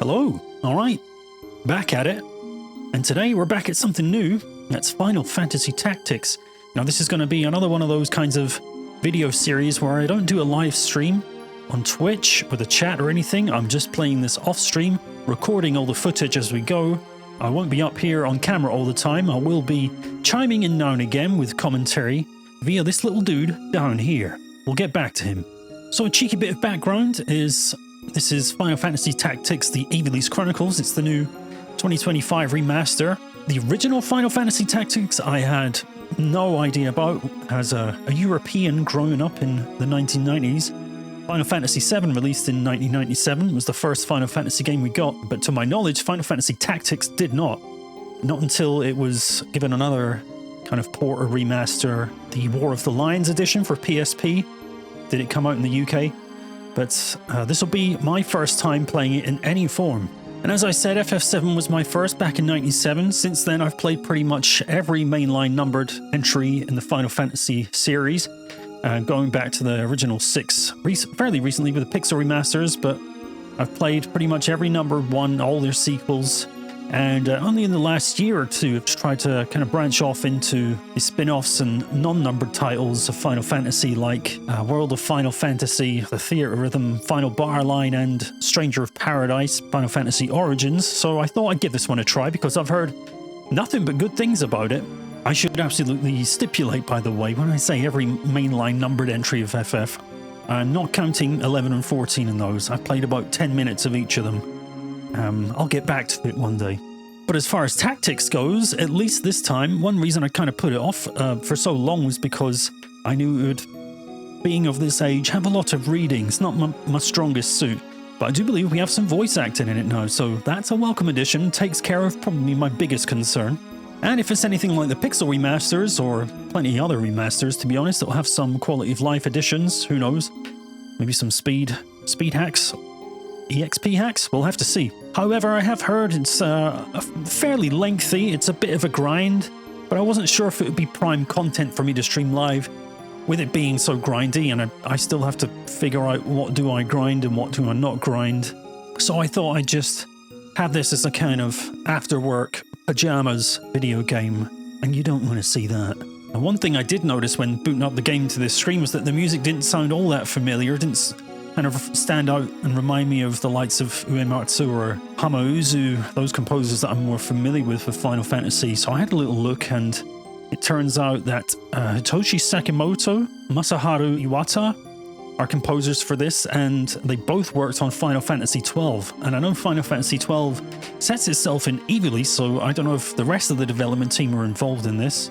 Hello, alright, back at it. And today we're back at something new. That's Final Fantasy Tactics. Now this is going to be another one of those kinds of video series where I don't do a live stream on Twitch with a chat or anything. I'm just playing this off stream, recording all the footage as we go. I won't be up here on camera all the time. I will be chiming in now and again with commentary via this little dude down here. We'll get back to him. So a cheeky bit of background is this is Final Fantasy Tactics, the Ivalice Chronicles. It's the new 2025 remaster. The original Final Fantasy Tactics I had no idea about as a European growing up in the 1990s. Final Fantasy VII, released in 1997, was the first Final Fantasy game we got, but to my knowledge, Final Fantasy Tactics did not. Not until it was given another kind of port or remaster, the War of the Lions edition for PSP, did it come out in the UK. But this will be my first time playing it in any form. And as I said, FF7 was my first back in 97. Since then, I've played pretty much every mainline numbered entry in the Final Fantasy series, going back to the original 6 fairly recently with the Pixel remasters, but I've played pretty much every numbered one, all their sequels, and only in the last year or two I've tried to kind of branch off into the spin-offs and non-numbered titles of Final Fantasy, like World of Final Fantasy, The Theater Rhythm, Final Bar Line, and Stranger of Paradise, Final Fantasy Origins. So I thought I'd give this one a try because I've heard nothing but good things about it. I should absolutely stipulate, by the way, when I say every mainline numbered entry of FF, I'm not counting 11 and 14 in those. I've played about 10 minutes of each of them. I'll get back to it one day. But as far as tactics goes, at least this time, one reason I kind of put it off for so long was because I knew it would, being of this age, have a lot of reading. It's not my strongest suit. But I do believe we have some voice acting in it now, so that's a welcome addition. Takes care of probably my biggest concern. And if it's anything like the Pixel remasters, or plenty other remasters, to be honest, it'll have some quality of life additions, who knows? Maybe some speed hacks? EXP hacks? We'll have to see. However, I have heard it's fairly lengthy, it's a bit of a grind, but I wasn't sure if it would be prime content for me to stream live, with it being so grindy, and I still have to figure out what do I grind and what do I not grind. So I thought I'd just have this as a kind of after-work pajamas video game, and you don't want to see that. And one thing I did notice when booting up the game to this stream was that the music didn't sound all that familiar, didn't kind of stand out and remind me of the likes of Uematsu or Hamauzu, those composers that I'm more familiar with Final Fantasy. So I had a little look, and it turns out that Hitoshi Sakimoto, Masaharu Iwata are composers for this, and they both worked on Final Fantasy XII. And I know Final Fantasy XII sets itself in Ivalice, so I don't know if the rest of the development team were involved in this.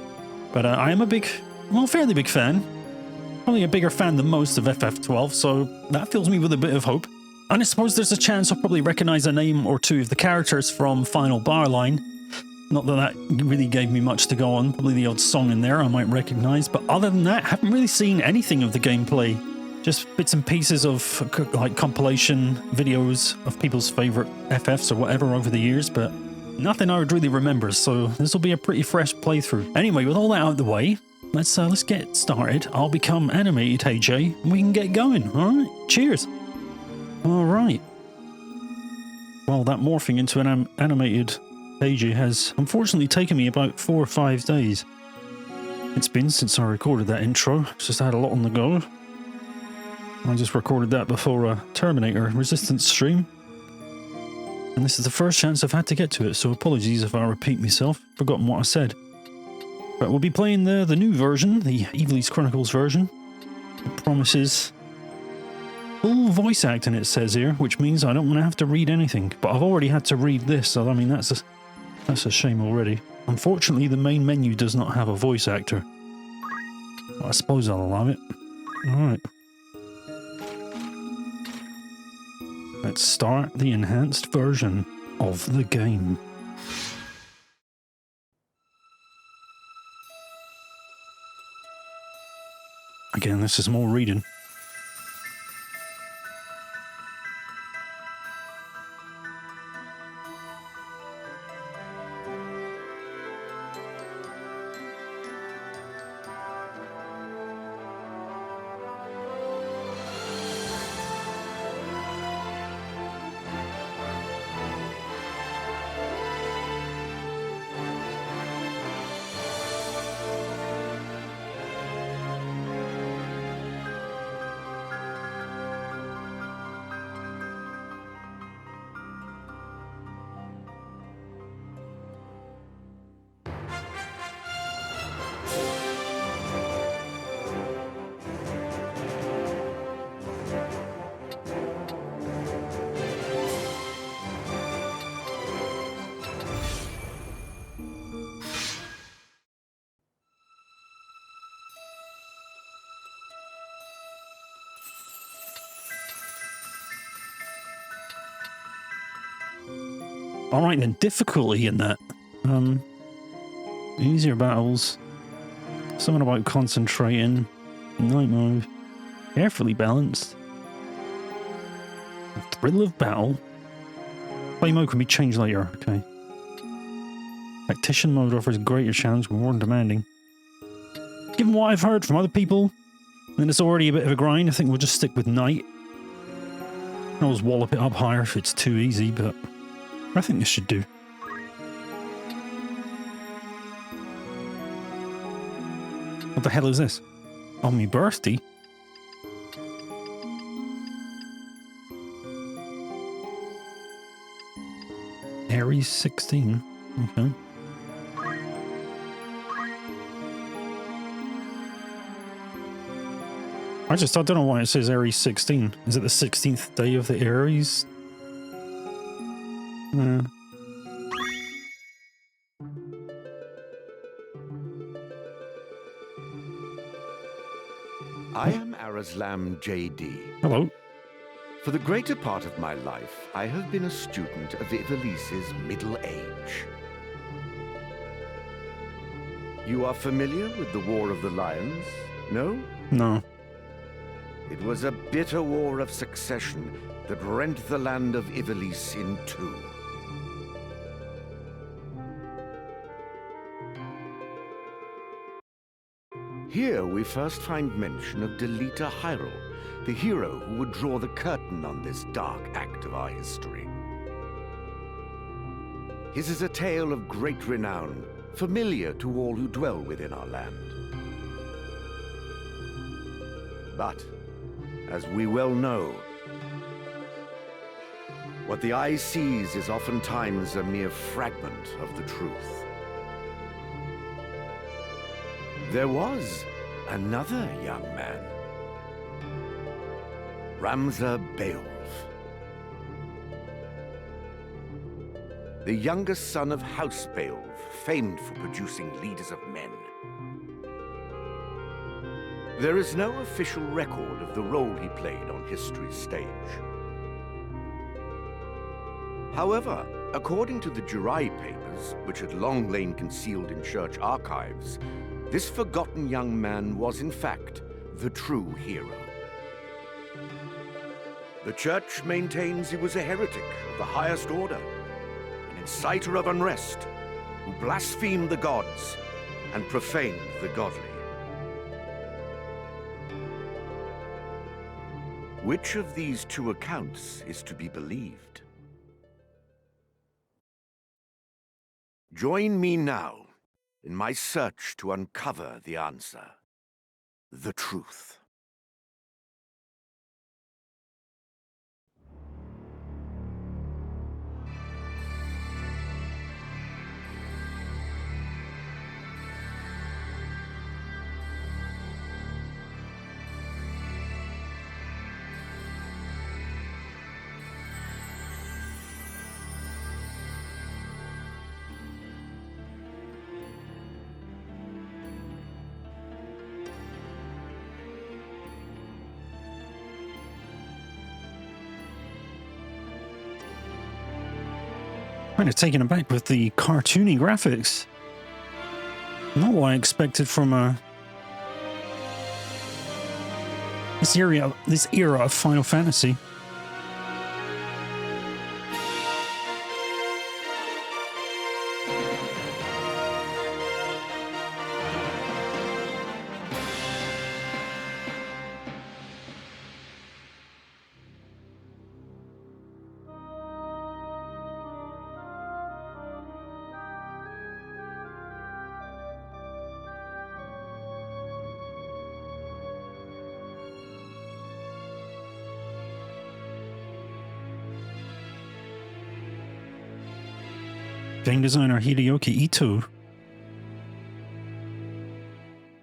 But I am a fairly big fan. Probably a bigger fan than most of FF12, so that fills me with a bit of hope. And I suppose there's a chance I'll probably recognise a name or two of the characters from Final Bar Line. Not that that really gave me much to go on, probably the odd song in there I might recognise, but other than that, I haven't really seen anything of the gameplay. Just bits and pieces of like compilation videos of people's favourite FFs or whatever over the years, but nothing I would really remember, so this will be a pretty fresh playthrough. Anyway, with all that out of the way, let's get started. I'll become animated HeyJay, and we can get going, alright? Cheers! Alright. Well, that morphing into an animated HeyJay has unfortunately taken me about 4 or 5 days. It's been since I recorded that intro, just had a lot on the go. I just recorded that before a Terminator Resistance stream. And this is the first chance I've had to get to it, so apologies if I repeat myself. Forgotten what I said. But we'll be playing the new version, the Ivalice Chronicles version. It promises full voice acting, it says here, which means I don't want to have to read anything. But I've already had to read this, so I mean that's a shame already. Unfortunately, the main menu does not have a voice actor. Well, I suppose I'll allow it. Alright. Let's start the enhanced version of the game. Again, this is more reading. Alright then, difficulty in that. Easier battles. Something about concentrating. Night mode. Carefully balanced. Thrill of battle. Play mode can be changed later. Okay. Tactician mode offers greater challenge, but more demanding. Given what I've heard from other people, and it's already a bit of a grind, I think we'll just stick with night. I'll always wallop it up higher if it's too easy, but I think this should do. What the hell is this? On me birthday? Aries 16. Okay. I don't know why it says Aries 16. Is it the 16th day of the Aries? I am Arislam J.D. Hello. For the greater part of my life, I have been a student of Ivalice's middle age. You are familiar with the War of the Lions? No? No. It was a bitter war of succession that rent the land of Ivalice in two. Here we first find mention of Delita Hyrule, the hero who would draw the curtain on this dark act of our history. His is a tale of great renown, familiar to all who dwell within our land. But, as we well know, what the eye sees is oftentimes a mere fragment of the truth. There was another young man, Ramza Beowulf, the youngest son of House Beowulf, famed for producing leaders of men. There is no official record of the role he played on history's stage. However, according to the Jirai papers, which had long lain concealed in church archives, this forgotten young man was in fact the true hero. The church maintains he was a heretic of the highest order, an inciter of unrest, who blasphemed the gods and profaned the godly. Which of these two accounts is to be believed? Join me now in my search to uncover the answer, the truth. Kind of taken aback with the cartoony graphics. Not what I expected from this era of Final Fantasy. Game designer Hideyoki Ito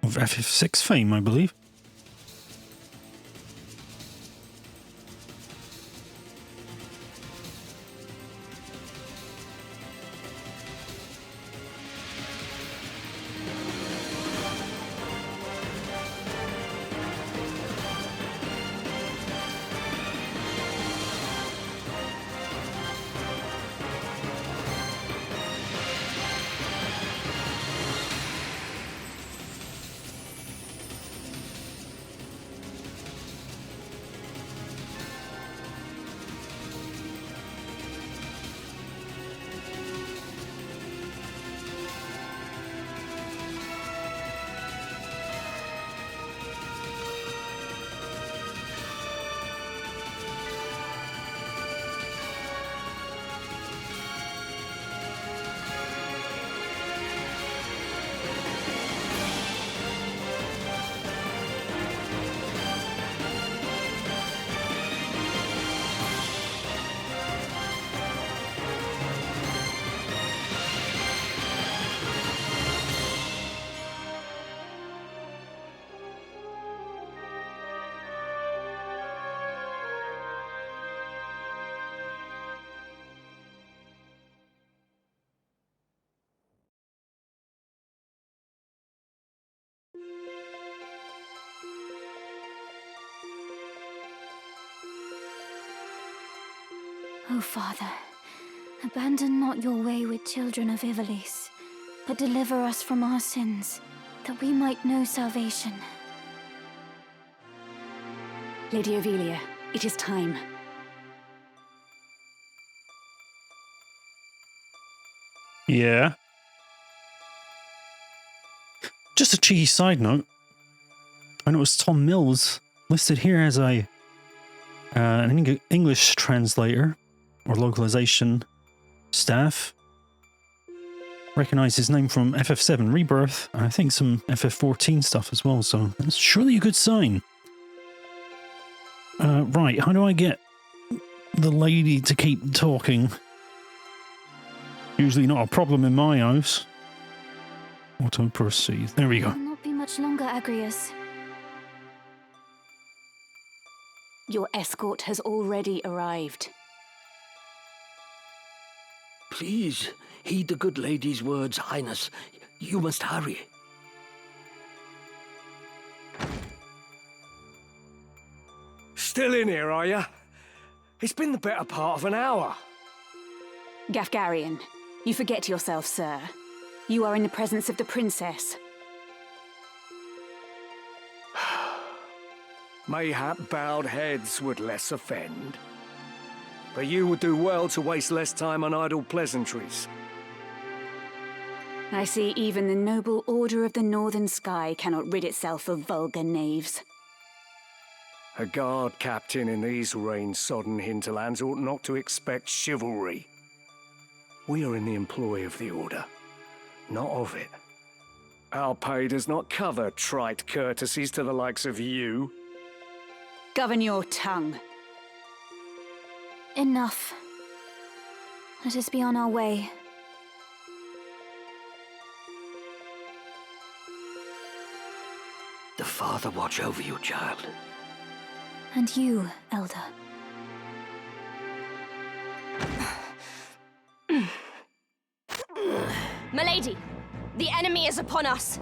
of FF6 fame, I believe. O Father, abandon not your way with children of Ivalice, but deliver us from our sins, that we might know salvation. Lady Ovelia, it is time. Yeah. Just a cheeky side note. I noticed Tom Mills listed here as an English translator or localization staff. Recognize his name from FF7 Rebirth, and I think some FF14 stuff as well, so that's surely a good sign. Right, how do I get the lady to keep talking? Usually not a problem in my house. Auto proceed. There we go. It will not be much longer, Agrius. Your escort has already arrived. Please, heed the good lady's words, Highness. You must hurry. Still in here, are you? It's been the better part of an hour. Gafgarian, you forget yourself, sir. You are in the presence of the princess. Mayhap bowed heads would less offend. But you would do well to waste less time on idle pleasantries. I see even the noble Order of the Northern Sky cannot rid itself of vulgar knaves. A guard captain in these rain-sodden hinterlands ought not to expect chivalry. We are in the employ of the Order, not of it. Our pay does not cover trite courtesies to the likes of you. Govern your tongue. Enough. Let us be on our way. The Father watch over you, child. And you, Elder. Milady, the enemy is upon us.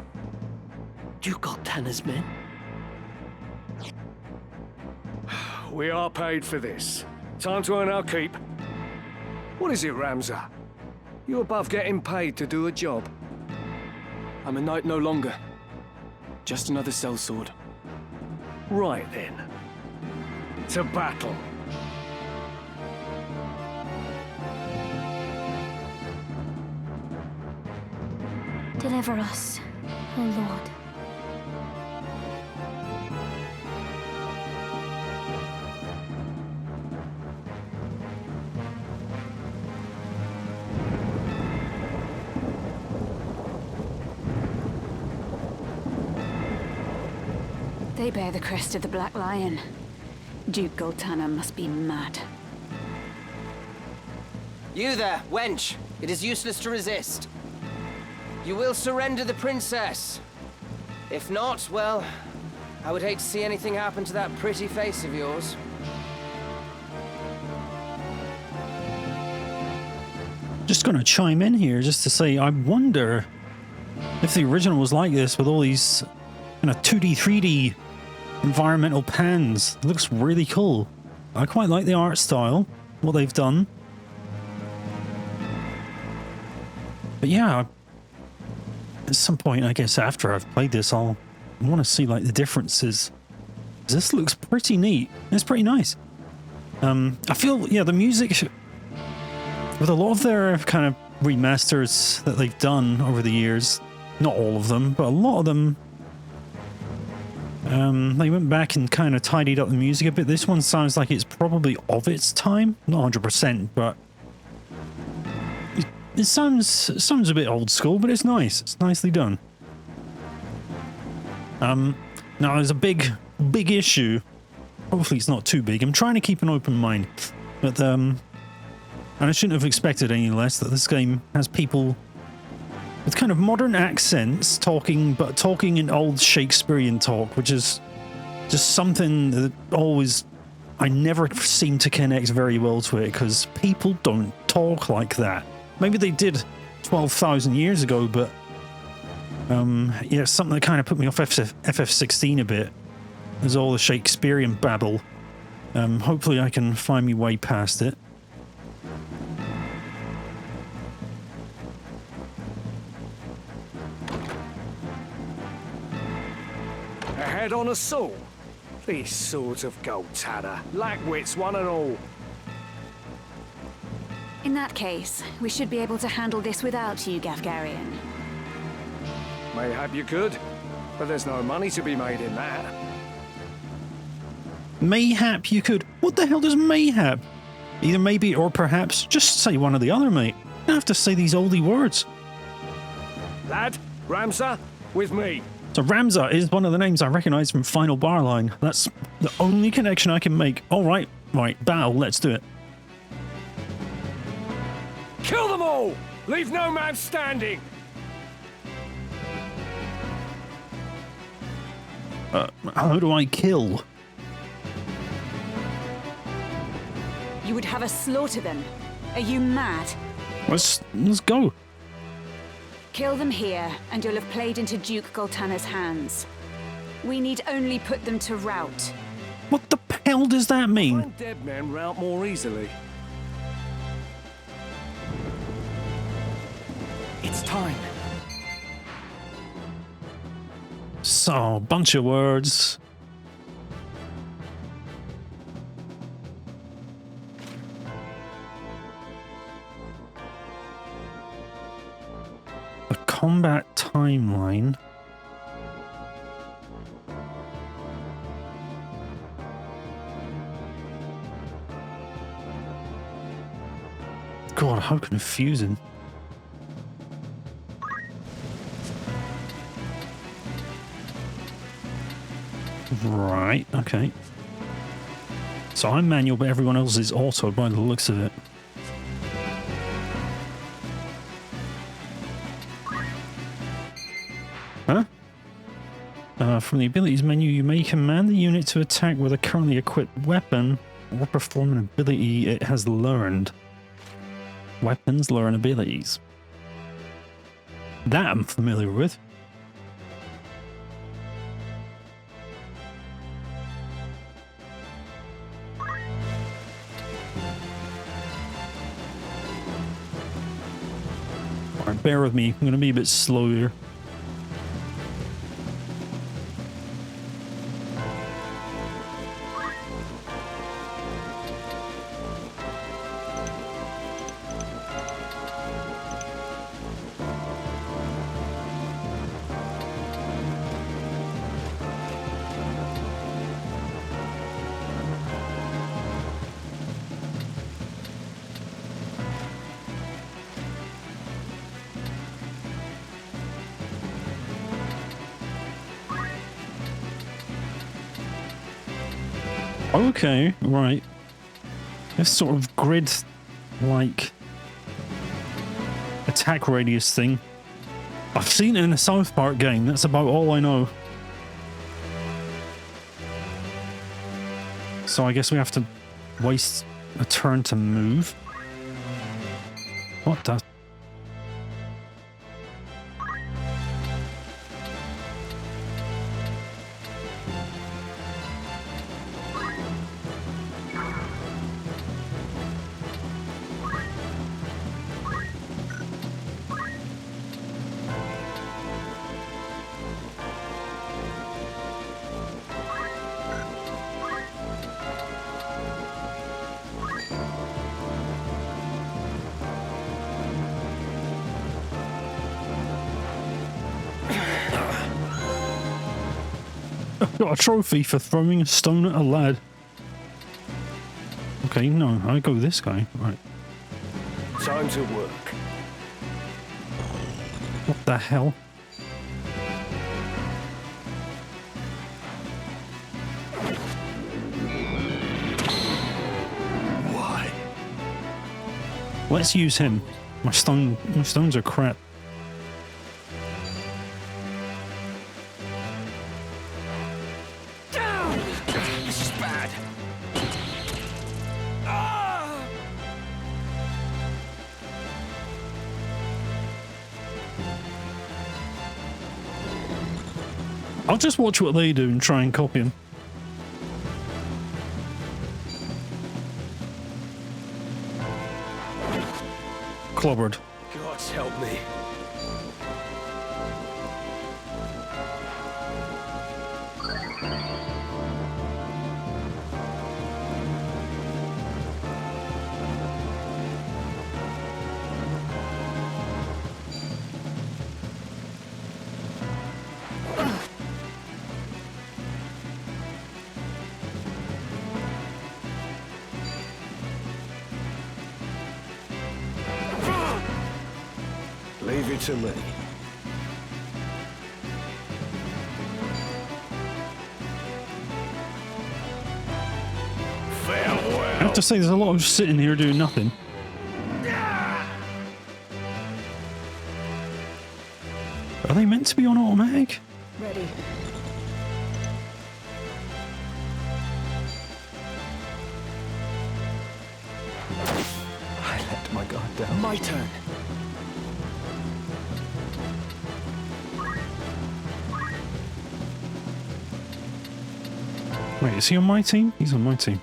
You got Tanner's men? We are paid for this. Time to earn our keep. What is it, Ramza? You above getting paid to do a job? I'm a knight no longer. Just another sellsword. Right then. To battle. Deliver us, O Lord. They bear the crest of the Black Lion. Duke Goltana must be mad. You there, wench! It is useless to resist. You will surrender the princess. If not, well, I would hate to see anything happen to that pretty face of yours. Just going to chime in here just to say, I wonder if the original was like this with all these kind of 2D, 3D environmental pans. It looks really cool. I quite like the art style, what they've done. But yeah, at some point, I guess after I've played this, I want to see like the differences. This looks pretty neat. It's pretty nice. I feel, yeah, the music, with a lot of their kind of remasters that they've done over the years, not all of them, but a lot of them, they went back and kind of tidied up the music a bit. This one sounds like it's probably of its time, not 100%, but it sounds a bit old school, but it's nice. It's nicely done. Now there's a big issue. Hopefully it's not too big. I'm trying to keep an open mind, but and I shouldn't have expected any less, that this game has people with kind of modern accents talking in old Shakespearean talk, which is just something that I never seem to connect very well to it, because people don't talk like that. Maybe they did 12,000 years ago, but yeah, something that kind of put me off FF16 a bit. There's all the Shakespearean babble. Hopefully I can find my way past it. A head on a saw? These swords of gold tanner, lack wits one and all. In that case, we should be able to handle this without you, Gafgarian. Mayhap you could, but there's no money to be made in that. Mayhap you could. What the hell does mayhap? Either maybe or perhaps. Just say one or the other, mate. You don't have to say these oldie words. Lad, Ramsar, with me. So Ramsar is one of the names I recognise from Final Barline. That's the only connection I can make. All right, battle, let's do it. Kill them all! Leave no man standing! How do I kill? You would have us slaughter them. Are you mad? Let's go. Kill them here, and you'll have played into Duke Goltana's hands. We need only put them to rout. What the hell does that mean? Find dead men rout more easily. It's time. So, a bunch of words. A combat timeline. God, how confusing. Right, okay. So I'm manual, but everyone else is auto by the looks of it. Huh? From the abilities menu, you may command the unit to attack with a currently equipped weapon or perform an ability it has learned. Weapons learn abilities. That I'm familiar with. Alright, bear with me. I'm going to be a bit slow here. Okay, right. This sort of grid-like attack radius thing. I've seen it in a South Park game, that's about all I know. So I guess we have to waste a turn to move. What the... Got a trophy for throwing a stone at a lad. Okay, no, I go this guy. Right. Time to work. What the hell? Why? Let's use him. My stones are crap. This is bad. I'll just watch what they do and try and copy them. Clobbered. God help me. Leave it to me. Farewell. I have to say, there's a lot of just sitting here doing nothing. Are they meant to be on automatic? Ready. I let my guard down. My turn. Wait, is he on my team? He's on my team.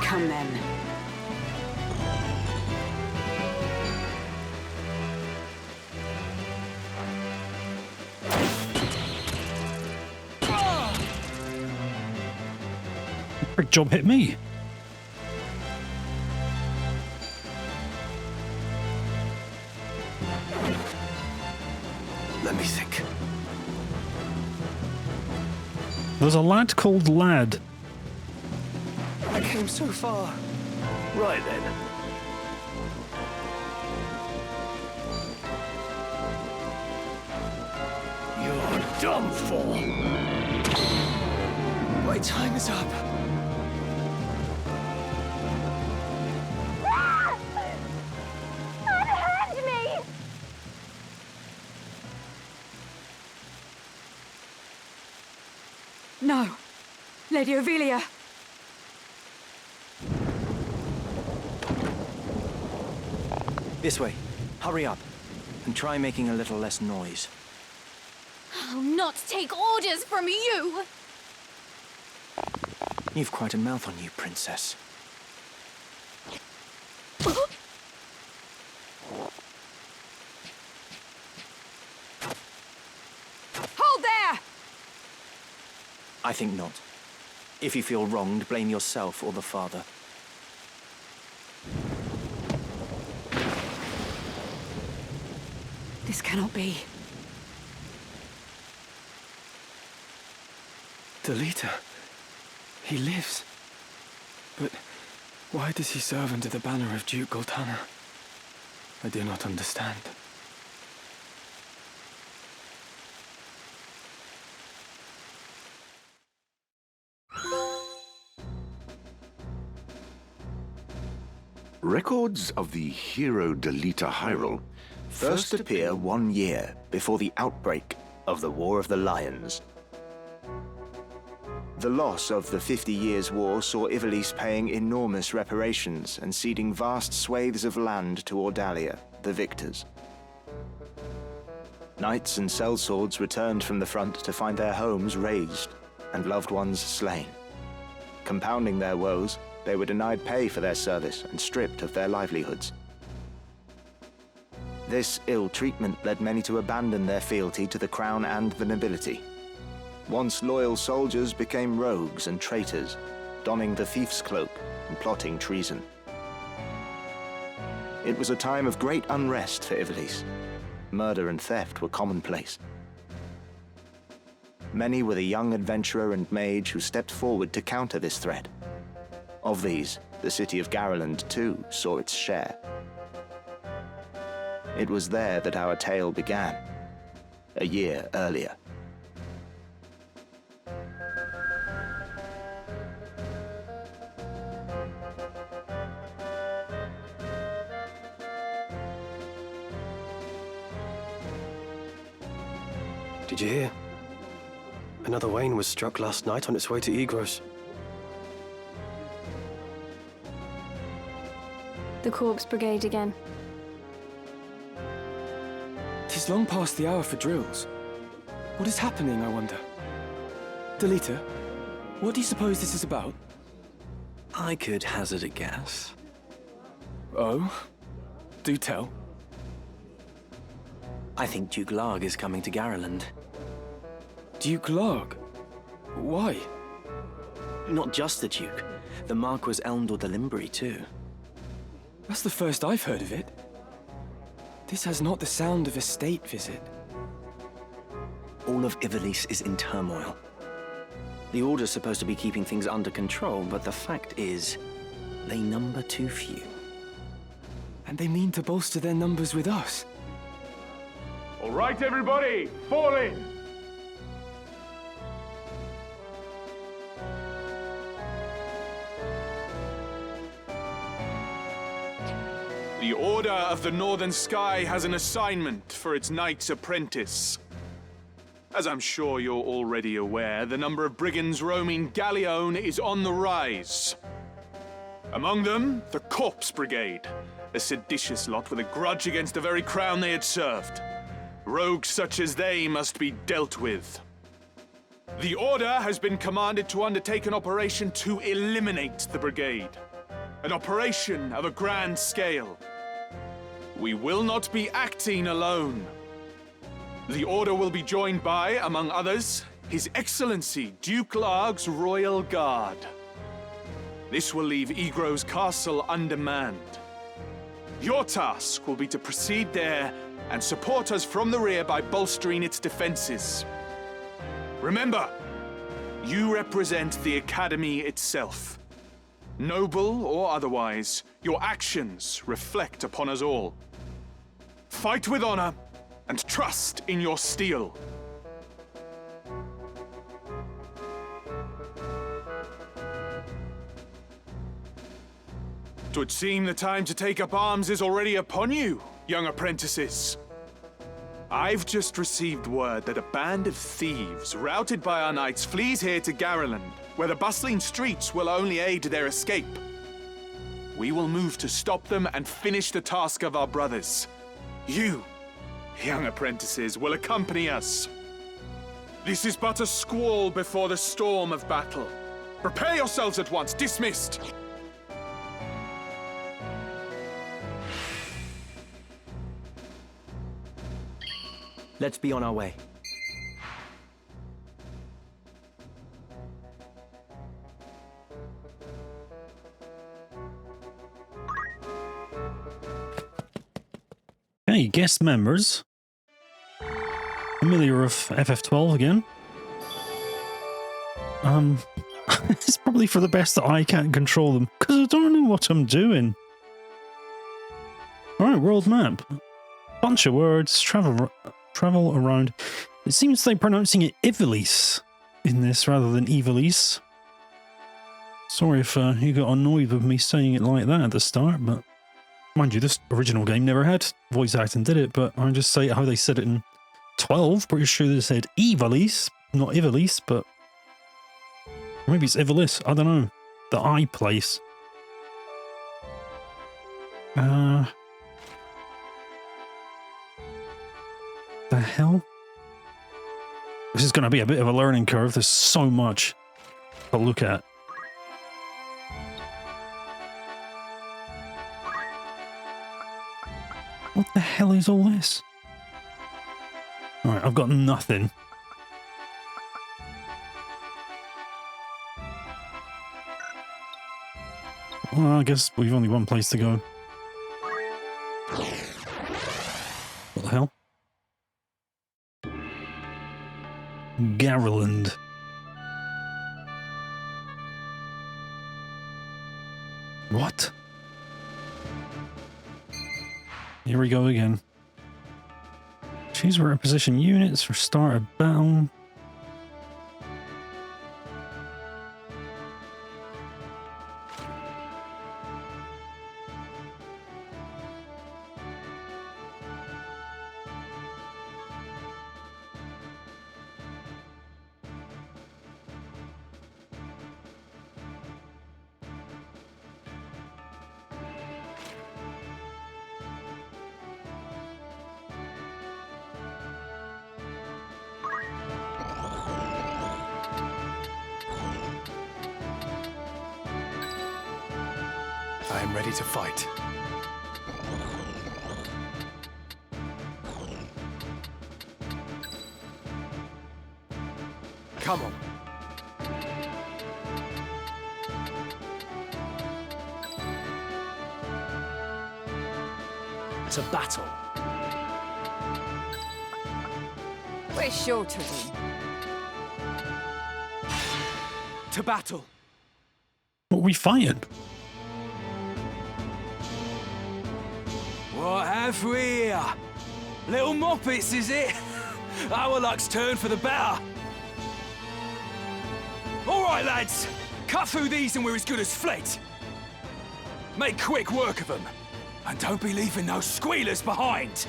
Come then. Brick job hit me. Let me think. There's a lad called Lad. I came so far. Right then. You're done for. My time is up. Unhand me! No. Lady Ovelia. This way. Hurry up. And try making a little less noise. I'll not take orders from you! You've quite a mouth on you, Princess. Hold there! I think not. If you feel wronged, blame yourself or the father. This cannot be. Delita. He lives. But why does he serve under the banner of Duke Goltana? I do not understand. Records of the hero Delita Hyrule first appear 1 year before the outbreak of the War of the Lions. The loss of the 50 Years' War saw Ivalice paying enormous reparations and ceding vast swathes of land to Ordalia, the victors. Knights and sellswords returned from the front to find their homes razed and loved ones slain. Compounding their woes, they were denied pay for their service and stripped of their livelihoods. This ill treatment led many to abandon their fealty to the crown and the nobility. Once loyal soldiers became rogues and traitors, donning the thief's cloak and plotting treason. It was a time of great unrest for Ivalice. Murder and theft were commonplace. Many were the young adventurer and mage who stepped forward to counter this threat. Of these, the city of Gariland too saw its share. It was there that our tale began, a year earlier. Did you hear? Another Wayne was struck last night on its way to Eagrose. The Corpse Brigade again. 'Tis long past the hour for drills. What is happening, I wonder? Delita, what do you suppose this is about? I could hazard a guess. Oh? Do tell. I think Duke Larg is coming to Gariland. Duke Larg? Why? Not just the Duke. The Marquis Elmdor de Limbury, too. That's the first I've heard of it. This has not the sound of a state visit. All of Ivalice is in turmoil. The Order's supposed to be keeping things under control, but the fact is, they number too few. And they mean to bolster their numbers with us. All right, everybody, fall in! The Order of the Northern Sky has an assignment for its Knight's Apprentice. As I'm sure you're already aware, the number of brigands roaming Galleon is on the rise. Among them, the Corpse Brigade, a seditious lot with a grudge against the very crown they had served. Rogues such as they must be dealt with. The Order has been commanded to undertake an operation to eliminate the brigade. An operation of a grand scale. We will not be acting alone. The Order will be joined by, among others, His Excellency Duke Larg's Royal Guard. This will leave Eagrose Castle undermanned. Your task will be to proceed there and support us from the rear by bolstering its defenses. Remember, you represent the Academy itself. Noble or otherwise, your actions reflect upon us all. Fight with honor and trust in your steel. Twould seem the time to take up arms is already upon you, young apprentices. I've just received word that a band of thieves, routed by our knights, flees here to Gariland, where the bustling streets will only aid their escape. We will move to stop them and finish the task of our brothers. You, young apprentices, will accompany us. This is but a squall before the storm of battle. Prepare yourselves at once. Dismissed. Let's be on our way. Hey, guest members. Familiar of FF12 again. It's probably for the best that I can't control them, because I don't know what I'm doing. Alright, world map. Bunch of words, travel around. It seems they're pronouncing it Ivalice in this rather than Ivalice. Sorry if you got annoyed with me saying it like that at the start, but mind you, this original game never had voice acting, did it? But I just say how they said it in 12. Pretty sure they said Ivalice, not Ivalice, but maybe it's Ivalice. I don't know. The I place. The hell? This is going to be a bit of a learning curve. There's so much to look at. What the hell is all this? Alright, I've got nothing. Well, I guess we've only one place to go. What the hell? Gariland. What? Here we go again. Choose where to position units for start of battle. I'm ready to fight. Come on. To battle. We're sure to win. To battle. What are we fighting? What have we here? Little moppets, is it? Our luck's turned for the better. All right, lads. Cut through these and we're as good as fled. Make quick work of them. And don't be leaving no squealers behind.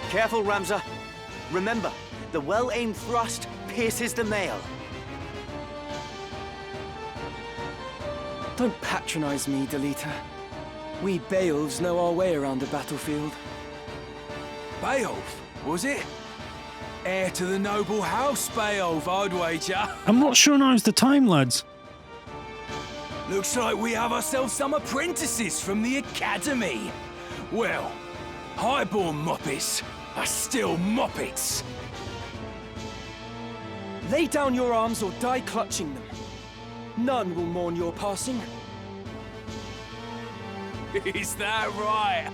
Careful, Ramza. Remember, the well-aimed thrust pierces the mail. Don't patronize me, Delita. We Beowulfs know our way around the battlefield. Beowulf, was it? Heir to the noble house, Beowulf, I'd wager. I'm not sure now's the time, lads. Looks like we have ourselves some apprentices from the academy. Well, highborn moppets are still moppets. Lay down your arms or die clutching them. None will mourn your passing. Is that right?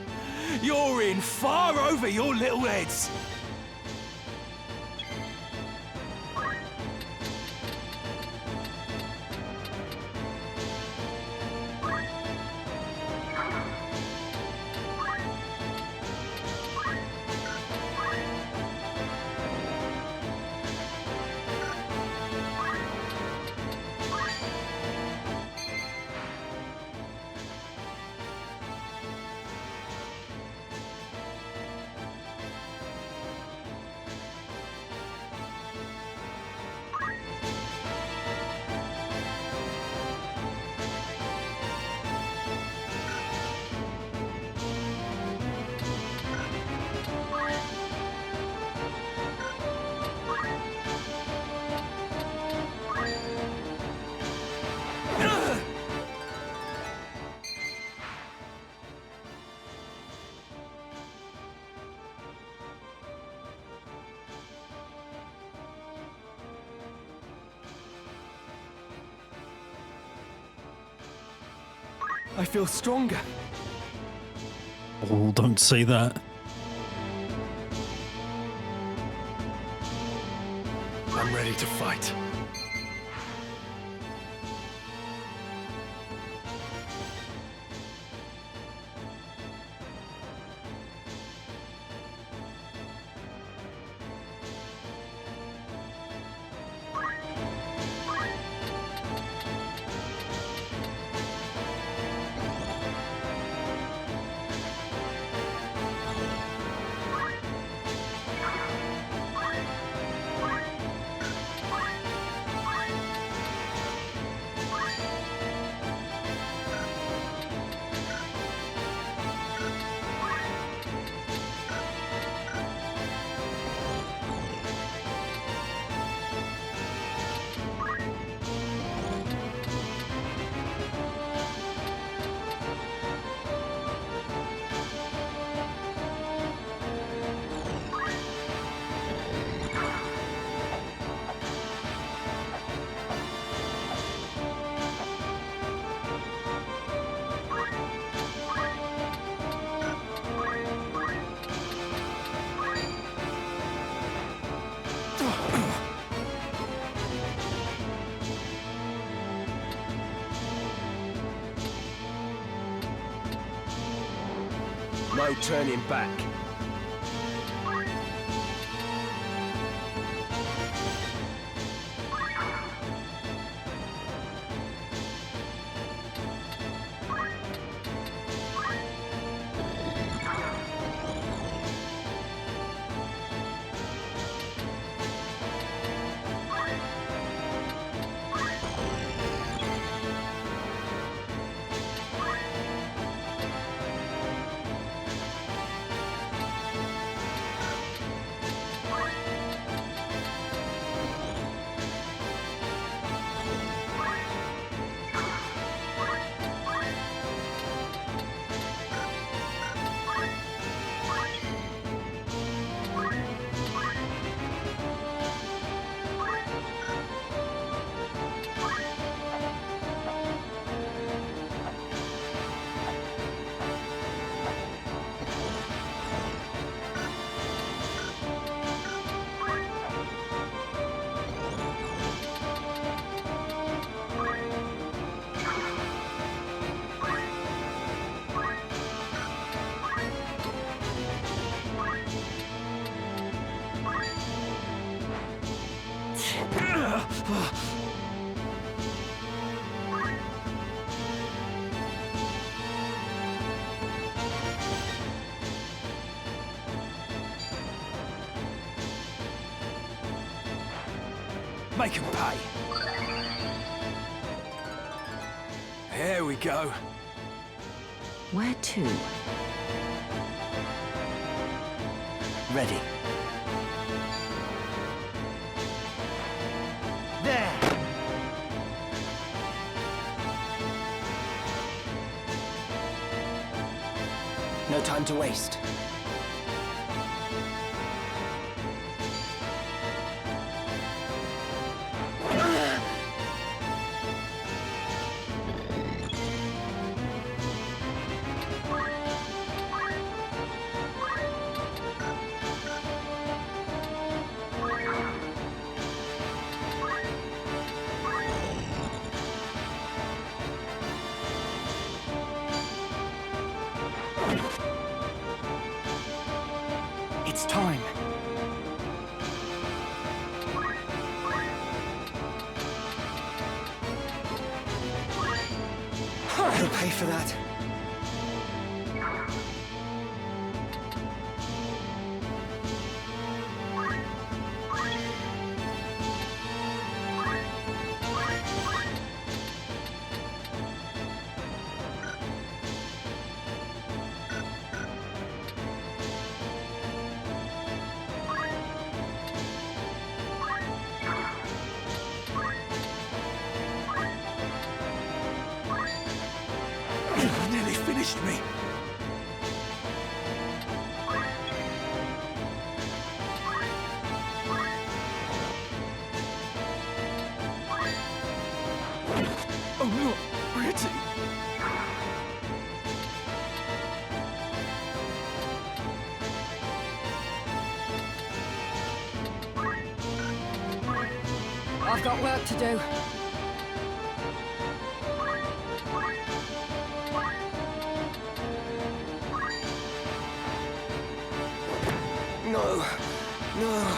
You're in far over your little heads. I feel stronger. Oh, don't say that. I'm ready to fight. No turning back. Make him pay. There we go. Where to? Ready. There! No time to waste. It's time. He'll pay for that. Nearly finished me. I'm not ready. I've got work to do. No. No.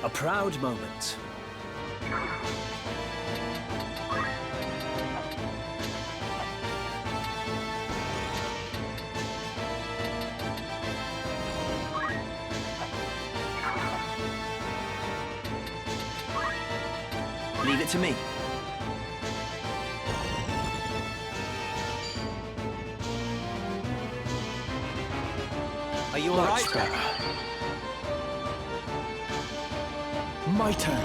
A proud moment. Leave it to me. Are you all right? Better. My turn.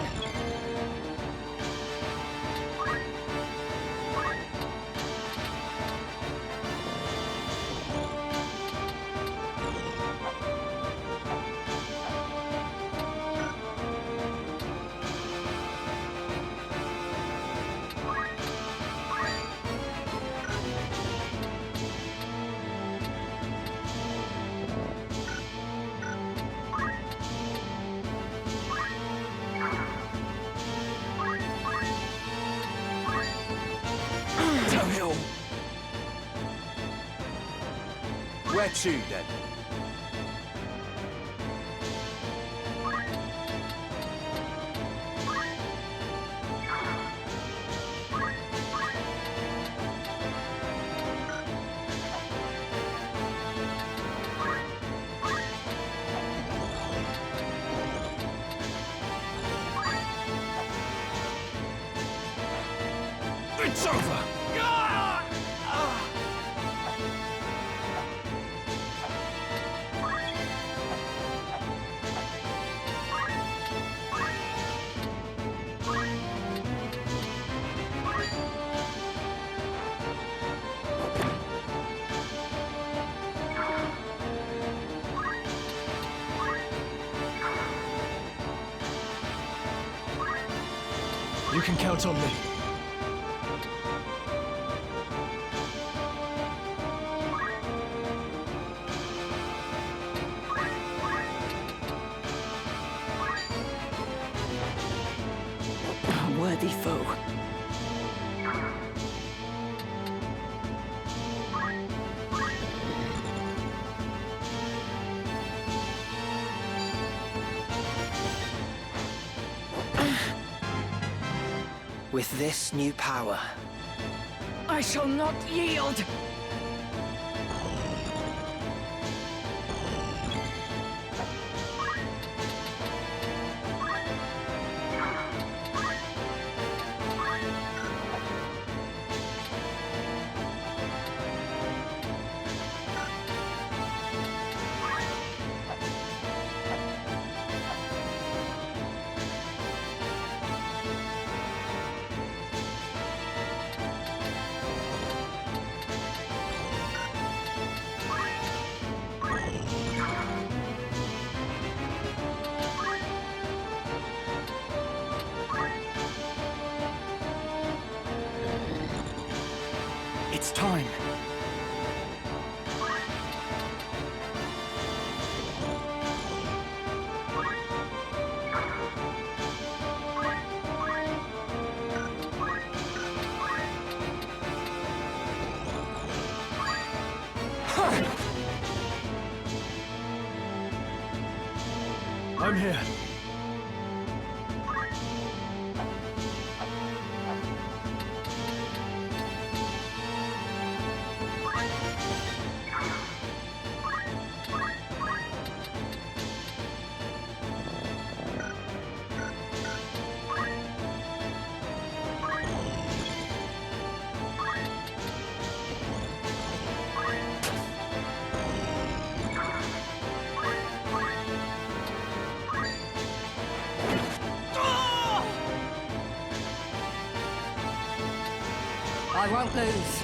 Where to, then? It's over! You can count on me. A worthy foe. With this new power, I shall not yield! It's time. I'm here. I won't lose.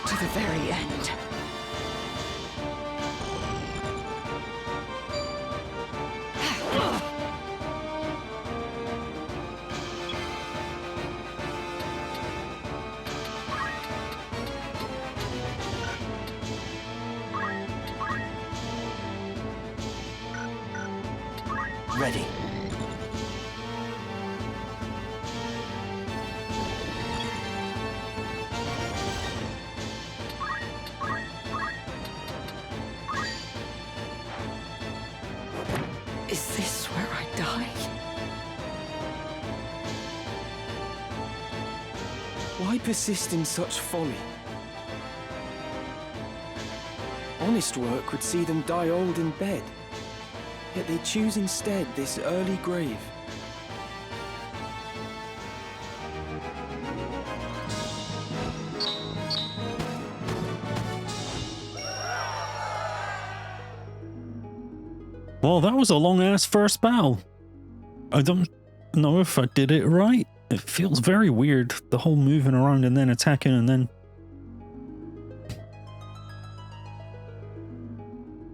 To the very end. ready. Is this where I die? Why persist in such folly? Honest work would see them die old in bed. Yet they choose instead this early grave. Well, that was a long-ass first battle. I don't know if I did it right. It feels very weird, the whole moving around and then attacking and then...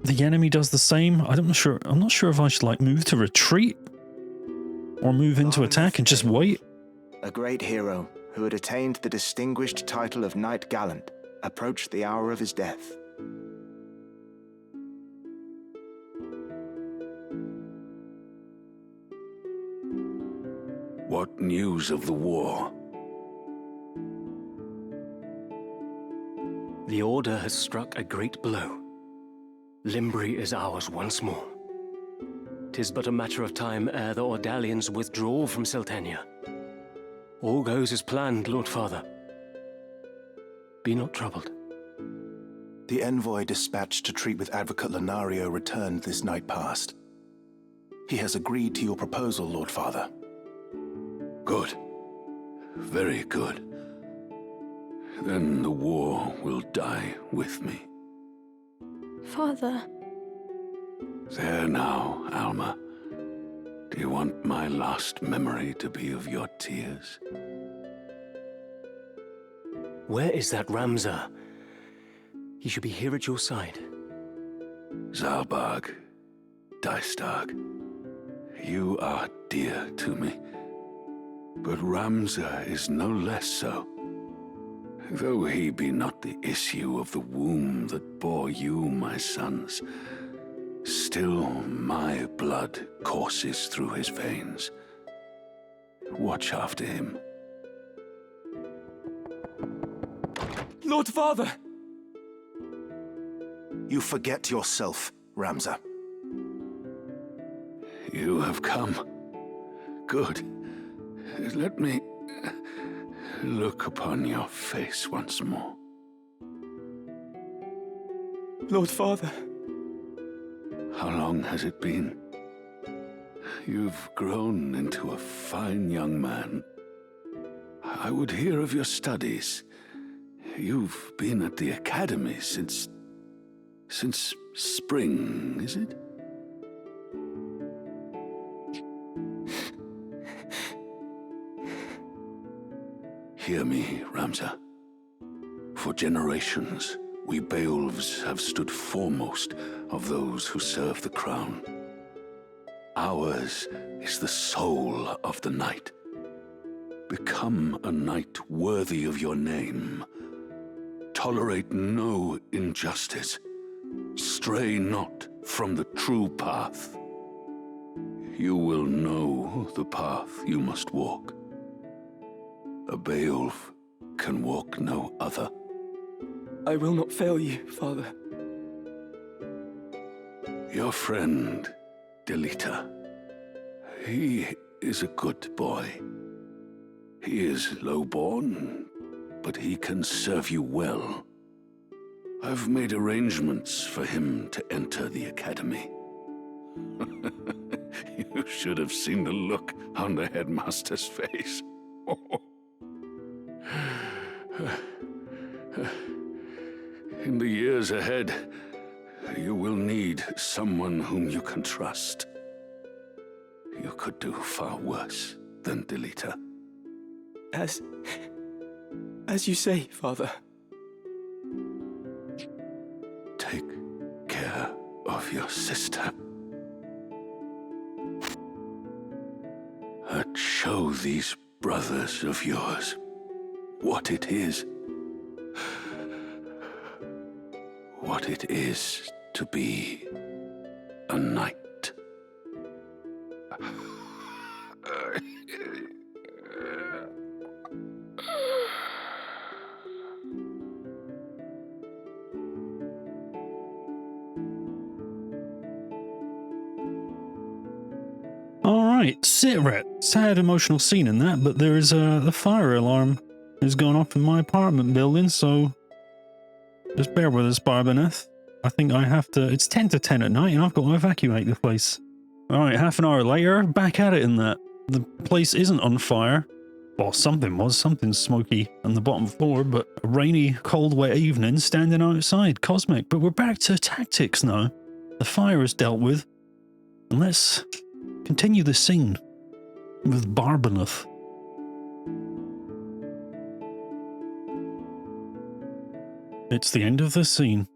The enemy does the same. I'm not sure if I should like move to retreat or move into attack and just wait. A great hero who had attained the distinguished title of Knight Gallant approached the hour of his death. What news of the war? The Order has struck a great blow. Limbri is ours once more. 'Tis but a matter of time ere the Ordalians withdraw from Seltenia. All goes as planned, Lord Father. Be not troubled. The envoy dispatched to treat with Advocate Lenario returned this night past. He has agreed to your proposal, Lord Father. Good. Very good. then the war will die with me. Father. There now, Alma. Do you want my last memory to be of your tears? Where is that Ramza? He should be here at your side. Zalbarg, Dystag, you are dear to me. But Ramza is no less so. Though he be not the issue of the womb that bore you, my sons, still my blood courses through his veins. Watch after him. Lord Father! You forget yourself, Ramza. You have come. Good. Let me look upon your face once more. Lord Father. How long has it been? You've grown into a fine young man. I would hear of your studies. You've been at the academy since spring, is it? Hear me, Ramza. For generations, we Beowulfs have stood foremost of those who serve the crown. Ours is the soul of the knight. Become a knight worthy of your name. Tolerate no injustice. Stray not from the true path. You will know the path you must walk. A Beowulf can walk no other. I will not fail you, Father. Your friend, Delita. He is a good boy. He is low-born, but he can serve you well. I've made arrangements for him to enter the academy. You should have seen the look on the headmaster's face. In the years ahead, you will need someone whom you can trust. You could do far worse than Delita. As you say, Father. Take care of your sister. And show these brothers of yours what it is. What it is to be a knight. Alright, Sitret. Sad emotional scene in that, but there is the fire alarm has gone off in my apartment building, so just bear with us, Barboneth. I think I have to... It's 10 to 10 at night and I've got to evacuate the place. Alright, half an hour later, back at it in that. The place isn't on fire. Well, something was. Something's smoky on the bottom floor, but a rainy, cold, wet evening standing outside. Cosmic. But we're back to tactics now. The fire is dealt with. And let's continue the scene with Barboneth. It's the end of the scene.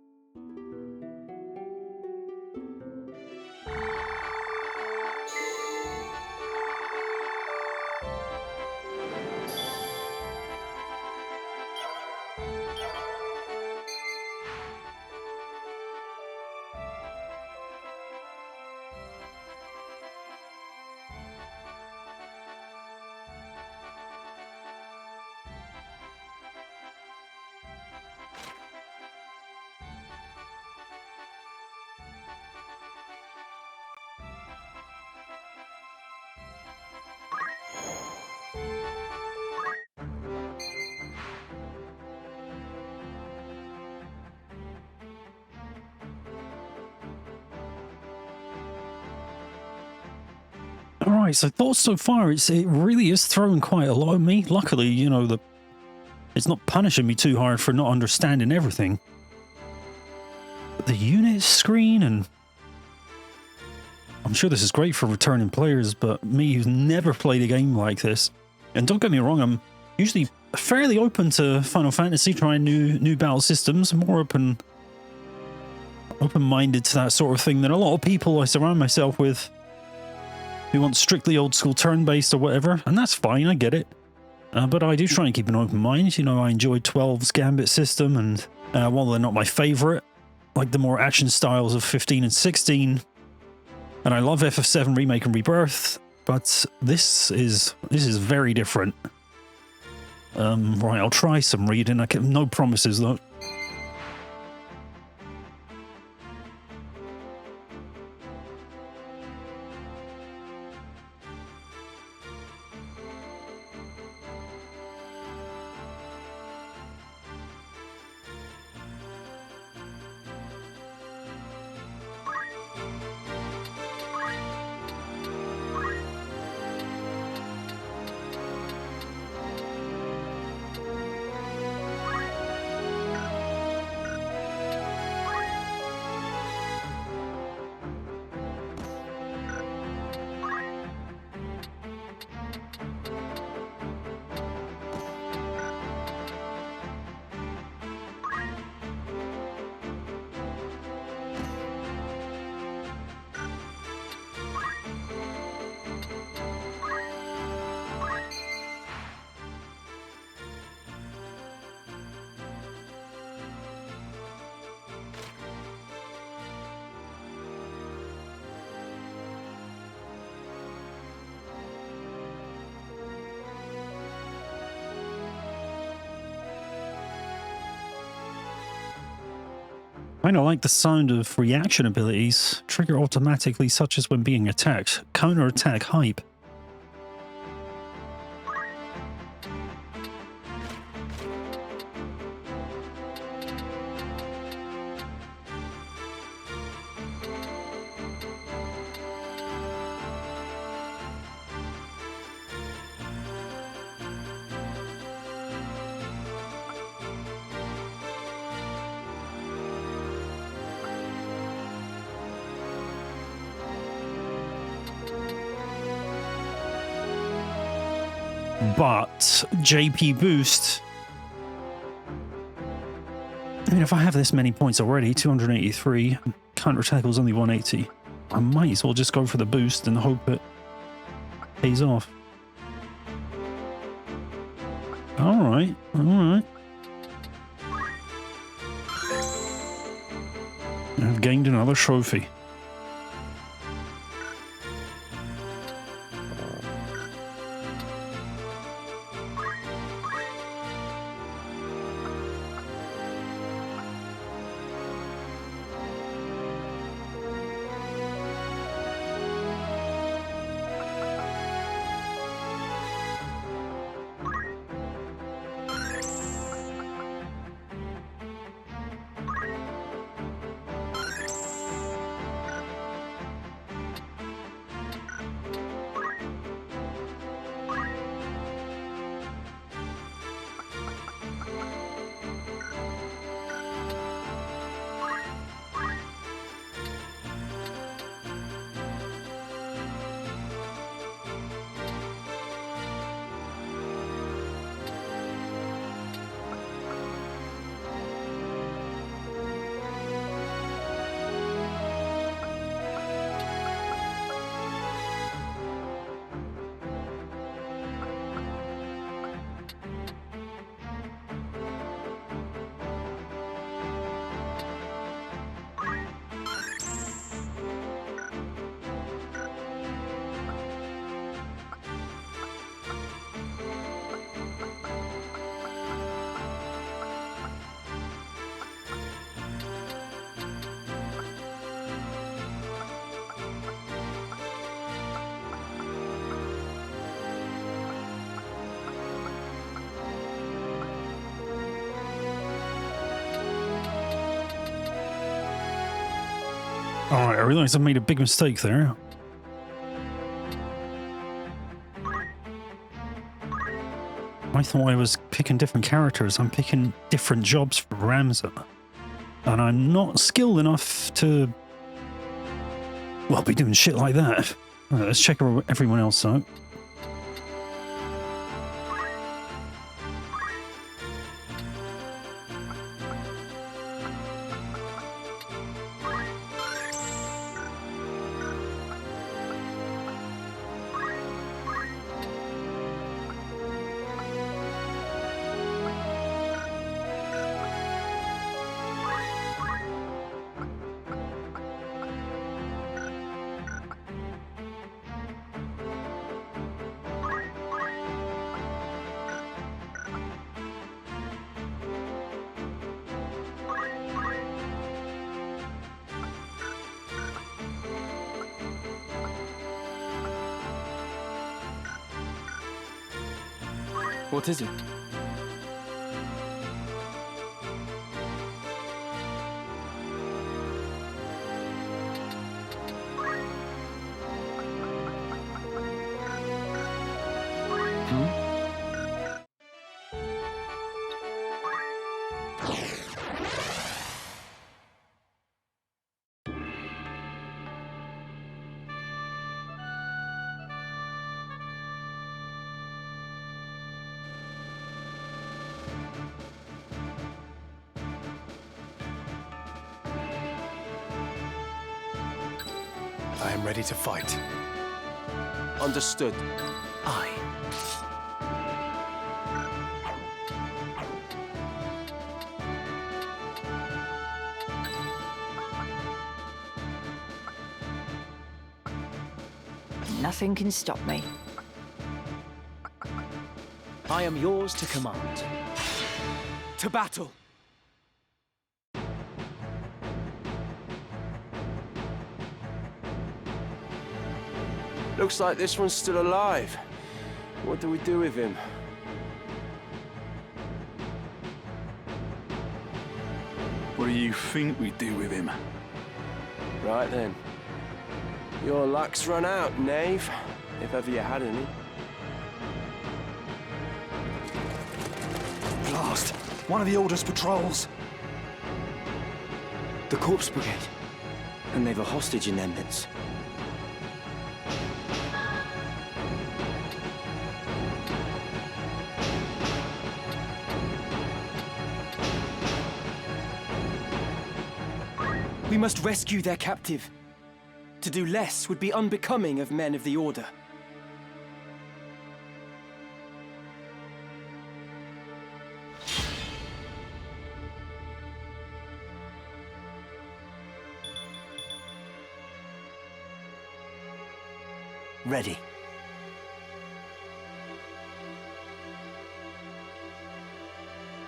Alright, so thoughts so far, it really is throwing quite a lot at me. Luckily, you know, the It's not punishing me too hard for not understanding everything. But the unit screen, and I'm sure this is great for returning players, but me who's never played a game like this, and don't get me wrong, I'm usually fairly open to Final Fantasy, trying new battle systems, more open-minded to that sort of thing than a lot of people I surround myself with who want strictly old school turn-based or whatever, and that's fine, I get it. But I do try and keep an open mind. You know, I enjoyed 12's Gambit system, and while they're not my favourite, like the more action styles of 15 and 16, and I love FF7 Remake and Rebirth, but this is very different. Right, I'll try some reading. I can, no promises though. I don't like the sound of reaction abilities. Trigger automatically, such as when being attacked. Counter-attack hype. But JP boost, I mean, if I have this many points already, 283, counter-attack was only 180, I might as well just go for the boost and hope it pays off. Alright, alright. I've gained another trophy. Alright, I realize I've made a big mistake there. I thought I was picking different characters. I'm picking different jobs for Ramza. And I'm not skilled enough to, well, be doing shit like that. Let's check everyone else out. What is it? I am ready to fight. Understood. Aye. Nothing can stop me. I am yours to command. To battle! Looks like this one's still alive. What do we do with him? What do you think we do with him? Right then. Your luck's run out, knave. If ever you had any. Blast! One of the Order's patrols! The Corpse Brigade. And they've a hostage in their midst. We must rescue their captive. To do less would be unbecoming of men of the Order. Ready.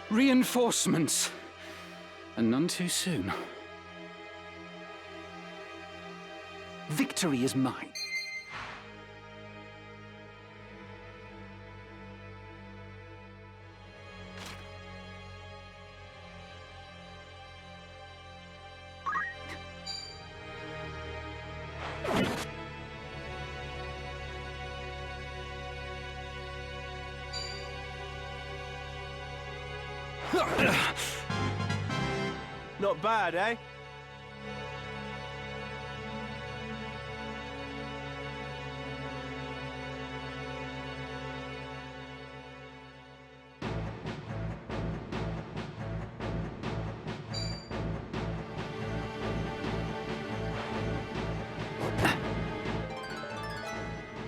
Reinforcements. And none too soon. Victory is mine. Not bad, eh?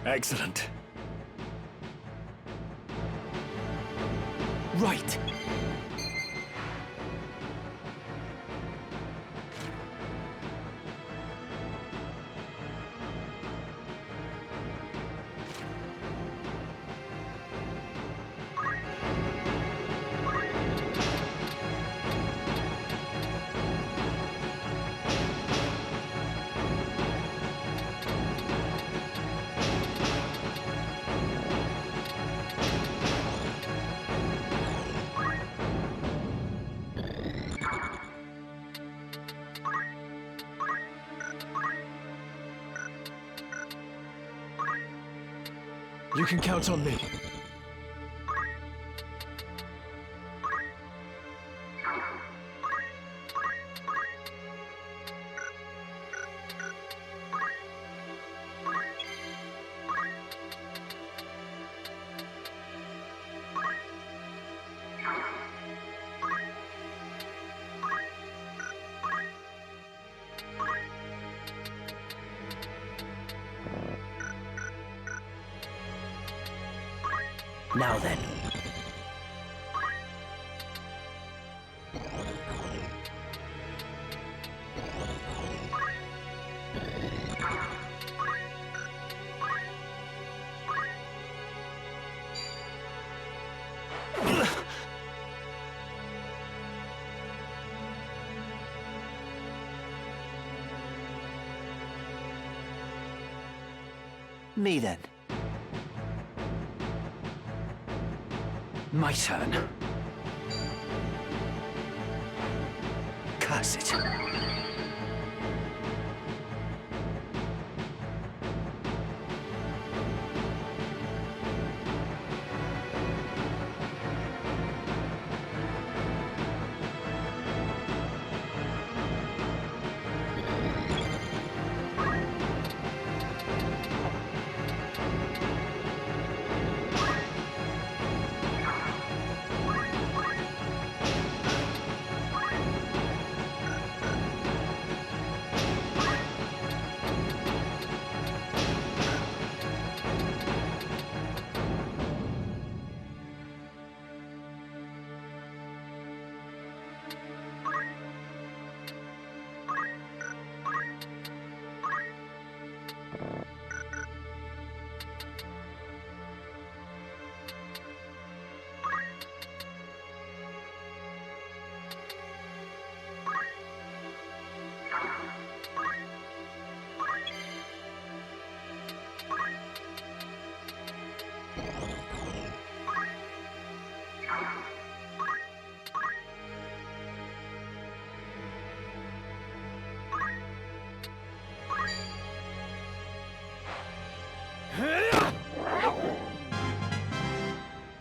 Excellent. Right. You can count on me. Now then. Me then. My turn. Curse it.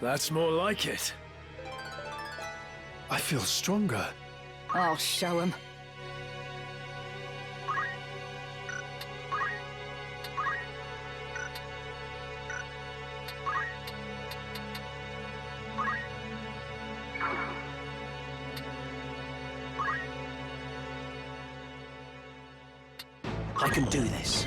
That's more like it. I feel stronger. I'll show 'em. I can do this.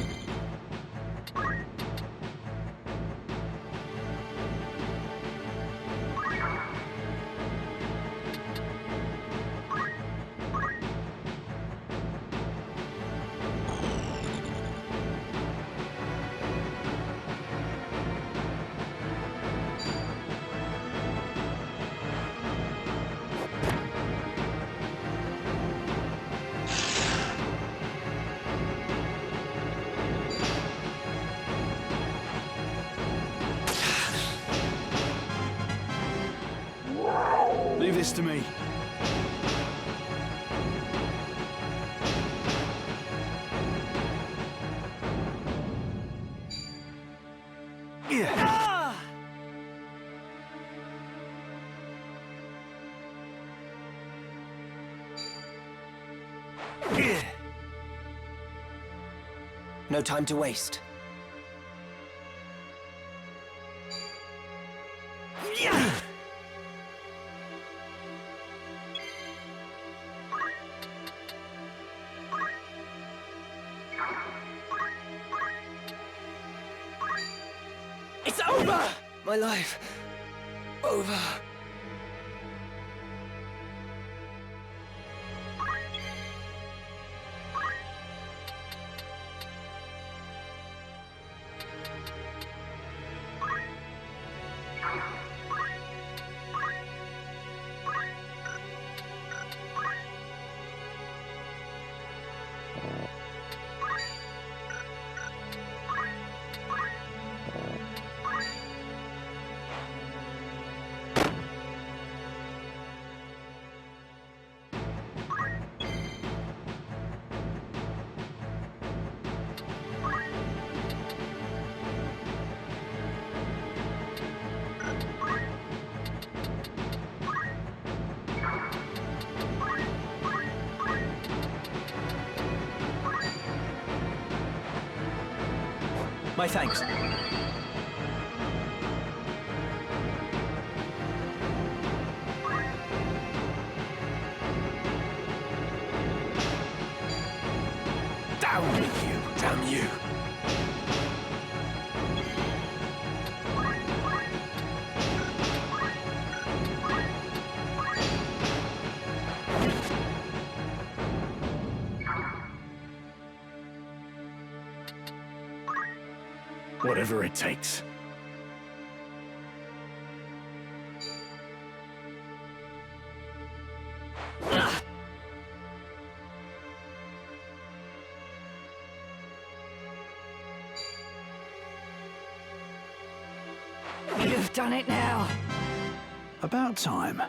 Leave this to me. No time to waste. It's over! My life. Over. My thanks. Down with you, damn you! Whatever it takes. You've done it now. About time.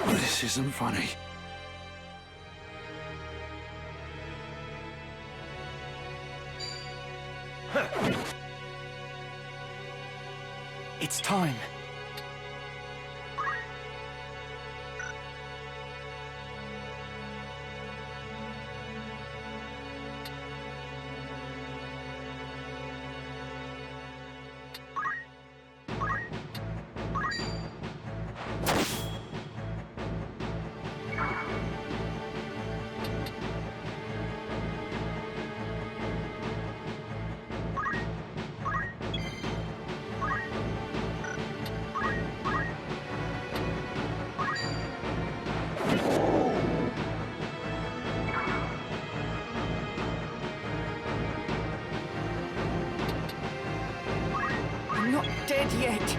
This isn't funny. It's time. I'm not dead yet.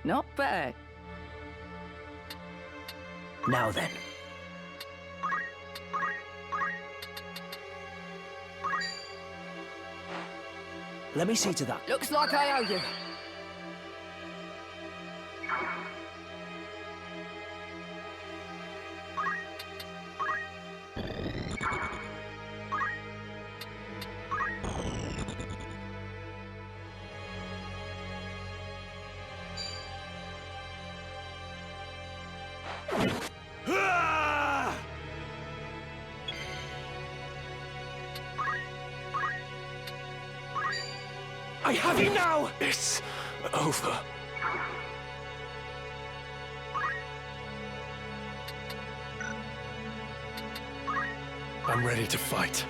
Not bad. Now then. Let me see to that. Looks like I owe you. I have you now! It's over. I'm ready to fight.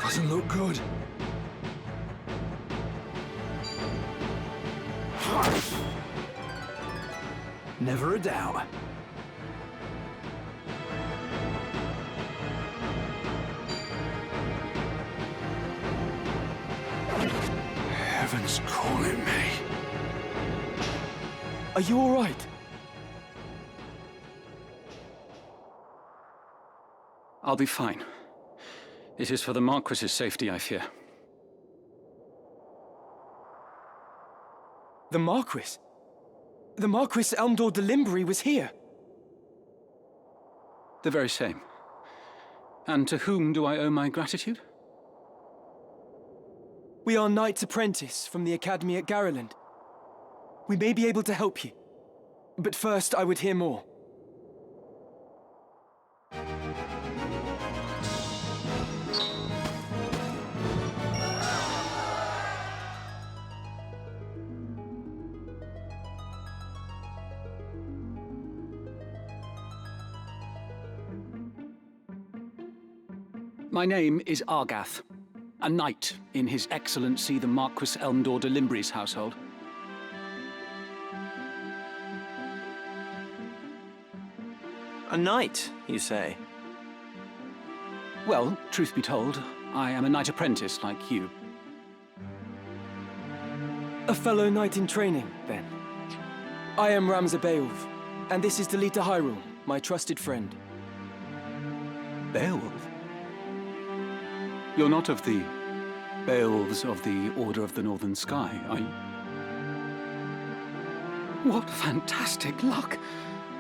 Doesn't look good. Never a doubt. Heaven's calling me. Are you all right? I'll be fine. It is for the Marquis's safety, I fear. The Marquis? The Marquis Elmdor de Limbury was here. The very same. And to whom do I owe my gratitude? We are Knights Apprentice from the Academy at Gariland. We may be able to help you. But first, I would hear more. My name is Argath, a knight in His Excellency the Marquis Elmdor de Limbury's household. A knight, you say? Well, truth be told, I am a knight apprentice like you. A fellow knight in training, then. I am Ramza Beowulf, and this is Delita Hyrule, my trusted friend. Beowulf? You're not of the Beowulfs of the Order of the Northern Sky, are you? What fantastic luck!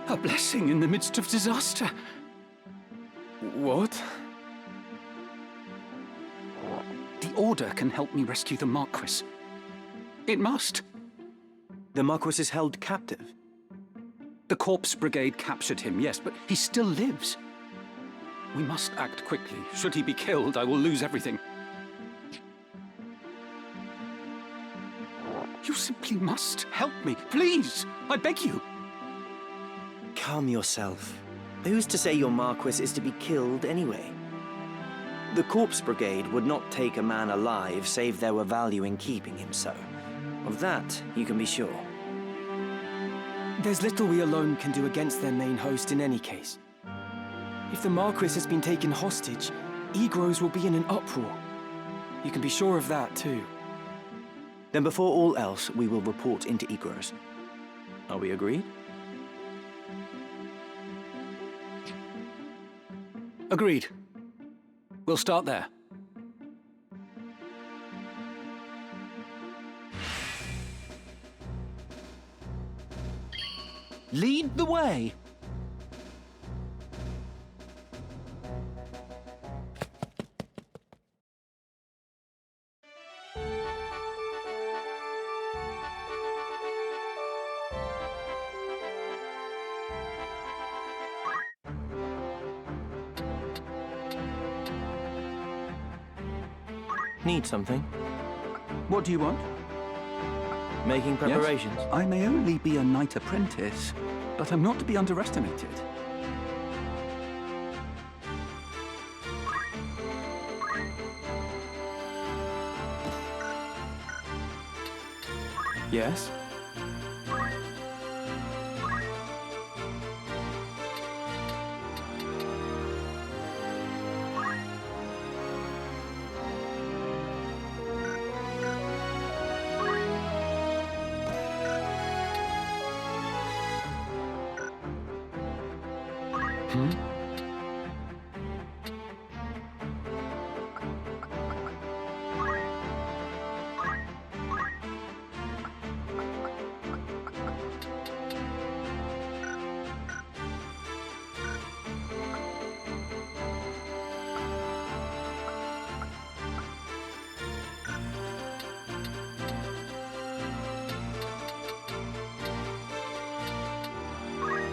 A blessing in the midst of disaster. What? The Order can help me rescue the Marquis. It must. The Marquis is held captive? The Corpse Brigade captured him, yes, but he still lives. We must act quickly. Should he be killed, I will lose everything. You simply must help me, please! I beg you! Calm yourself. Who's to say your Marquis is to be killed anyway? The Corpse Brigade would not take a man alive save there were value in keeping him so. Of that, you can be sure. There's little we alone can do against their main host in any case. If the Marquis has been taken hostage, Eagrose will be in an uproar. You can be sure of that, too. Then before all else, we will report into Eagrose. Are we agreed? Agreed. We'll start there. Lead the way! Need something? What do you want? Making preparations? Yes. I may only be a knight apprentice, but I'm not to be underestimated. Yes?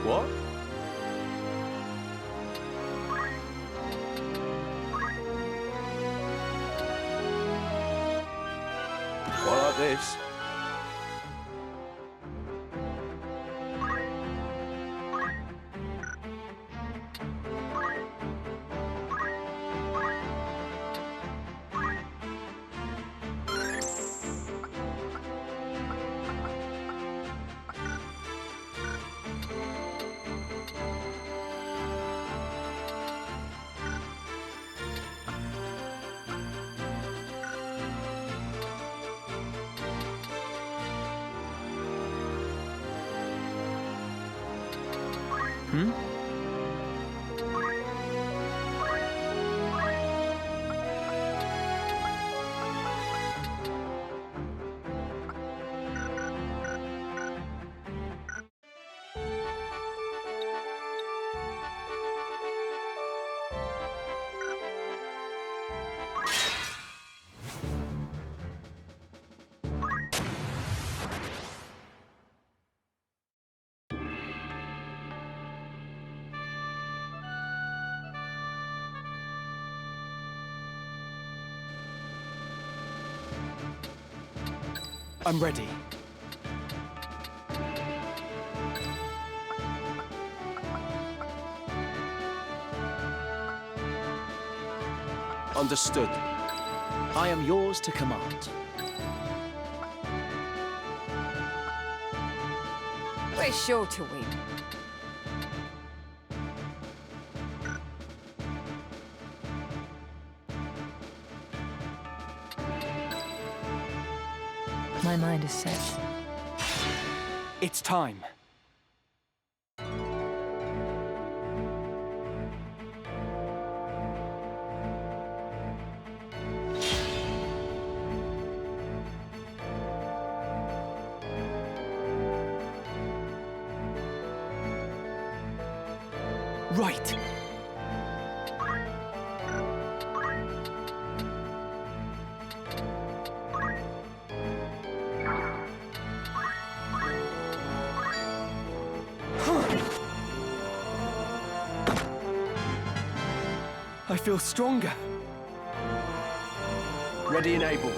What? What like this? I'm ready. Understood. I am yours to command. We're sure to win. My mind is set. It's time. Right. I feel stronger. Ready and able.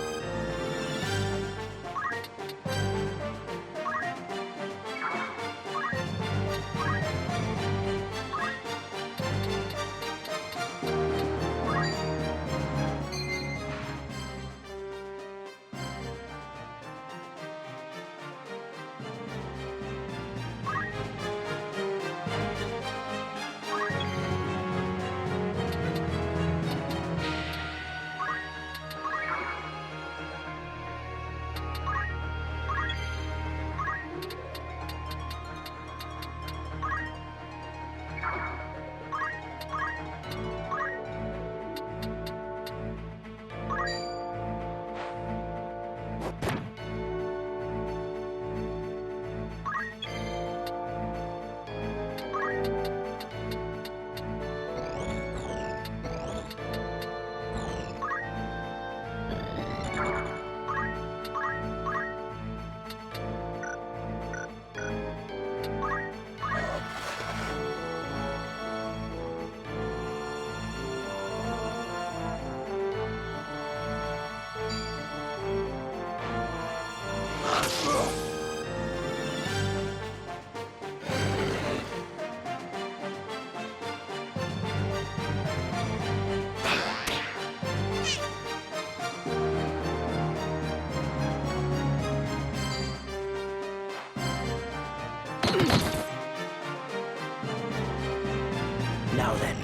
Now then.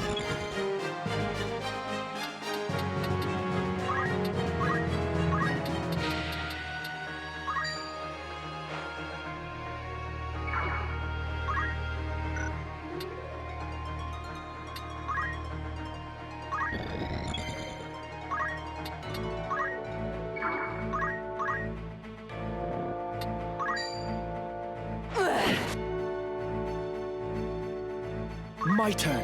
My turn.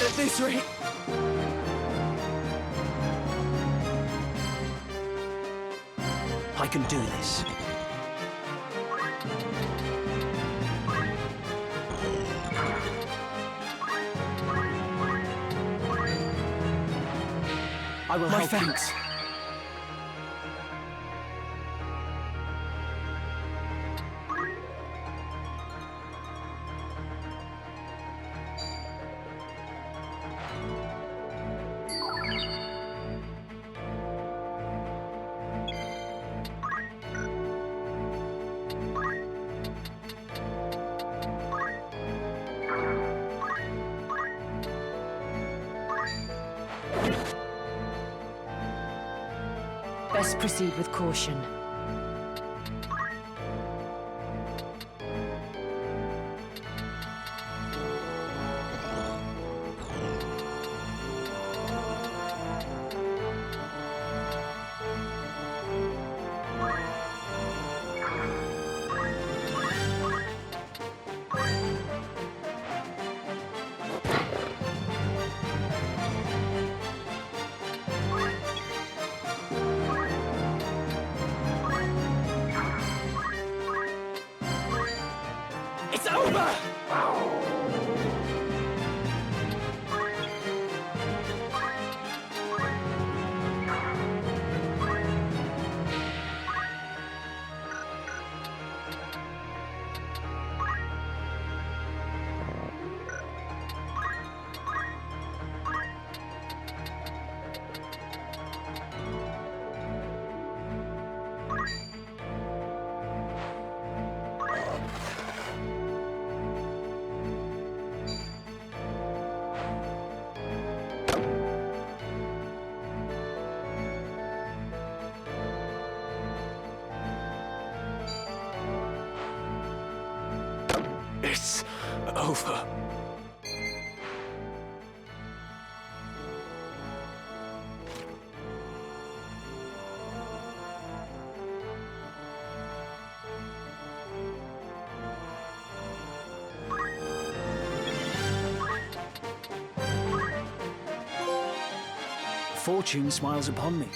At this rate... I can do this. I will help thanks. you. Best proceed with caution. It's over. Fortune smiles upon me.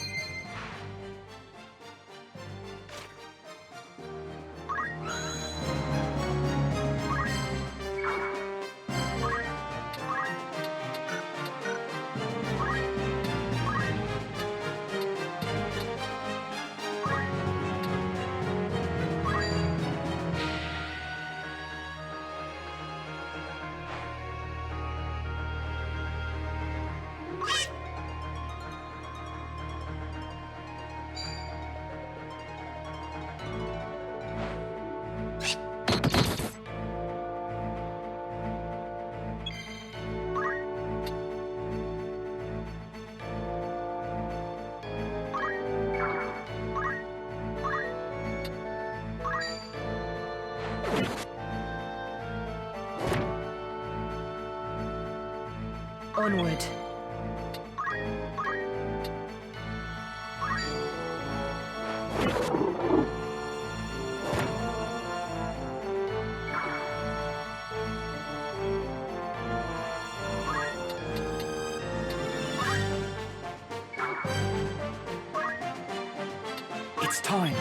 Onward. It's time.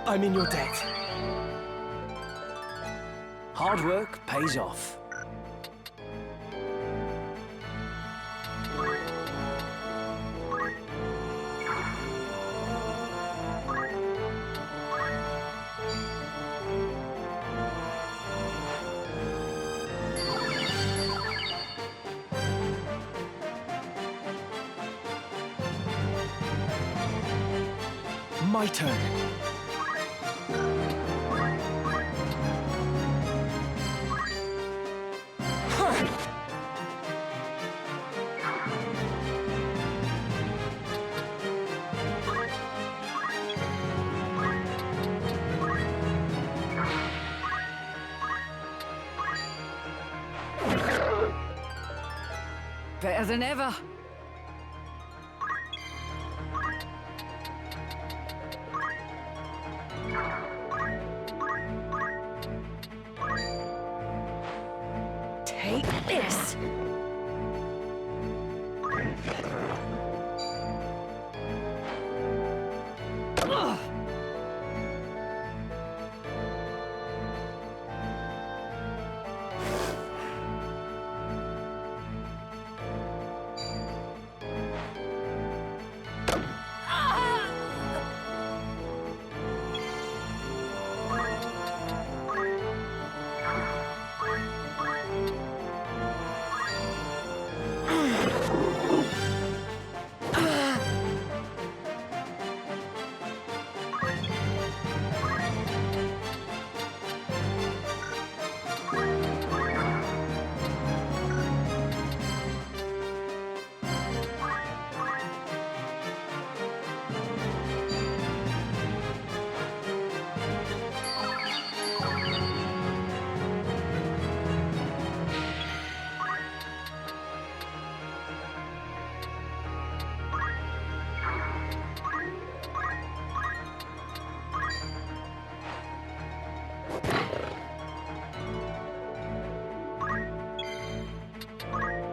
I'm in your debt. Hard work pays off. My turn. Better than ever. Take this.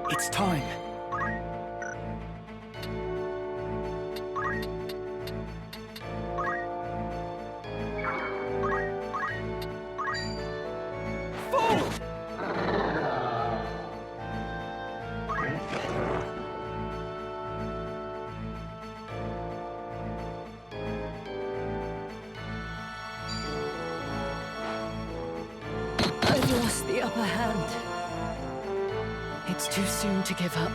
It's time. I've lost the upper hand. It's too soon to give up.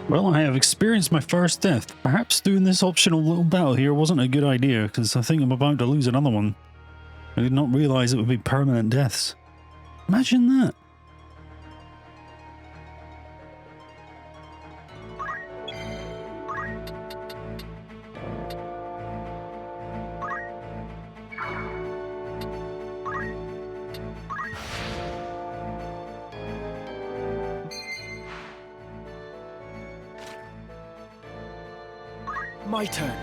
Well, I have experienced my first death. Perhaps doing this optional little battle here wasn't a good idea, because I think I'm about to lose another one. I did not realize it would be permanent deaths. Imagine that. My turn.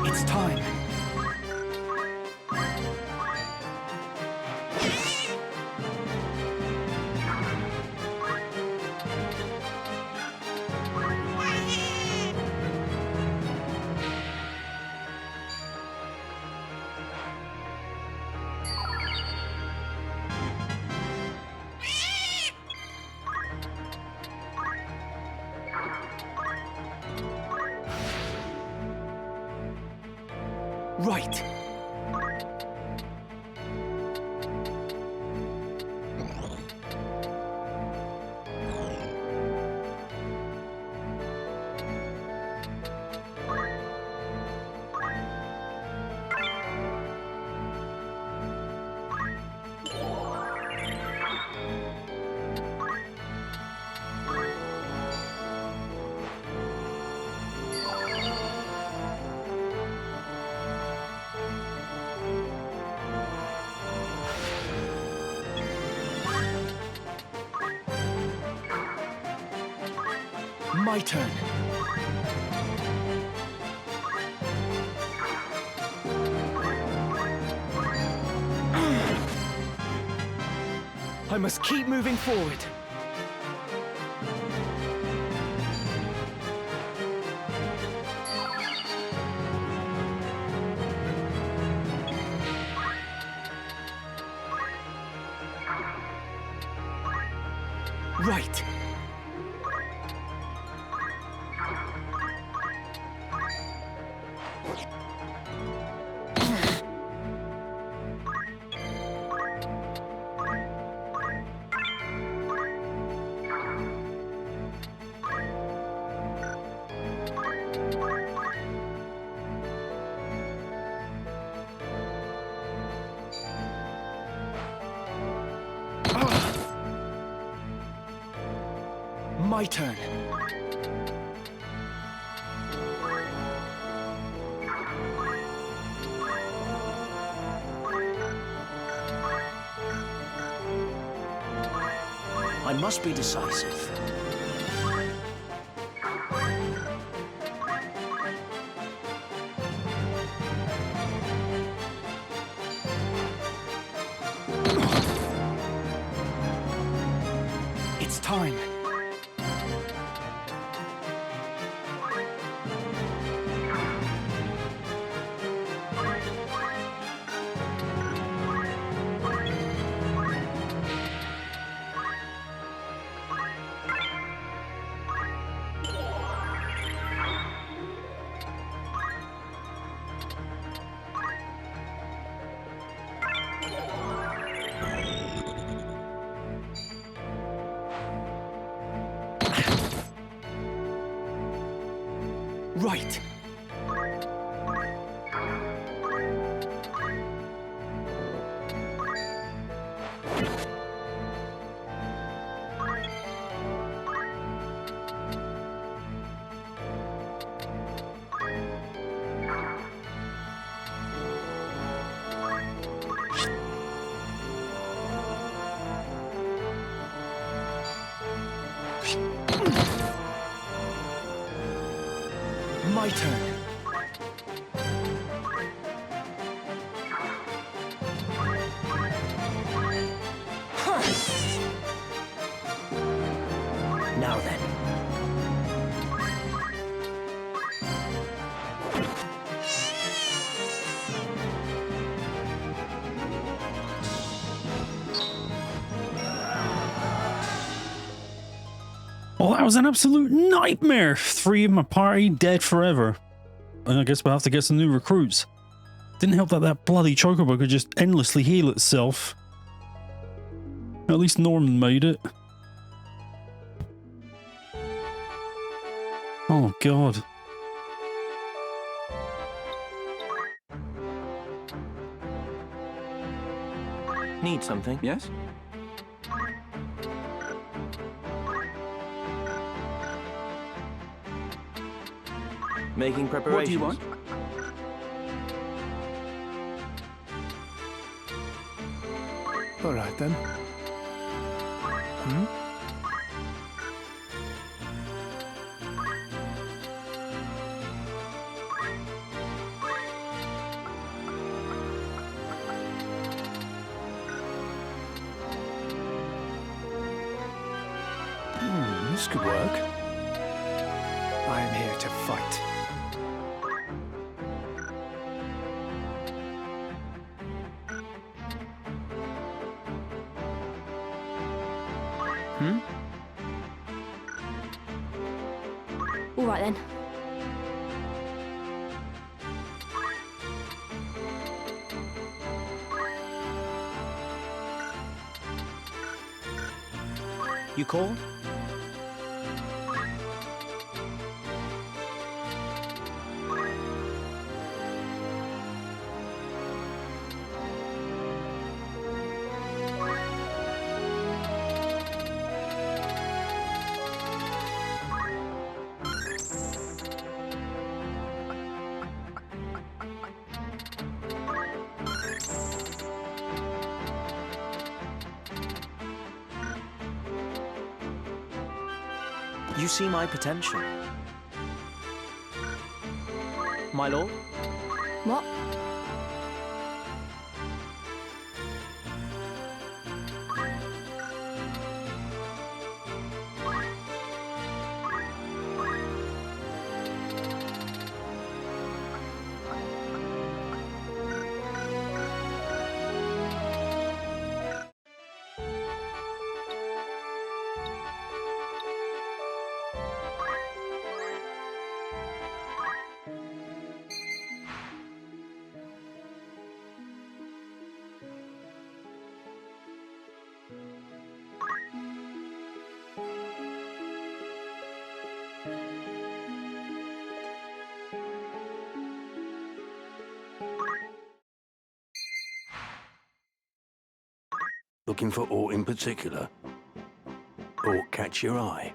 It's time. Right. My turn. I must keep moving forward. Right. My turn. I must be decisive. It's time. Right. My turn. Now then. Well, that was an absolute nightmare. 3 of my party dead forever. And I guess we'll have to get some new recruits. Didn't help that that bloody chocobo could just endlessly heal itself. At least Norman made it. Oh, God. Need something? Yes? Making preparations. What do you want? All right, then. This could work. I am here to fight. All right then. You called? You see my potential. My lord? What? Looking for aught in particular? Aught catch your eye?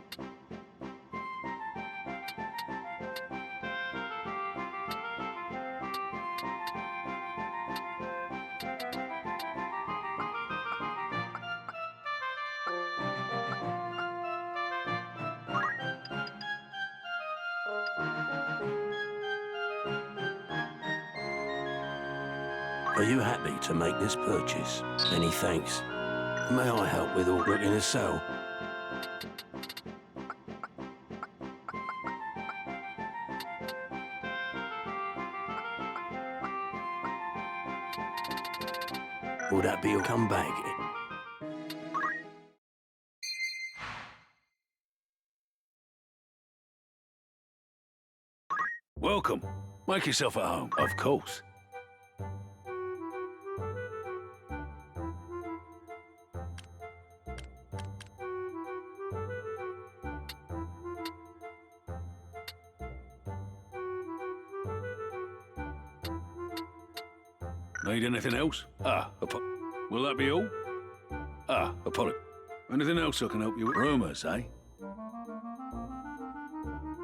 Are you happy to make this purchase? Many thanks. May I help with aught looking to sell? Will that be your come back? Welcome. Make yourself at home, of course. Need anything else? Will that be all? Anything else I can help you with? Rumours, eh?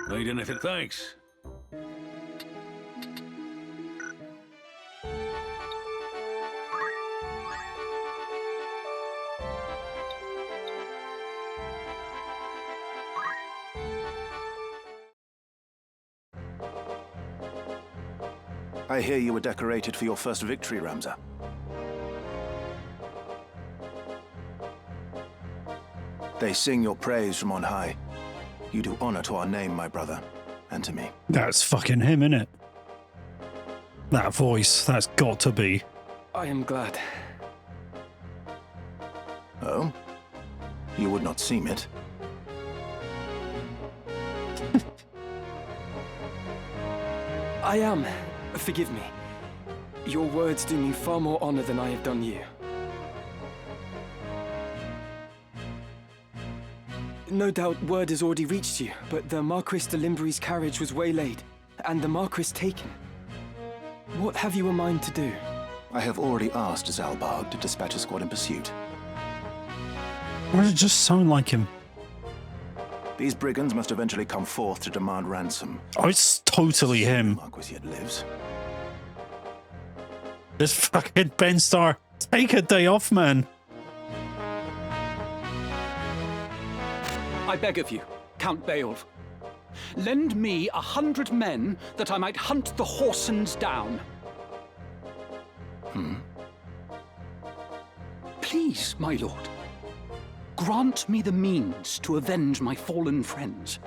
Need anything? Thanks. I hear you were decorated for your first victory, Ramza. They sing your praise from on high. You do honor to our name, my brother, and to me. That's fucking him, innit? That voice, that's got to be. I am glad. Oh? You would not seem it. I am. Forgive me. Your words do me far more honor than I have done you. No doubt word has already reached you, but the Marquis de Limbury's carriage was waylaid, and the Marquis taken. What have you in mind to do? I have already asked Zalbarg to dispatch a squad in pursuit. Why does it just sound like him? These brigands must eventually come forth to demand ransom. Oh, it's totally him. Marquis yet lives. This fucking Ben Star. Take a day off, man. I beg of you, Count Beowulf. Lend me 100 men that I might hunt the Horsens down. Please, my lord. Grant me the means to avenge my fallen friends.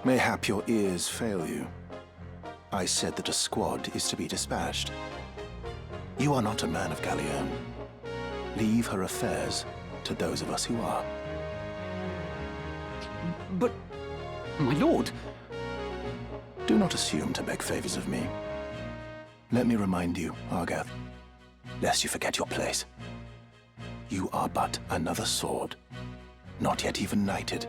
Mayhap your ears fail you. I said that a squad is to be dispatched. You are not a man of Gallione. Leave her affairs to those of us who are. But, my lord... Do not assume to beg favors of me. Let me remind you, Argath, lest you forget your place. You are but another sword, not yet even knighted.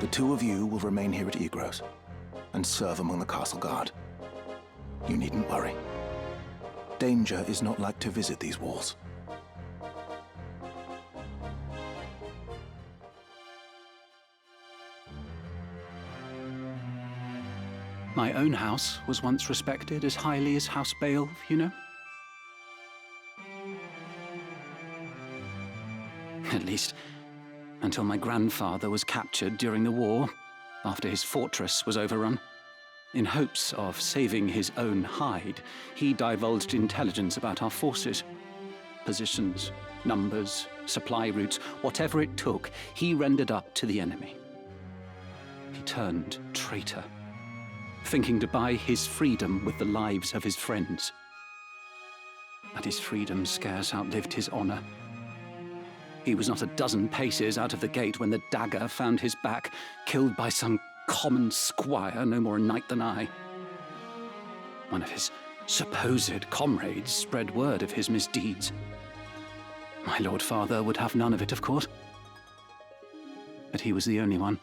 The two of you will remain here at Eagrose and serve among the castle guard. You needn't worry. Danger is not like to visit these walls. My own house was once respected as highly as House Beowulf, you know? At least, until my grandfather was captured during the war, after his fortress was overrun. In hopes of saving his own hide, he divulged intelligence about our forces. Positions, numbers, supply routes, whatever it took, he rendered up to the enemy. He turned traitor, thinking to buy his freedom with the lives of his friends. But his freedom scarce outlived his honor. He was not a dozen paces out of the gate when the dagger found his back, killed by some common squire, no more a knight than I. One of his supposed comrades spread word of his misdeeds. My Lord Father would have none of it, of course. But he was the only one.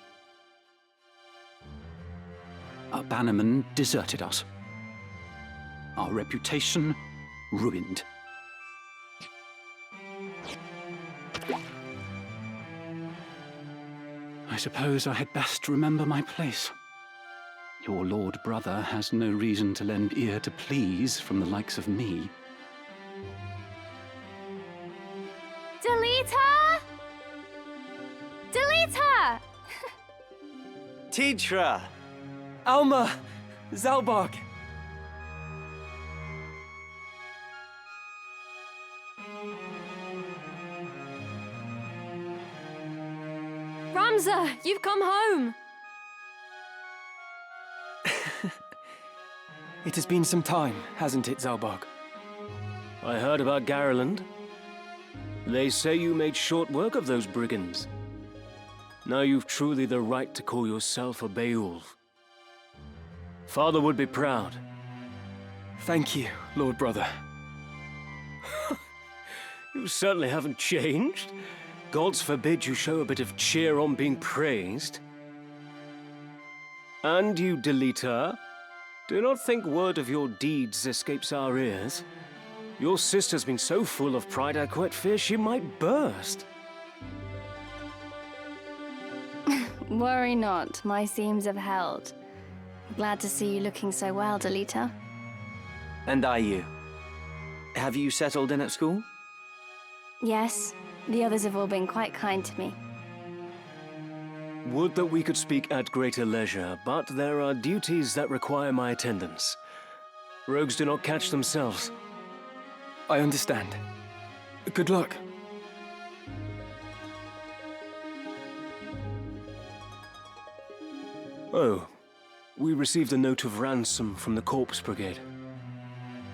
Our bannerman deserted us. Our reputation ruined. I suppose I had best remember my place. Your lord brother has no reason to lend ear to pleas from the likes of me. Delete her! Delete her! Tetra! Alma! Zalbog! Ramza, you've come home! It has been some time, hasn't it, Zalbog? I heard about Gariland. They say you made short work of those brigands. Now you've truly the right to call yourself a Beowulf. Father would be proud. Thank you, Lord Brother. You certainly haven't changed. Gods forbid you show a bit of cheer on being praised. And you, Deleter, do not think word of your deeds escapes our ears. Your sister's been so full of pride I quite fear she might burst. Worry not, my seams have held. Glad to see you looking so well, Deleter. And are you? Have you settled in at school? Yes, the others have all been quite kind to me. Would that we could speak at greater leisure, but there are duties that require my attendance. Rogues do not catch themselves. I understand. Good luck. Oh, we received a note of ransom from the Corpse Brigade.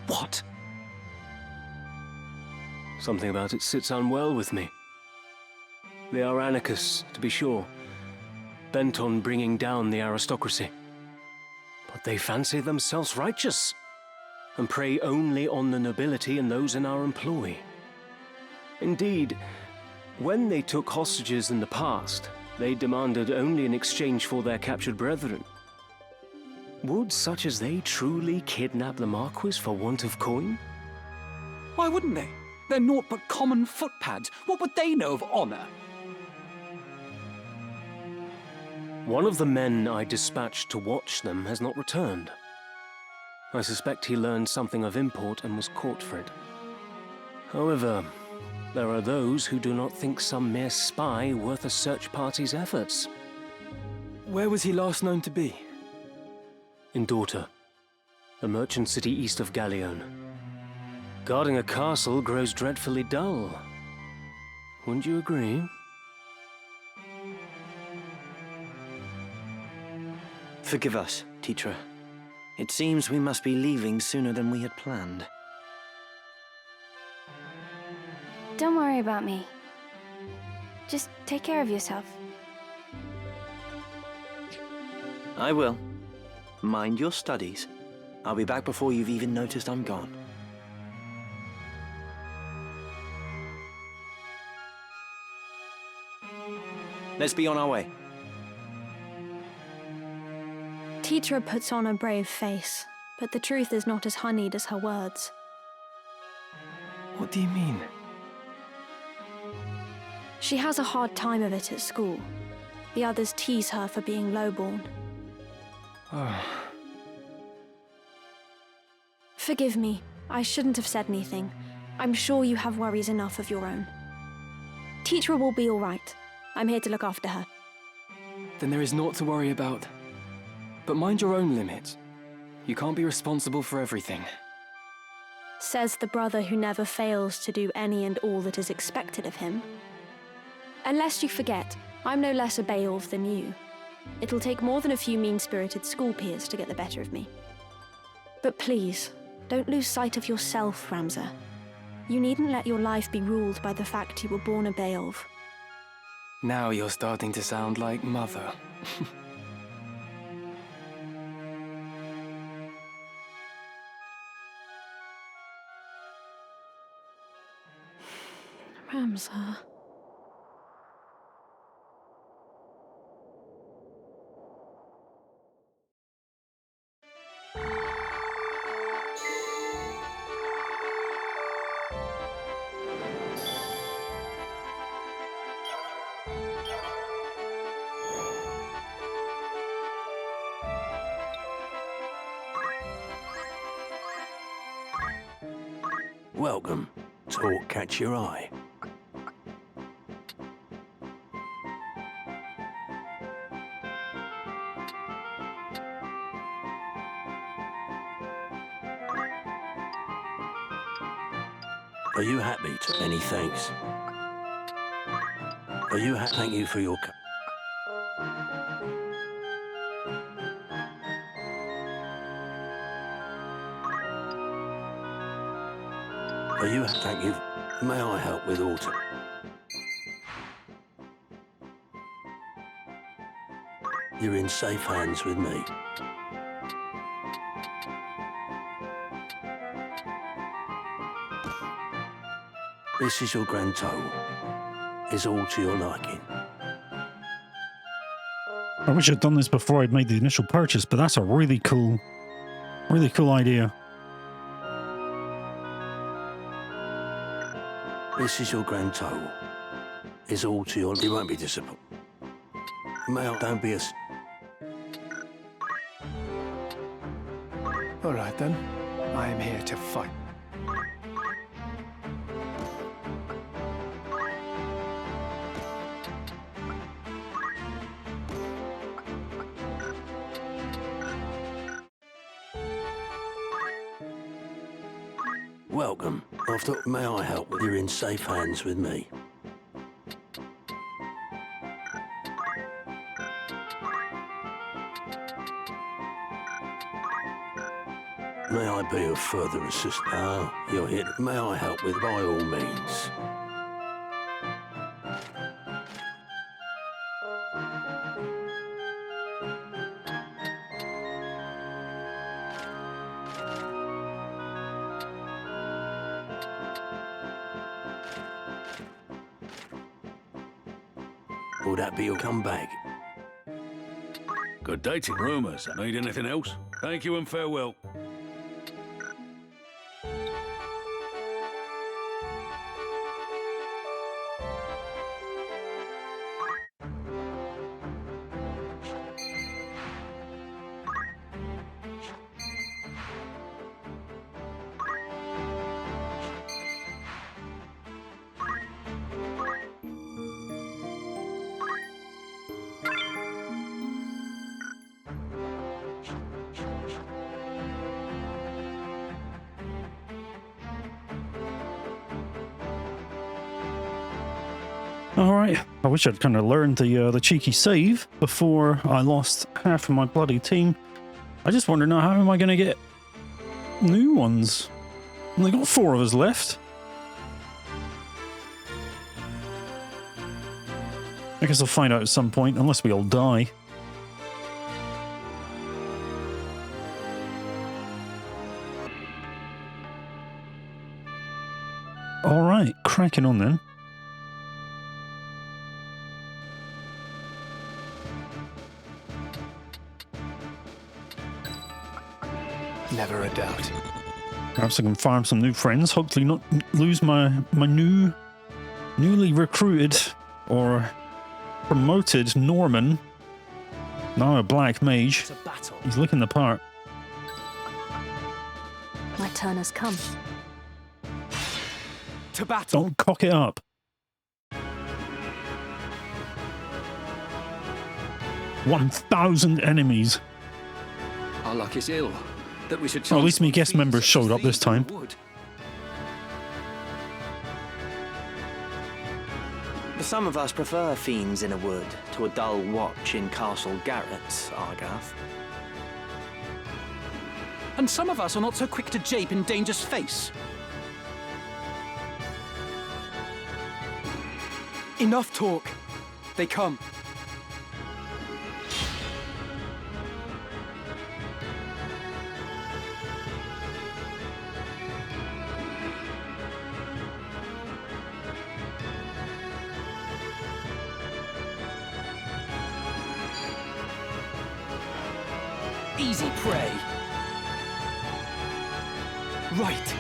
What? Something about it sits unwell with me. They are anarchists, to be sure, bent on bringing down the aristocracy. But they fancy themselves righteous, and prey only on the nobility and those in our employ. Indeed, when they took hostages in the past, they demanded only in exchange for their captured brethren. Would such as they truly kidnap the Marquis for want of coin? Why wouldn't they? They're naught but common footpads. What would they know of honor? One of the men I dispatched to watch them has not returned. I suspect he learned something of import and was caught for it. However, there are those who do not think some mere spy worth a search party's efforts. Where was he last known to be? In Dorter, a merchant city east of Gallione. Guarding a castle grows dreadfully dull. Wouldn't you agree? Forgive us, Tetra. It seems we must be leaving sooner than we had planned. Don't worry about me. Just take care of yourself. I will. Mind your studies. I'll be back before you've even noticed I'm gone. Let's be on our way. Tetra puts on a brave face, but the truth is not as honeyed as her words. What do you mean? She has a hard time of it at school. The others tease her for being lowborn. Oh. Forgive me. I shouldn't have said anything. I'm sure you have worries enough of your own. Tetra will be all right. I'm here to look after her. Then there is naught to worry about. But mind your own limits. You can't be responsible for everything. Says the brother who never fails to do any and all that is expected of him. Unless you forget, I'm no less a Beowulf than you. It'll take more than a few mean-spirited school peers to get the better of me. But please, don't lose sight of yourself, Ramza. You needn't let your life be ruled by the fact you were born a Beowulf. Now you're starting to sound like Mother. Ramza. Welcome. Talk catch your eye. Are you happy to? Many thanks. Are you happy? Thank you for your... Are you... Thank you. May I help with autumn? You're in safe hands with me. This is your grand total. Is all to your liking. I wish I'd done this before I'd made the initial purchase, but that's a really cool idea. This is your grand total. Is all to your... You won't be disappointed. Don't be a... All right then. I am here to fight. Welcome. After... May I help with... You're in safe hands with me. May I be of further assistance? Ah, you're here. May I help with... By all means. Will that be your comeback? Good dating. Rumours. Need anything else? Thank you and farewell. Alright, I wish I'd kind of learned the cheeky save before I lost half of my bloody team. I just wonder now, how am I going to get new ones? Only got 4 of us left. I guess I'll find out at some point, unless we all die. cracking on then. Never a doubt. Perhaps I can farm some new friends. Hopefully not lose my newly recruited or promoted Norman. Now a black mage. He's looking the part. My turn has come. To battle. Don't cock it up. 1,000 enemies. Our luck is ill. That we should Well, at least my guest members showed up this time. Some of us prefer fiends in a wood to a dull watch in Castle Garrett's, Argath. And some of us are not so quick to jape in danger's face. Enough talk. They come. Easy prey. Right.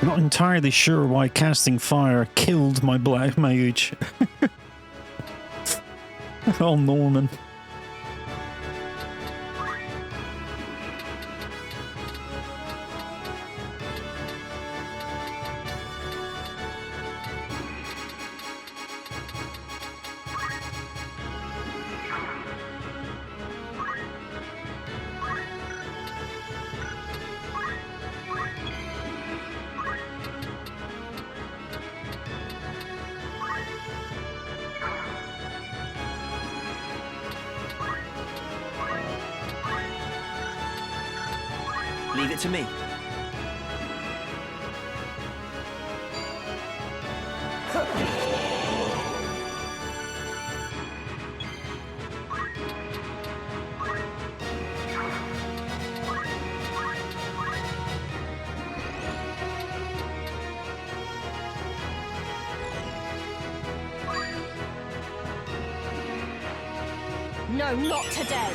Not entirely sure why casting fire killed my black mage. Oh, Norman. Leave it to me. No, not today.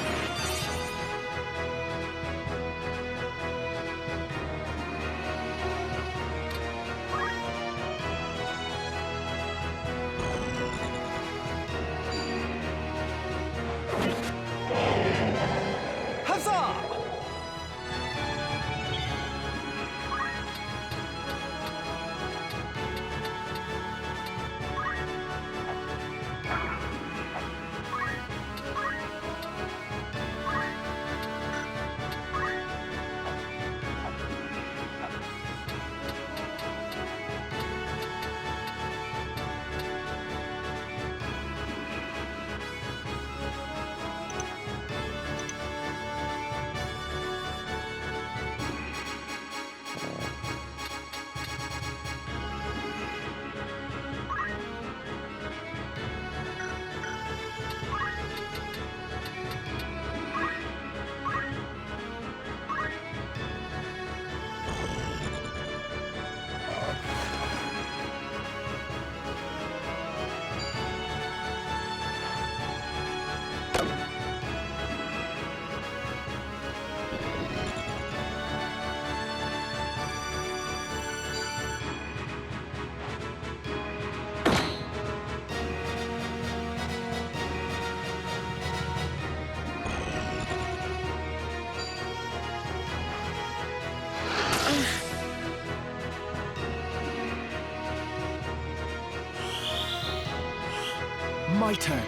My turn.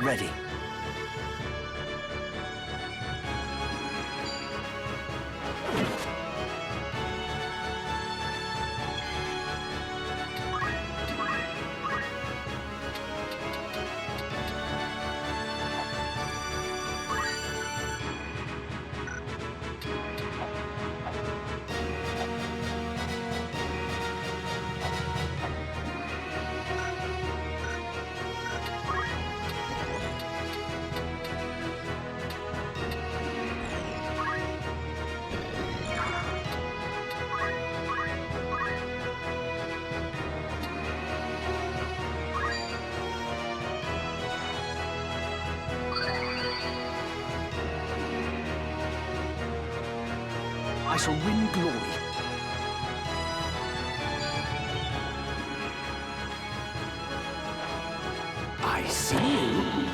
Ready. I shall win glory. I see you.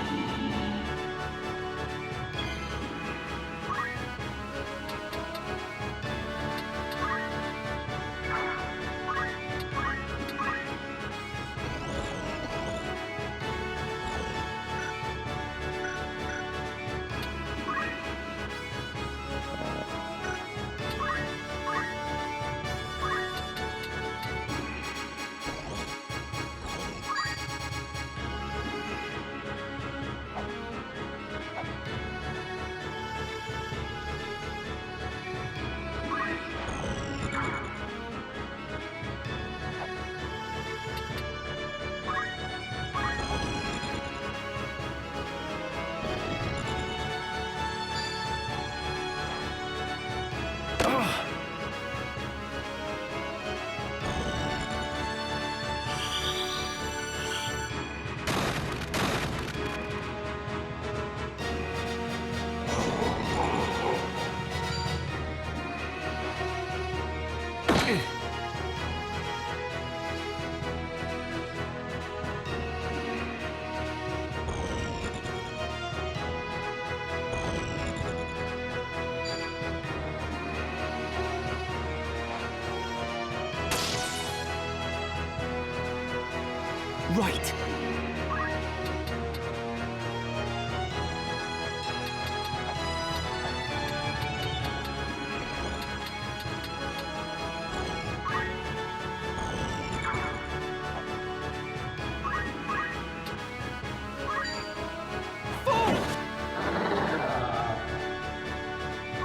Right.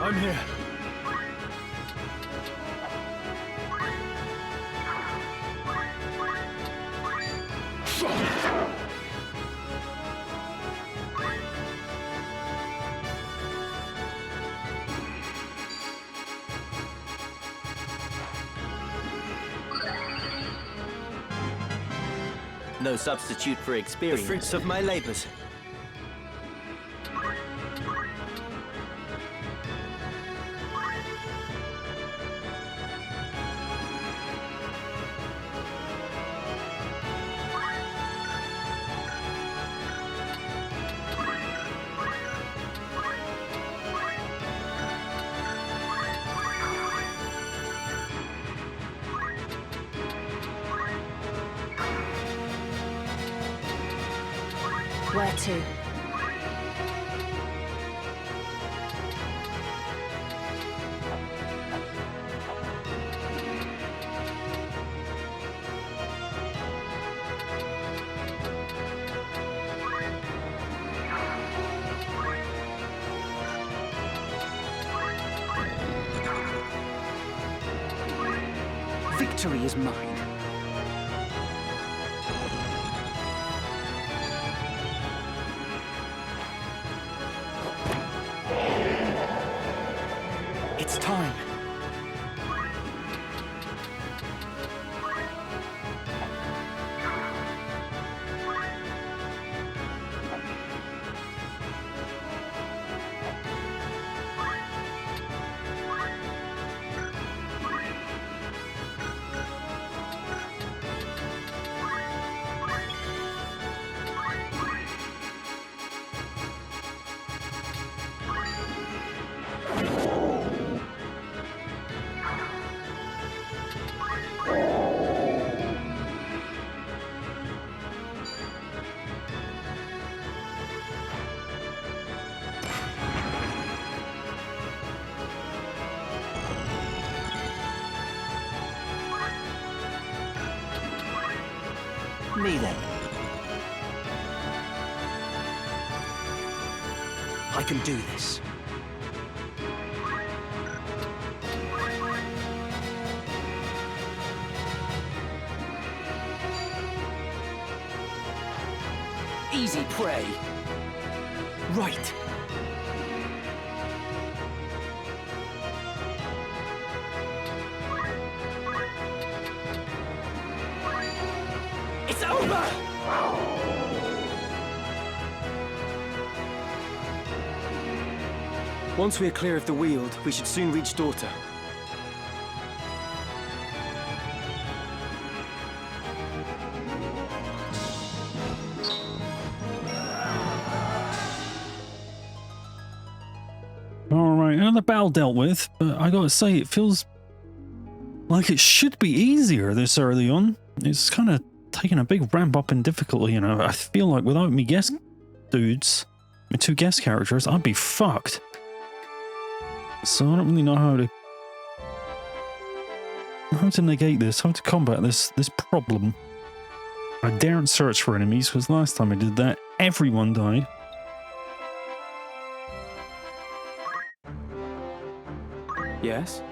I'm here. No substitute for experience. The fruits of my labors. Where to? Victory is mine. It's time. Me then. I can do this. Easy prey. Right. It's over! Once we are clear of the Weald, we should soon reach Dorter. Alright, another battle dealt with, but I gotta say, it feels like it should be easier this early on. It's kind of taking a big ramp up in difficulty, you know. I feel like without me guest dudes, my two guest characters, I'd be fucked. So I don't really know how to negate this, how to combat this problem. I daren't search for enemies, because last time I did that, everyone died. Yes?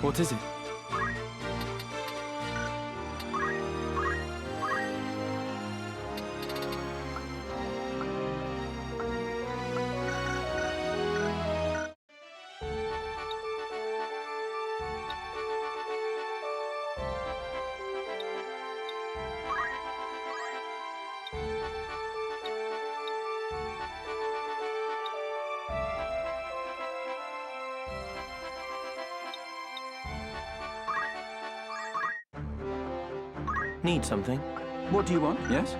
What is it? Need something? What do you want? Yes?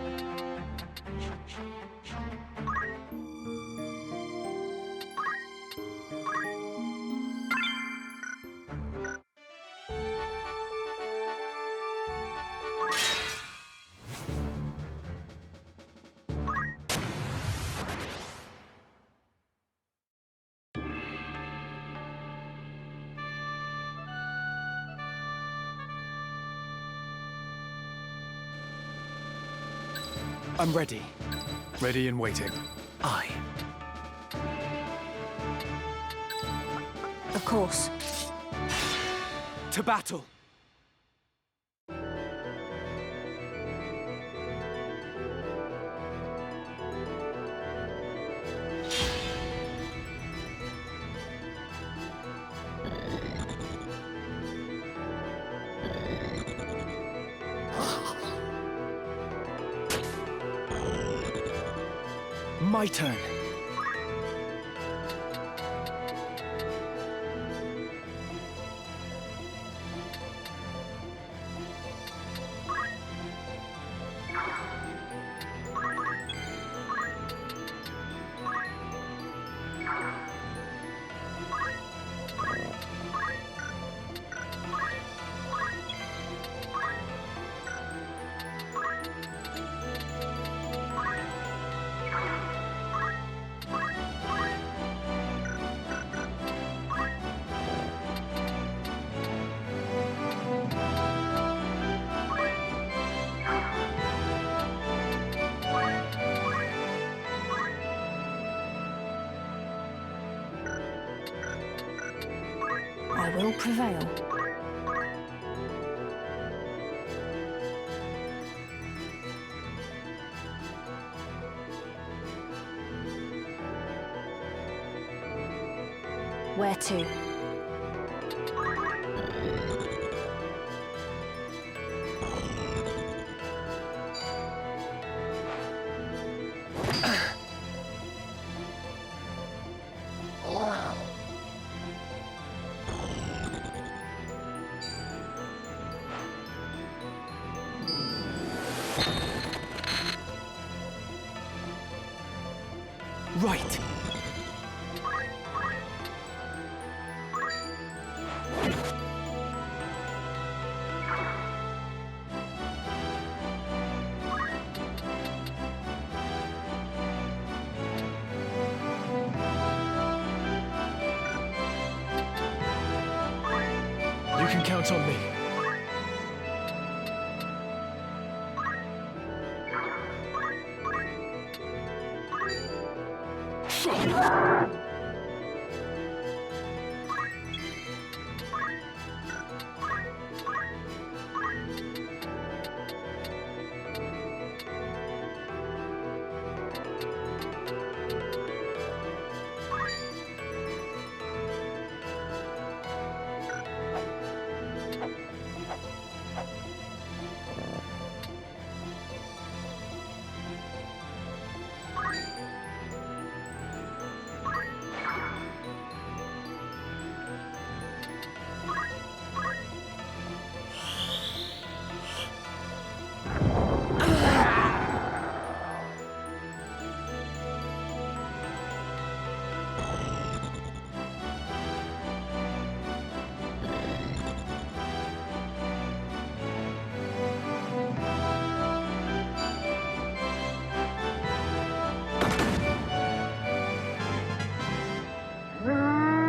I'm ready. Ready and waiting. Aye. Of course. To battle! My turn. I will prevail. Where to? Right. You can count on me.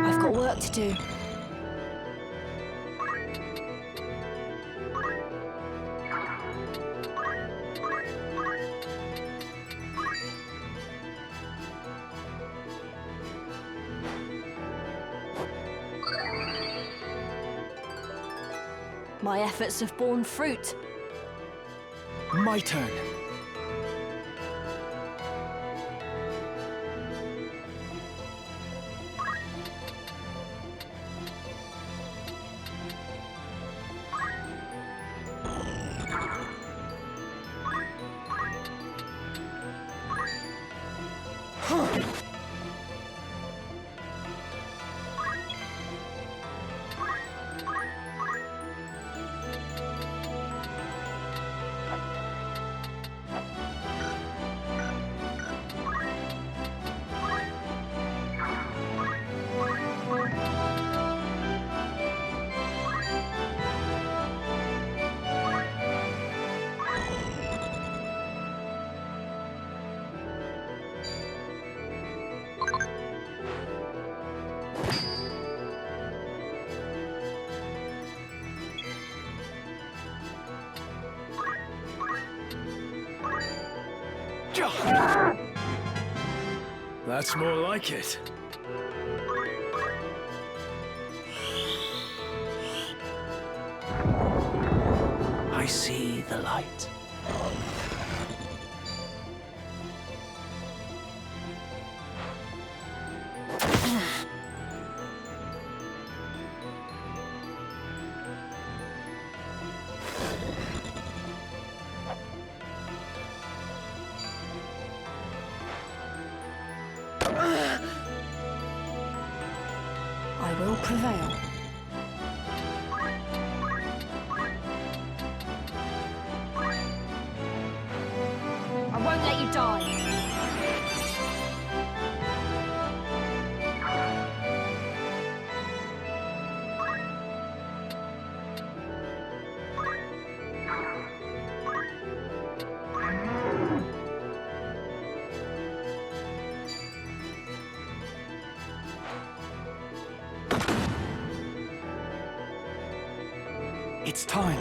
I've got work to do. My efforts have borne fruit. My turn. That's more like it. I see the light. I will prevail. I won't let you die. It's time.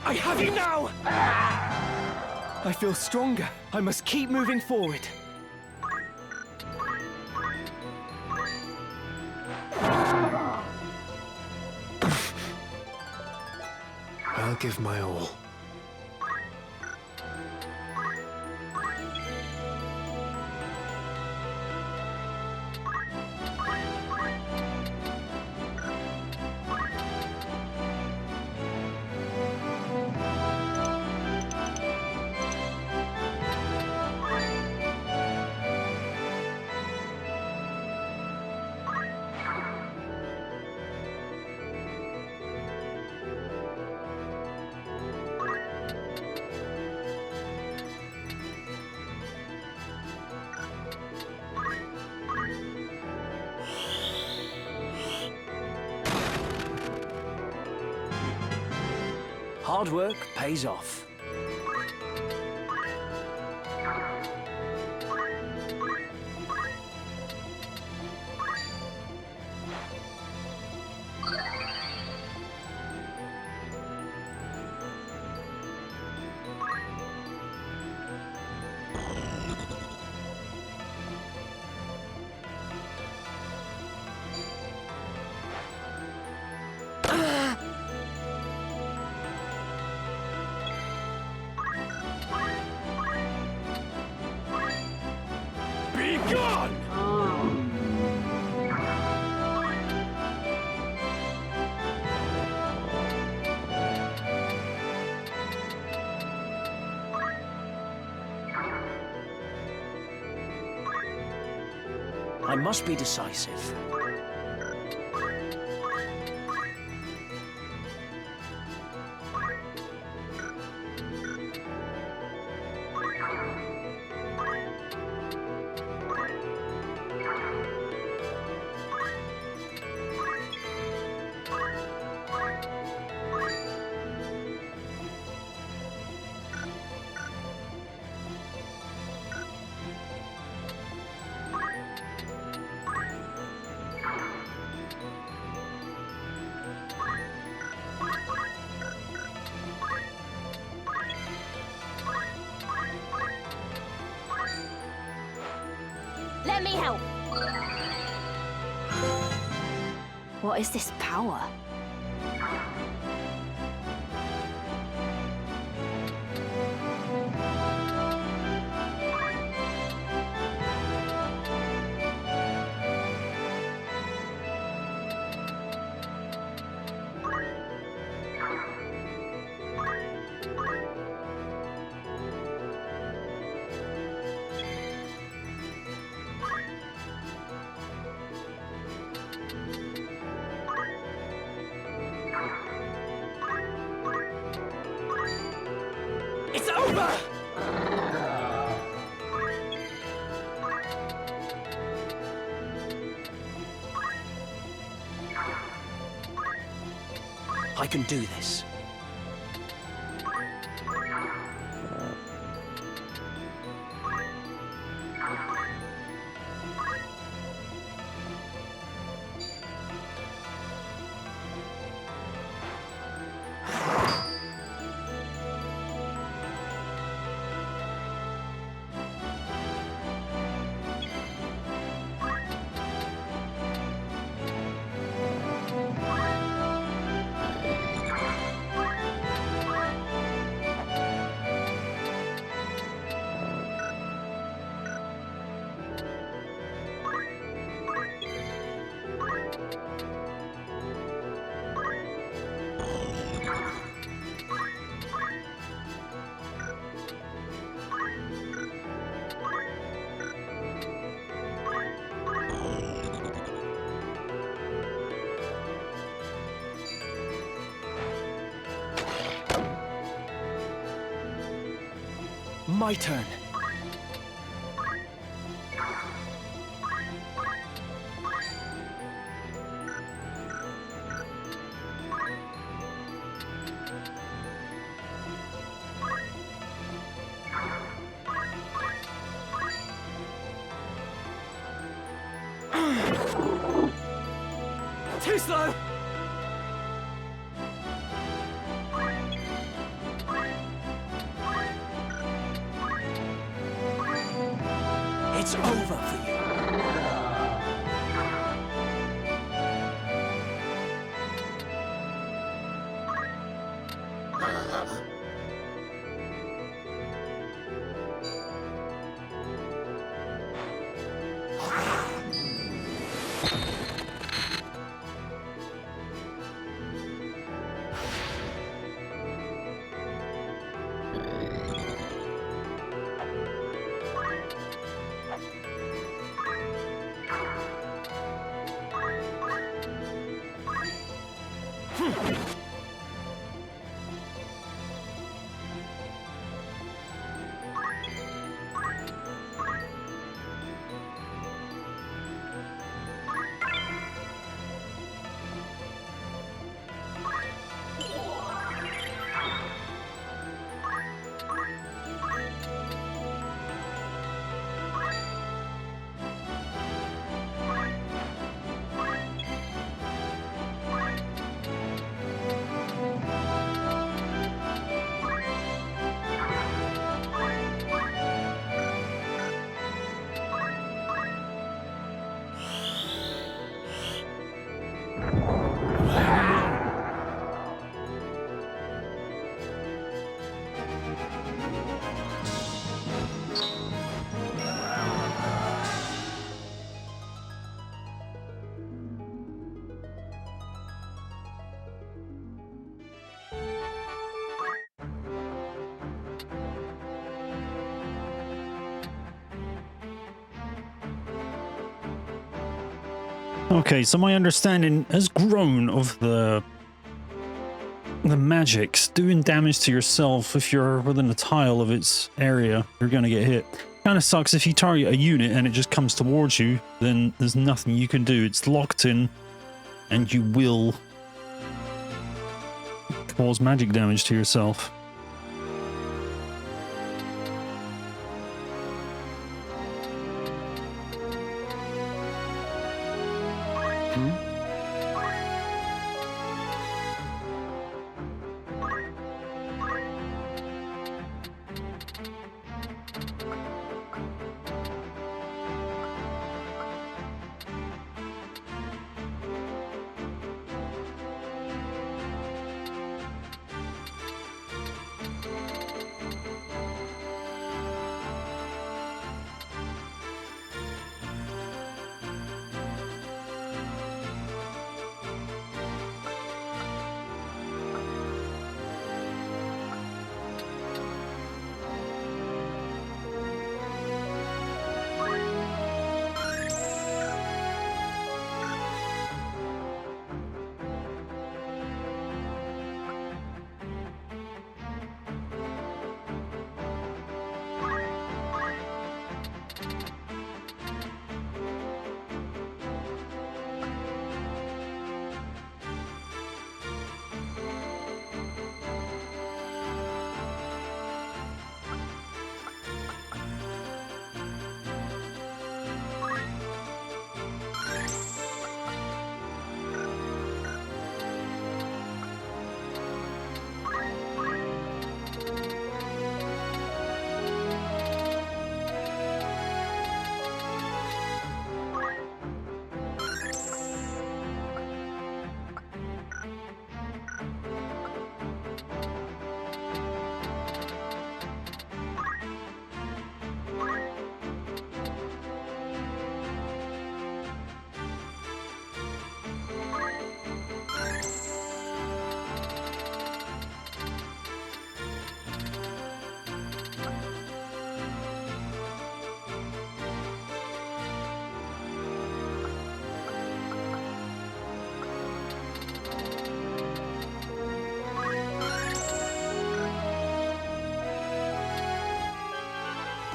I have you now! I feel stronger. I must keep moving forward. I'll give my all. Hard work pays off. I must be decisive. Let me help. What is this power? It's over! I can do this. My turn. Too slow! It's over for you. Okay, so my understanding has grown of the magics doing damage to yourself. If you're within a tile of its area, you're going to get hit. Kind of sucks if you target a unit and it just comes towards you, then there's nothing you can do. It's locked in and you will cause magic damage to yourself.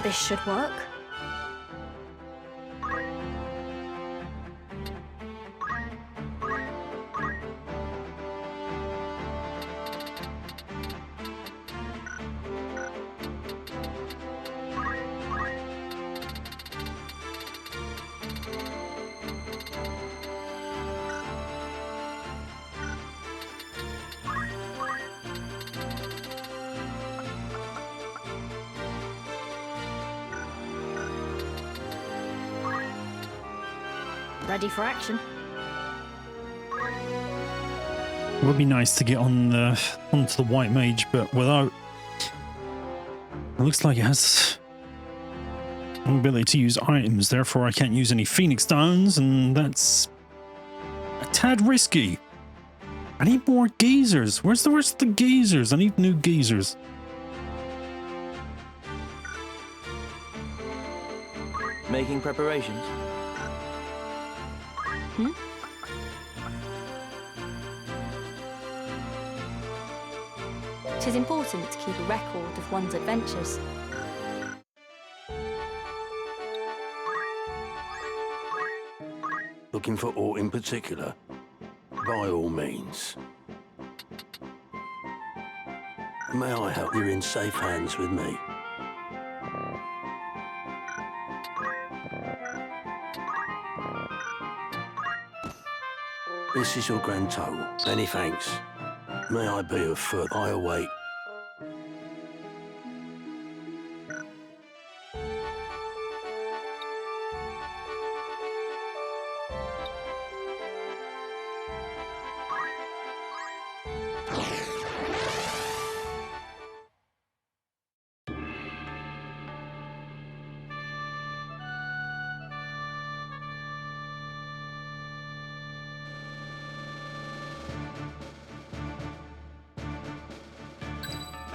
This should work. Ready for action. It would be nice to get on onto the White Mage, but without... It looks like it has no ability to use items, therefore I can't use any Phoenix Downs, and that's a tad risky. I need more geysers. Where's the rest of the geysers? I need new geysers. Making preparations. It is important to keep a record of one's adventures. Looking for aught in particular? By all means. May I help? You're in safe hands with me. This is your grand total. Many thanks. May I be of further? I await.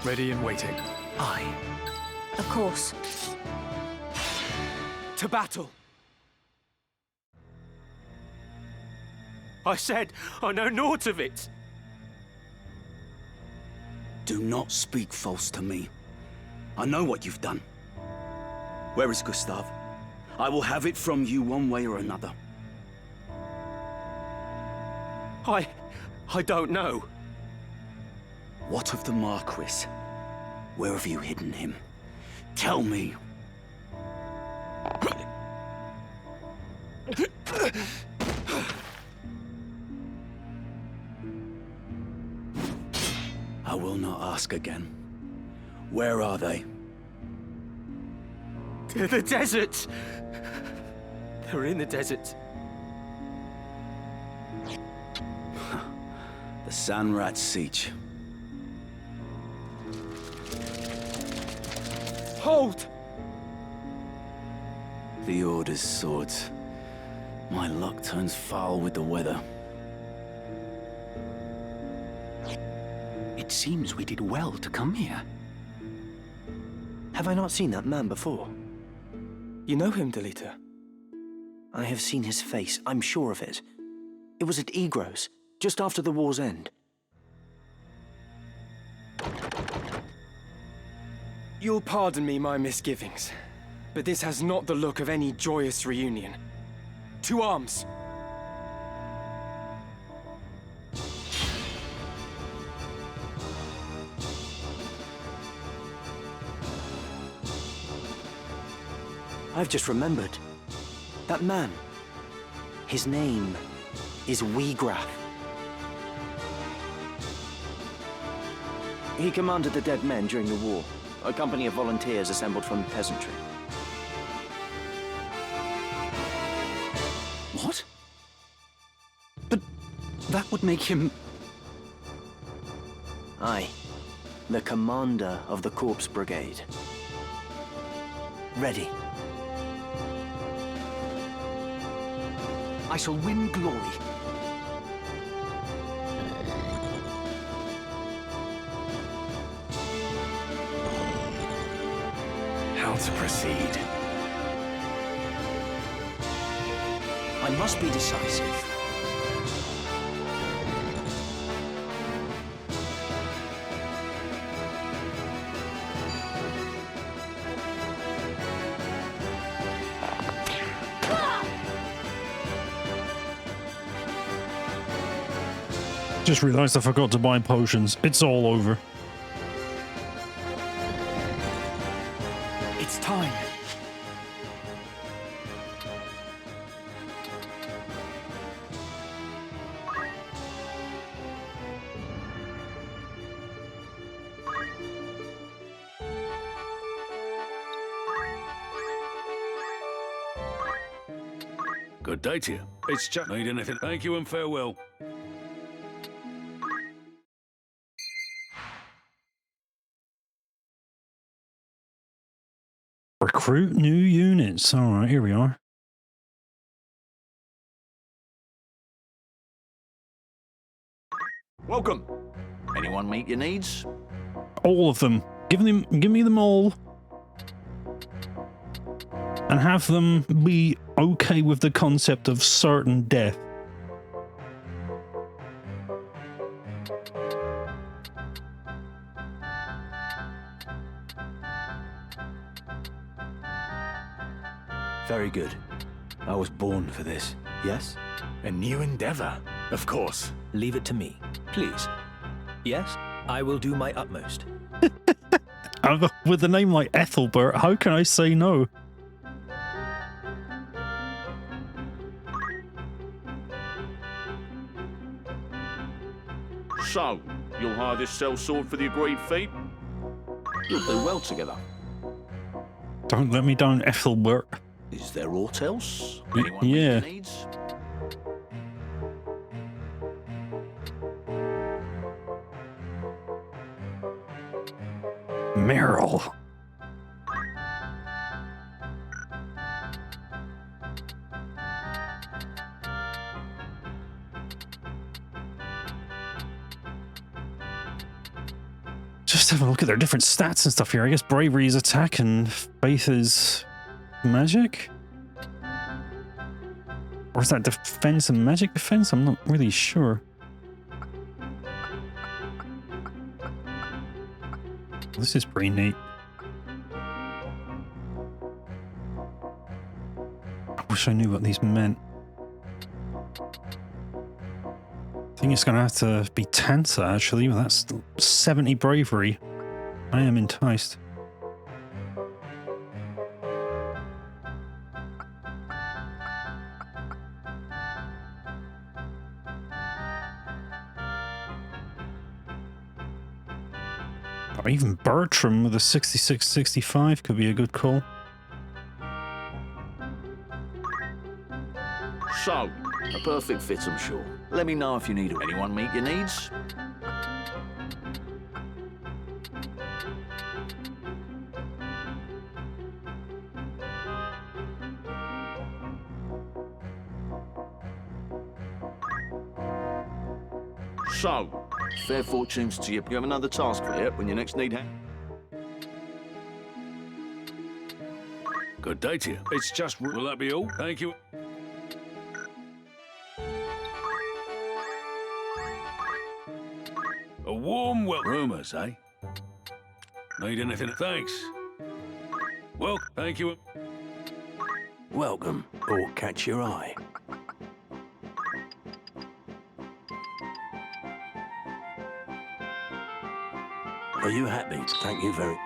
Ready and waiting. Aye. Of course. To battle! I said, I know naught of it! Do not speak false to me. I know what you've done. Where is Gustav? I will have it from you one way or another. I don't know. What of the Marquis? Where have you hidden him? Tell me. I will not ask again. Where are they? The desert! They're in the desert. The Sanrat Sietch. Hold! The Order's swords. My luck turns foul with the weather. It seems we did well to come here. Have I not seen that man before? You know him, Delita? I have seen his face, I'm sure of it. It was at Eagrose, just after the war's end. You'll pardon me my misgivings, but this has not the look of any joyous reunion. To arms! I've just remembered. That man. His name is Weagrath. He commanded the dead men during the war. A company of volunteers assembled from the peasantry. What? But that would make him... Aye. The commander of the Corpse Brigade. Ready. I shall win glory. How to proceed? I must be decisive. Just realized I forgot to buy potions. It's all over. It's time. Good day to you. It's just need anything. Thank you and farewell. Recruit new units. All right, here we are. Welcome. Anyone meet your needs? All of them. Give me them all. And have them be okay with the concept of certain death. Very good. I was born for this, yes? A new endeavor, of course. Leave it to me, please. Yes, I will do my utmost. With a name like Ethelbert, how can I say no? So, you'll hire this sellsword for the agreed fee? You'll do well together. Don't let me down, Ethelbert. Is there aught else? Yeah. Needs? Meryl. Just have a look at their different stats and stuff here. I guess bravery is attack and faith is magic? Or is that defense and magic defense? I'm not really sure. This is pretty neat. I wish I knew what these meant. I think it's going to have to be Tansa, actually. Well, that's 70 bravery. I am enticed. Or even Bertram with a 66-65 could be a good call. So, a perfect fit, I'm sure. Let me know if you need anyone meet your needs. So, fair fortunes to you. You have another task for you when you next need help. Good day to you. It's just... Will that be all? Thank you. A warm welcome. Rumors, eh? Need anything? Thanks. Well, thank you. Welcome, or catch your eye. Are you happy? Thank you very...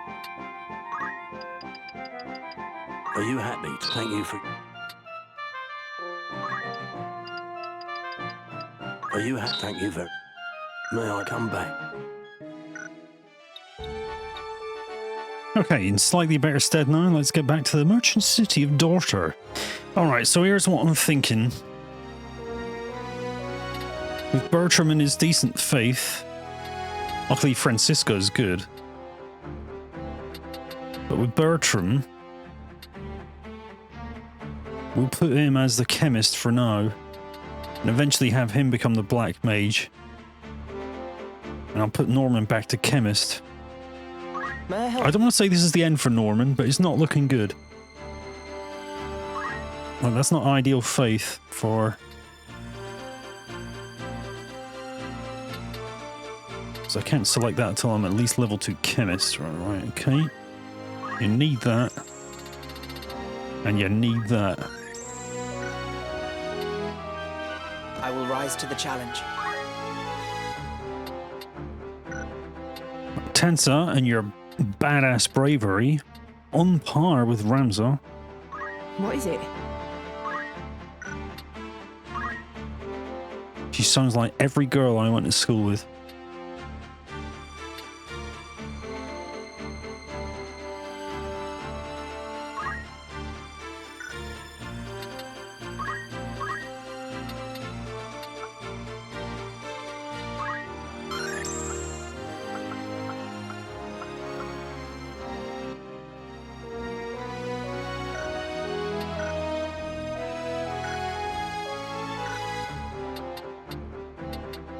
Are you happy? Thank you for... Are you happy? Thank you very... May I come back? Okay, in slightly better stead now, let's get back to the merchant city of Dorter. Alright, so here's what I'm thinking. With Bertram and his decent faith, luckily Francisco's good. But with Bertram, we'll put him as the chemist for now, and eventually have him become the black mage. And I'll put Norman back to chemist. I don't want to say this is the end for Norman, but it's not looking good. Well, that's not ideal faith for... So I can't select that until I'm at least level 2 chemist. Right, okay. You need that. And you need that. I will rise to the challenge. Tensa and your badass bravery, on par with Ramza. What is it? She sounds like every girl I went to school with.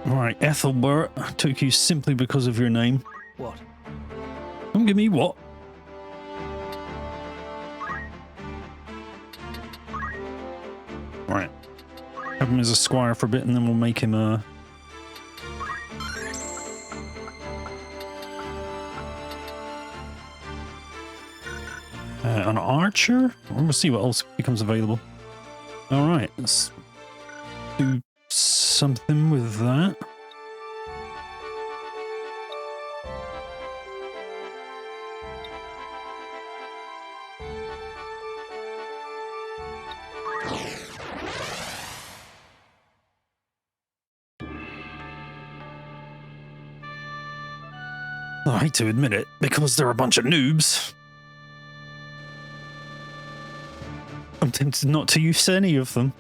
Right, Ethelbert, I took you simply because of your name. What? Don't give me what? Right. Have him as a squire for a bit and then we'll make him a... an archer? We'll see what else becomes available. Alright, let's do something with that. I hate to admit it, because they're a bunch of noobs. I'm tempted not to use any of them.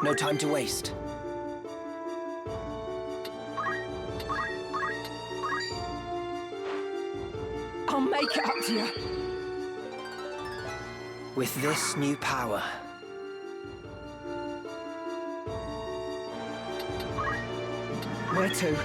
No time to waste. I'll make it up to you. With this new power, Where to?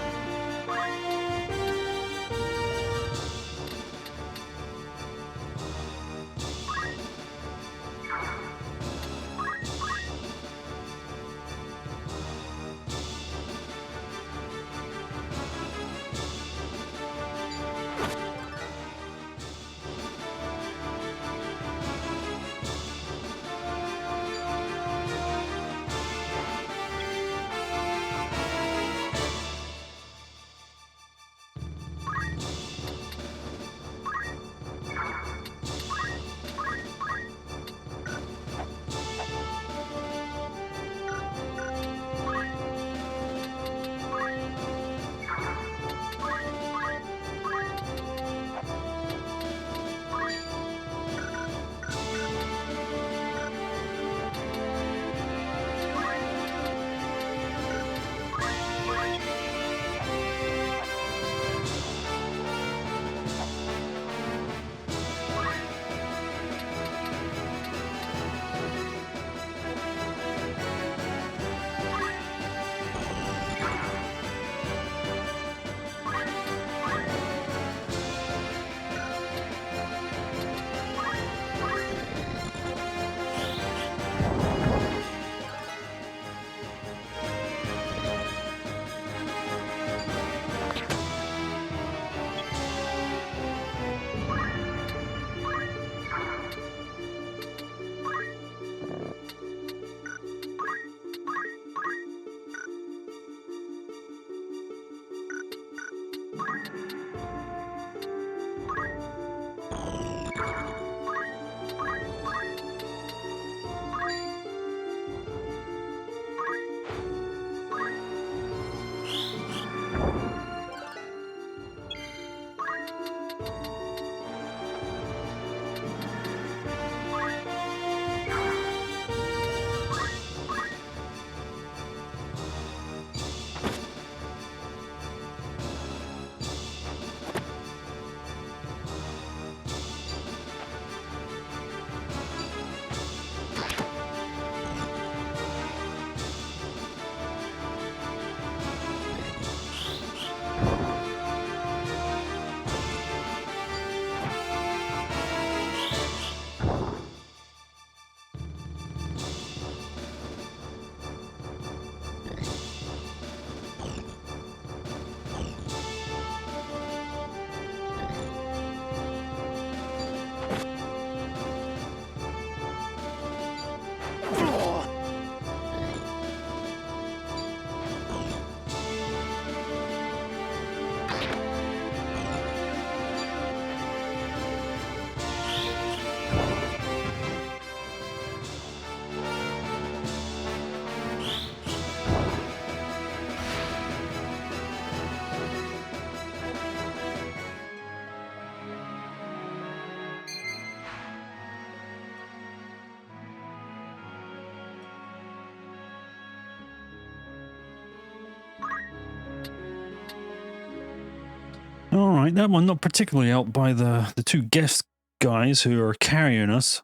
Alright, that one not particularly helped by the two guest guys who are carrying us.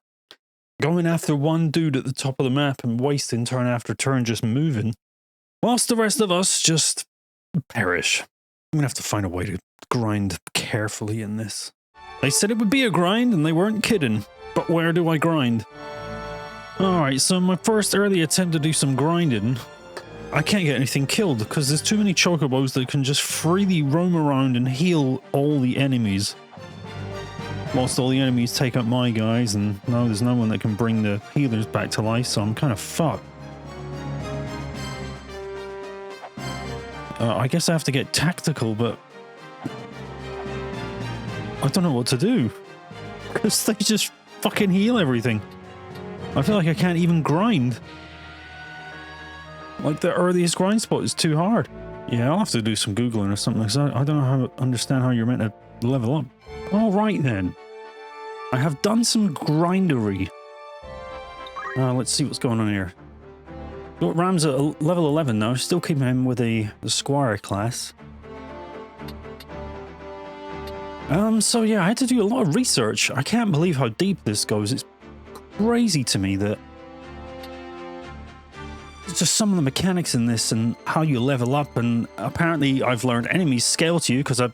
Going after one dude at the top of the map and wasting turn after turn just moving. Whilst the rest of us just perish. I'm gonna have to find a way to grind carefully in this. They said it would be a grind and they weren't kidding. But where do I grind? Alright, so my first early attempt to do some grinding, I can't get anything killed because there's too many chocobos that can just freely roam around and heal all the enemies. Whilst all the enemies take up my guys, and now there's no one that can bring the healers back to life, so I'm kind of fucked. I guess I have to get tactical, but I don't know what to do. Because they just fucking heal everything. I feel like I can't even grind. Like the earliest grind spot is too hard. Yeah, I'll have to do some Googling or something, because I don't know how to understand how you're meant to level up. Alright then. I have done some grindery. Let's see what's going on here. Got Ram's at level 11 now, still keeping him with the Squire class. So yeah, I had to do a lot of research. I can't believe how deep this goes. It's crazy to me that it's just some of the mechanics in this and how you level up, and apparently I've learned enemies scale to you because I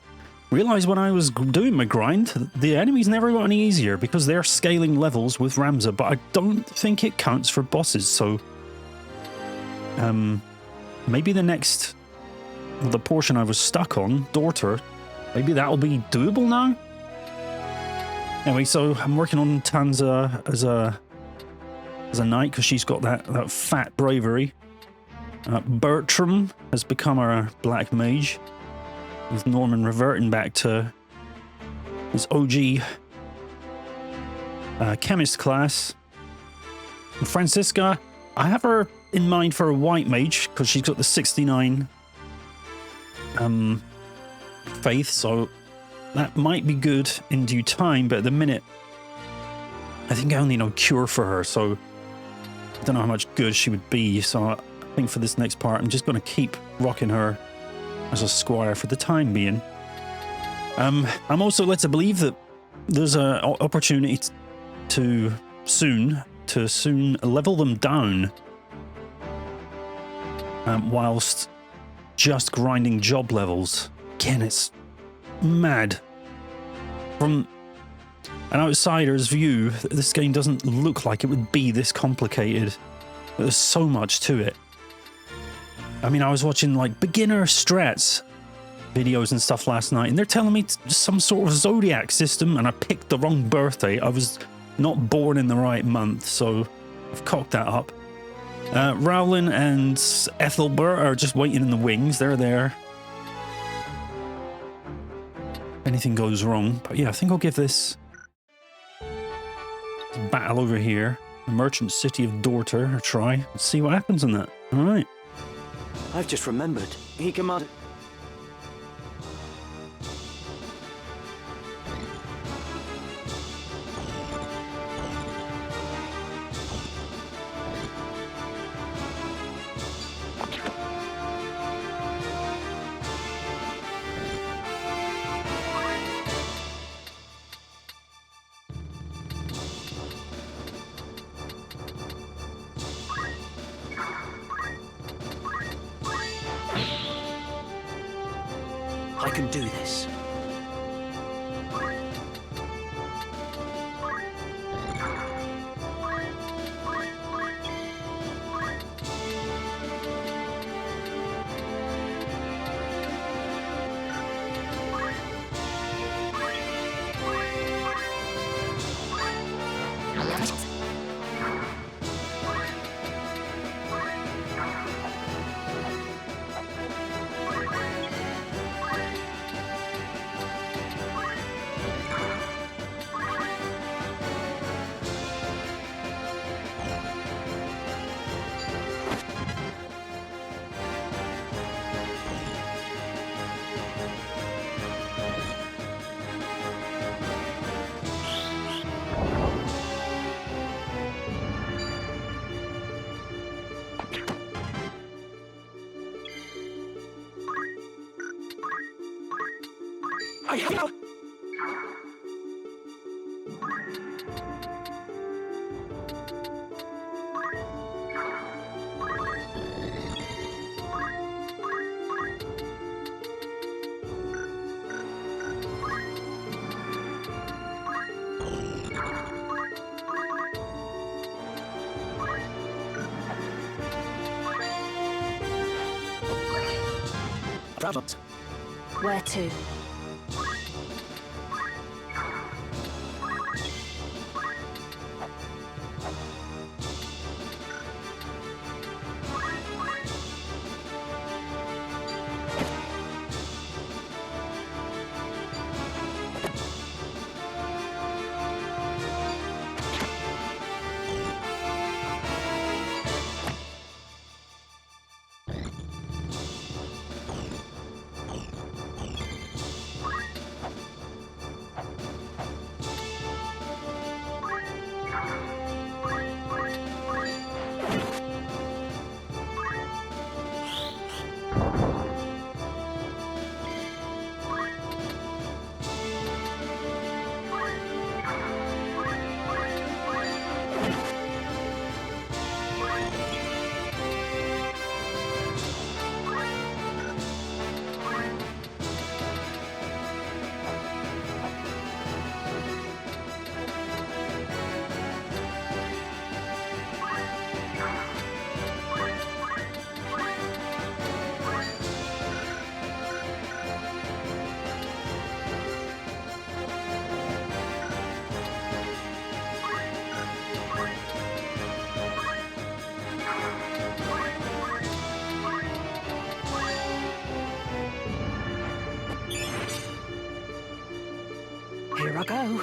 realized when I was doing my grind, the enemies never got any easier because they're scaling levels with Ramza, but I don't think it counts for bosses, so maybe the next, the portion I was stuck on, Dorter, maybe that'll be doable now? Anyway, so I'm working on Tanza as a knight because she's got that fat bravery. Bertram has become our black mage, with Norman reverting back to his OG chemist class. And Francisca, I have her in mind for a white mage because she's got the 69 faith, so that might be good in due time, but at the minute I think I only know cure for her, so I don't know how much good she would be, so I think for this next part I'm just going to keep rocking her as a squire for the time being. I'm also led to believe that there's an opportunity to soon level them down whilst just grinding job levels. Again, it's mad. From an outsider's view, this game doesn't look like it would be this complicated. There's so much to it. I mean, I was watching like beginner strats videos and stuff last night, and they're telling me it's some sort of zodiac system, and I picked the wrong birthday. I was not born in the right month, so I've cocked that up. Rowland and Ethelbert are just waiting in the wings. They're there. If anything goes wrong. But yeah, I think I'll give this battle over here, the merchant city of Dorter, a try and see what happens in that. All right. I've just remembered. He commanded... I can do this. Where to? Here I go.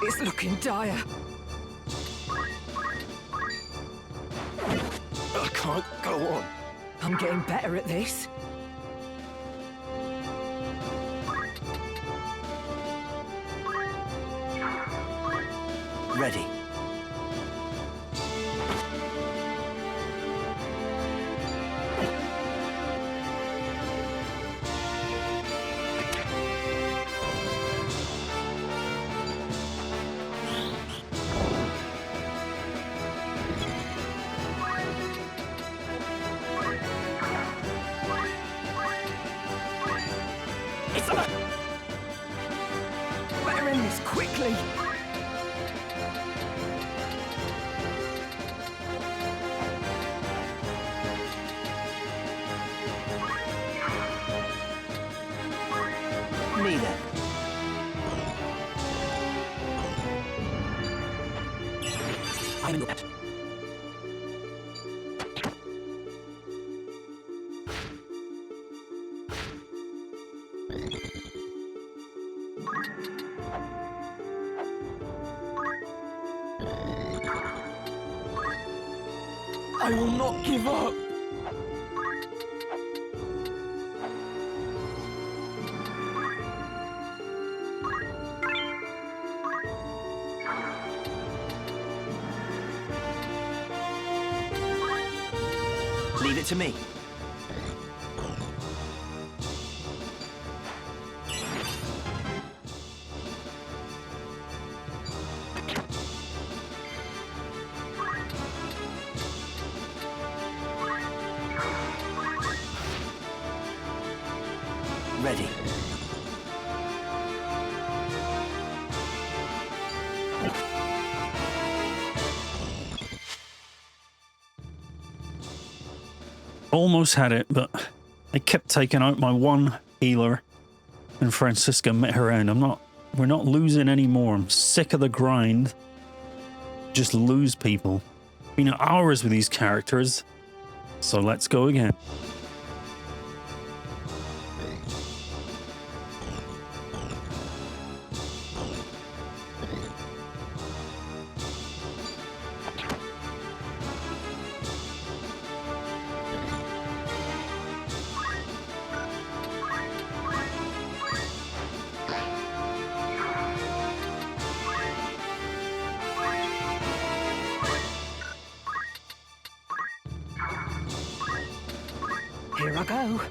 It's looking dire. I can't go on. I'm getting better at this. Ready. Better end this quickly. Me then. I'm in that. I will not give up. Leave it to me. Ready. almost had it, but they kept taking out my one healer, and Francisca met her end. We're not losing anymore. I'm sick of the grind. Just lose people. Been hours with these characters, so let's go again. Here I go.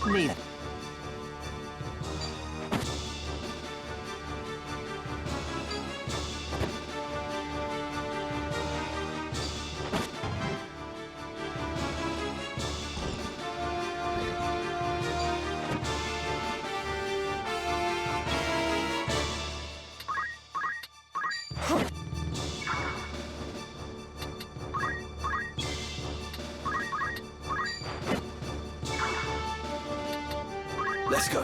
Neither. Let's go.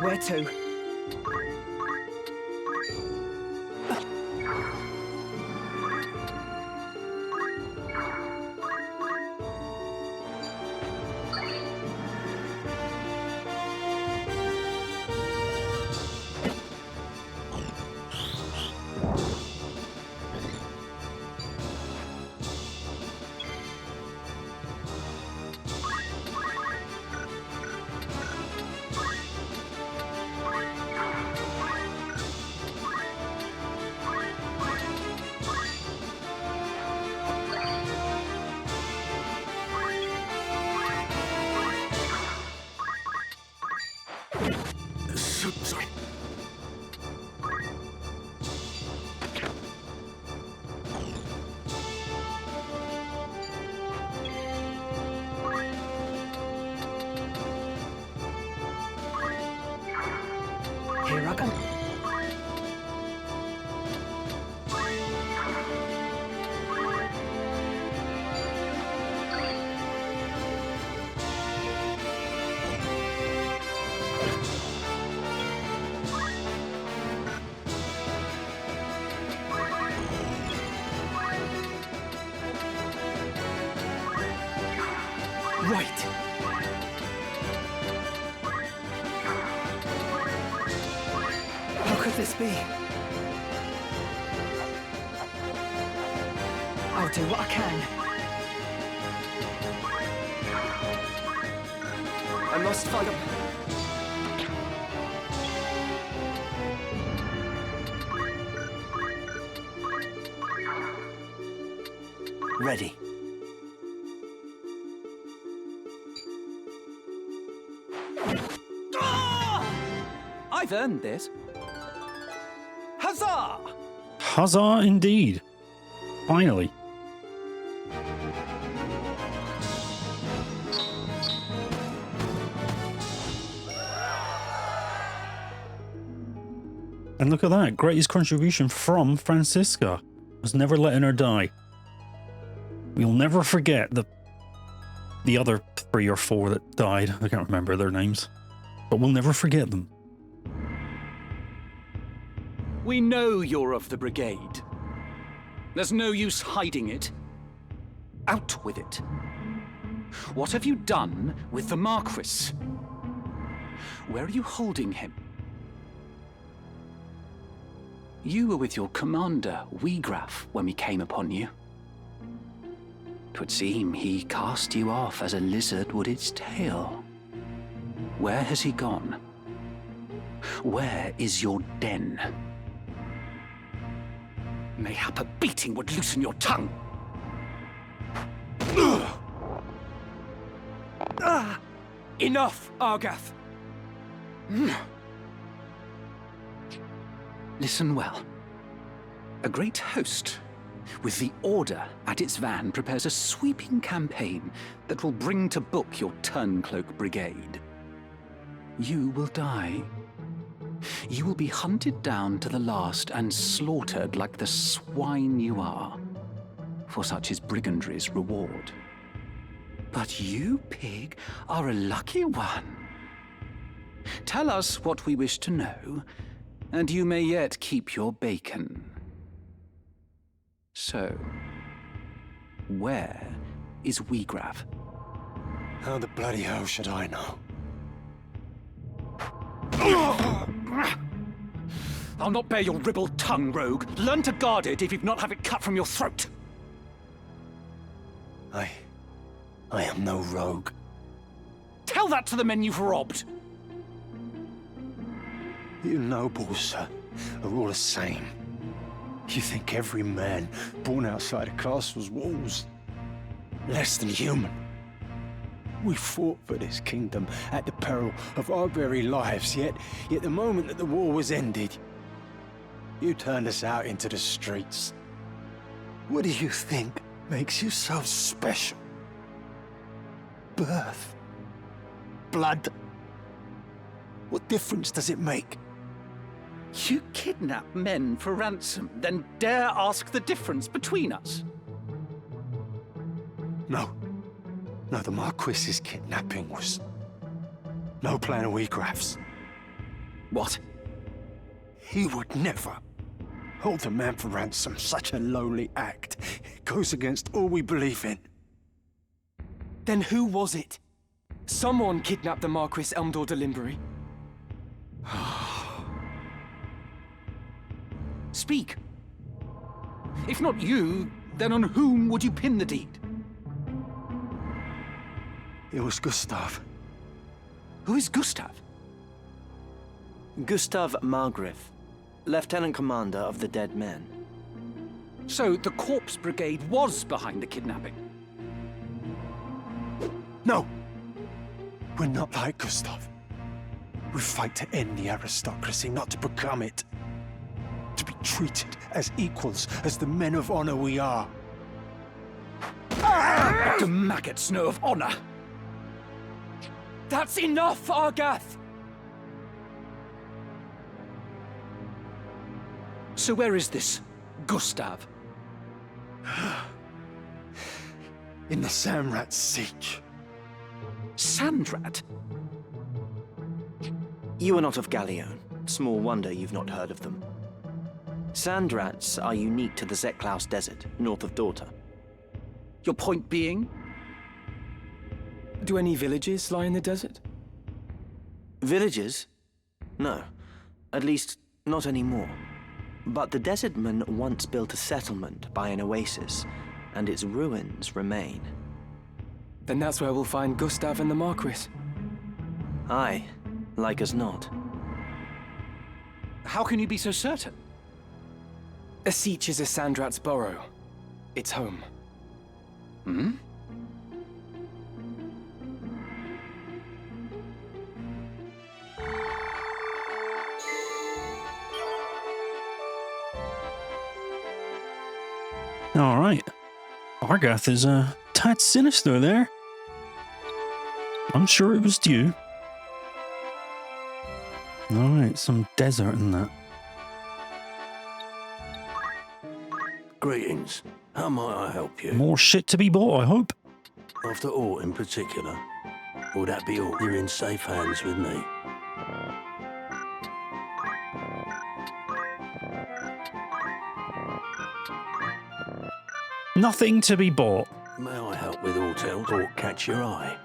Where to? right. How could this be? I'll do what I can. I must find a... Ready. I've earned this. Huzzah! Huzzah indeed. Finally. And look at that, greatest contribution from Francisca. Was never letting her die. We'll never forget the other 3 or 4 that died. I can't remember their names. But we'll never forget them. We know you're of the Brigade. There's no use hiding it. Out with it. What have you done with the Marquis? Where are you holding him? You were with your commander, Weagraf, when we came upon you. 'Twould seem he cast you off as a lizard would its tail. Where has he gone? Where is your den? Mayhap a beating would loosen your tongue. Enough, Argath! Listen well. A great host, with the Order at its van, prepares a sweeping campaign that will bring to book your Turncloak Brigade. You will die. You will be hunted down to the last and slaughtered like the swine you are, for such is Brigandary's reward. But you, pig, are a lucky one. Tell us what we wish to know, and you may yet keep your bacon. So, where is Weagraf? How the bloody hell should I know? I'll not bear your ribald tongue, rogue. Learn to guard it if you've not have it cut from your throat. I am no rogue. Tell that to the men you've robbed. You nobles, sir, are all the same. You think every man born outside a castle's walls less than human. We fought for this kingdom at the peril of our very lives, yet the moment that the war was ended, you turned us out into the streets. What do you think makes you so special? Birth? Blood? What difference does it make? You kidnap men for ransom, then dare ask the difference between us? No, the Marquis's kidnapping was no plan of Weagraf's. What? He would never hold a man for ransom. Such a lowly act. It goes against all we believe in. Then who was it? Someone kidnapped the Marquis Elmdor de Limbury. Speak. If not you, then on whom would you pin the deed? It was Gustav. Who is Gustav? Gustav Margrave, Lieutenant Commander of the Dead Men. So the Corpse Brigade was behind the kidnapping? No! We're not like Gustav. We fight to end the aristocracy, not to become it. To be treated as equals, as the men of honor we are. What do maggots know of honor? That's enough, Argath! So where is this Gustav? In the Samrat Siege. Sandrat? You are not of Galione. Small wonder you've not heard of them. Sandrats are unique to the Zeklaus Desert, north of Dorter. Your point being? Do any villages lie in the desert? Villages? No. At least, not anymore. But the desertmen once built a settlement by an oasis, and its ruins remain. Then that's where we'll find Gustav and the Marquis. Aye, like as not. How can you be so certain? A Sietch is a Sandrat's burrow. It's home. Hmm? All right. Argath is a tad sinister there. I'm sure it was due. All right, some desert in that. Greetings. How might I help you? More shit to be bought, I hope. After aught in particular? Will that be all? You're in safe hands with me. Nothing to be bought. May I help with aught else or catch your eye?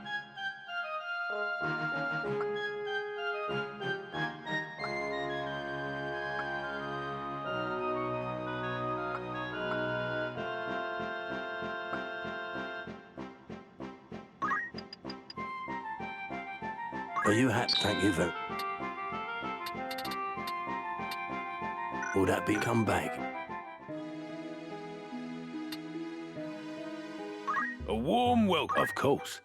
Are you happy? Thank you very... Will that be come back? A warm welcome. Of course.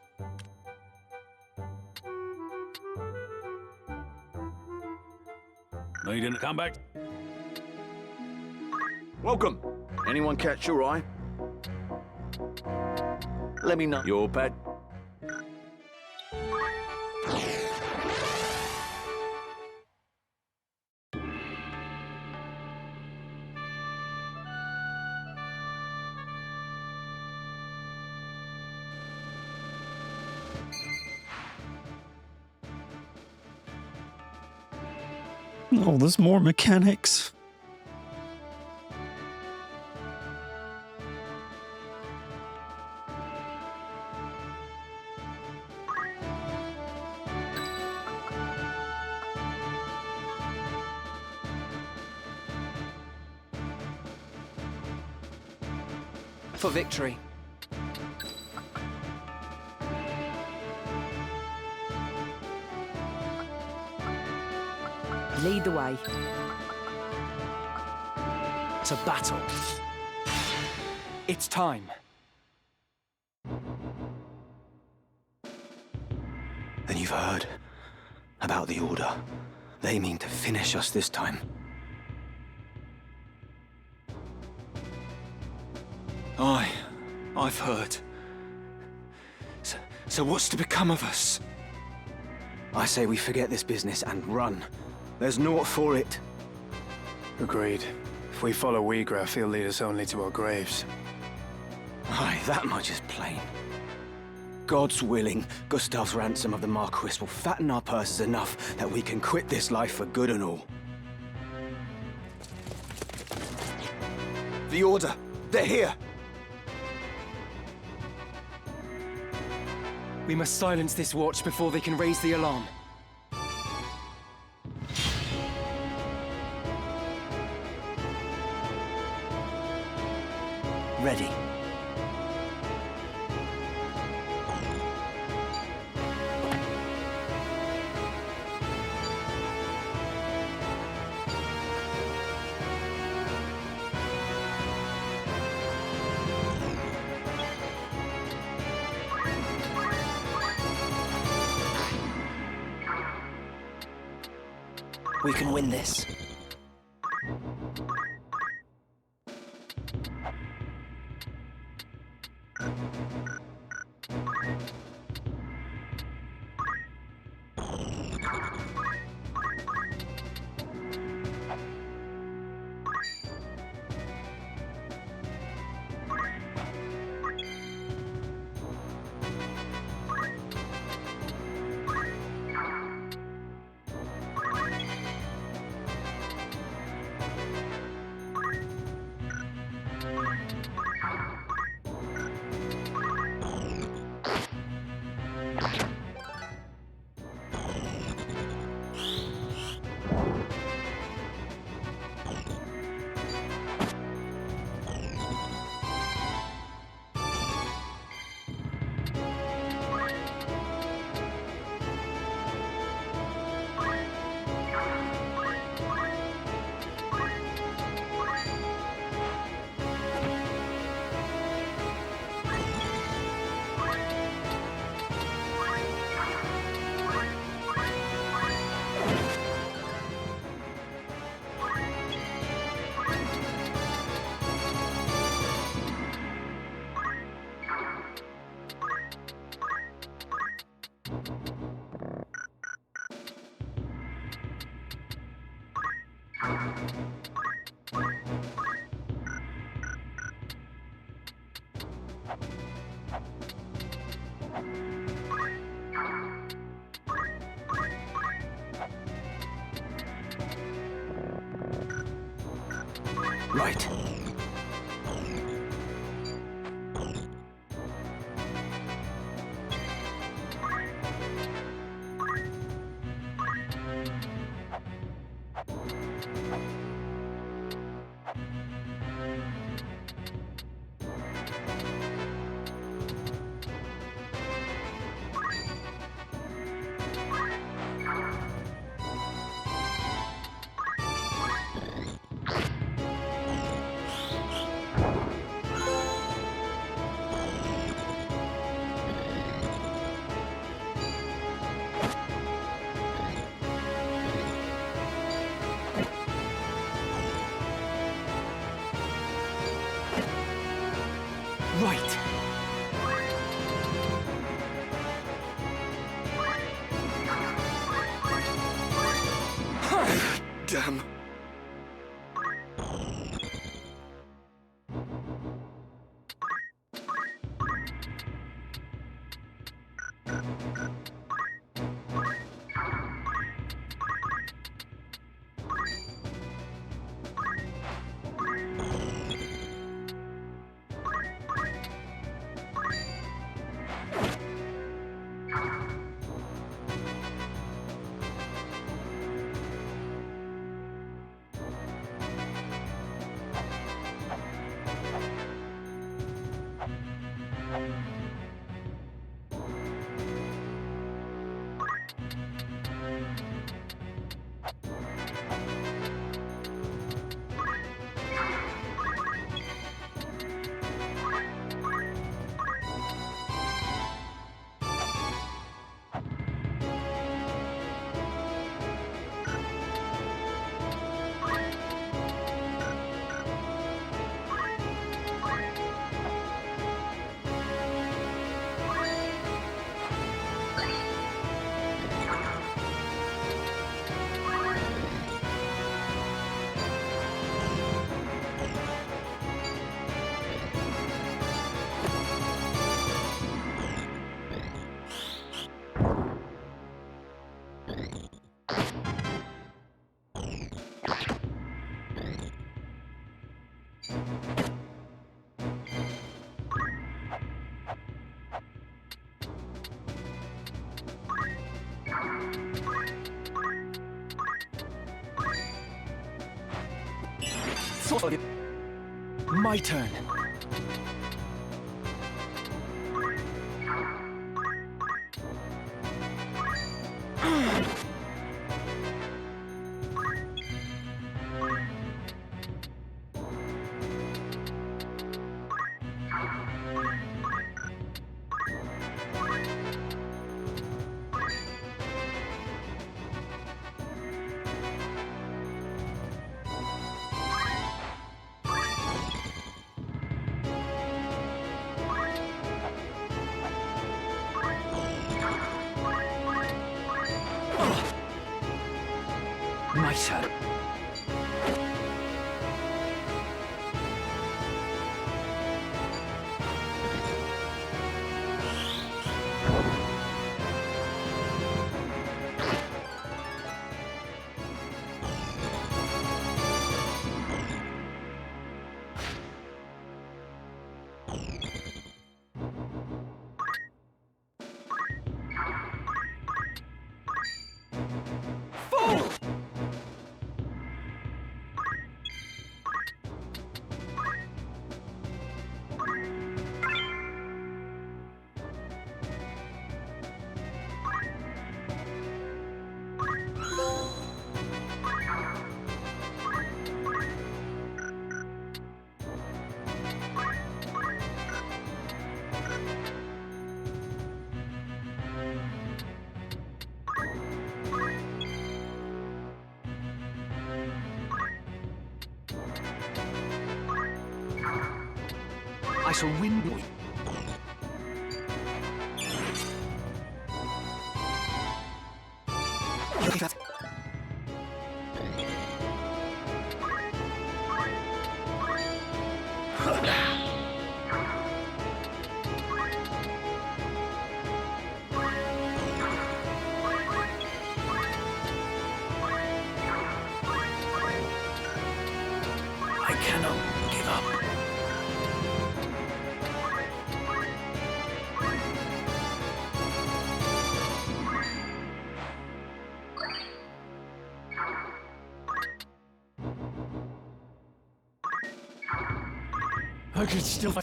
Needing to come back? Welcome. Anyone catch your eye? Let me know. You're bad. Oh, there's more mechanics. For victory. Lead the way. To battle. It's time. Then you've heard about the Order. They mean to finish us this time. I've heard. So what's to become of us? I say we forget this business and run. There's naught for it. Agreed. If we follow Eagrose, he'll lead us only to our graves. Aye, that much is plain. God's willing, Gustav's ransom of the Marquis will fatten our purses enough that we can quit this life for good and all. The Order! They're here! We must silence this watch before they can raise the alarm. Ready. We can win this. Right. Right. Damn. My turn. My turn. I shall win. I cannot give up. I could still...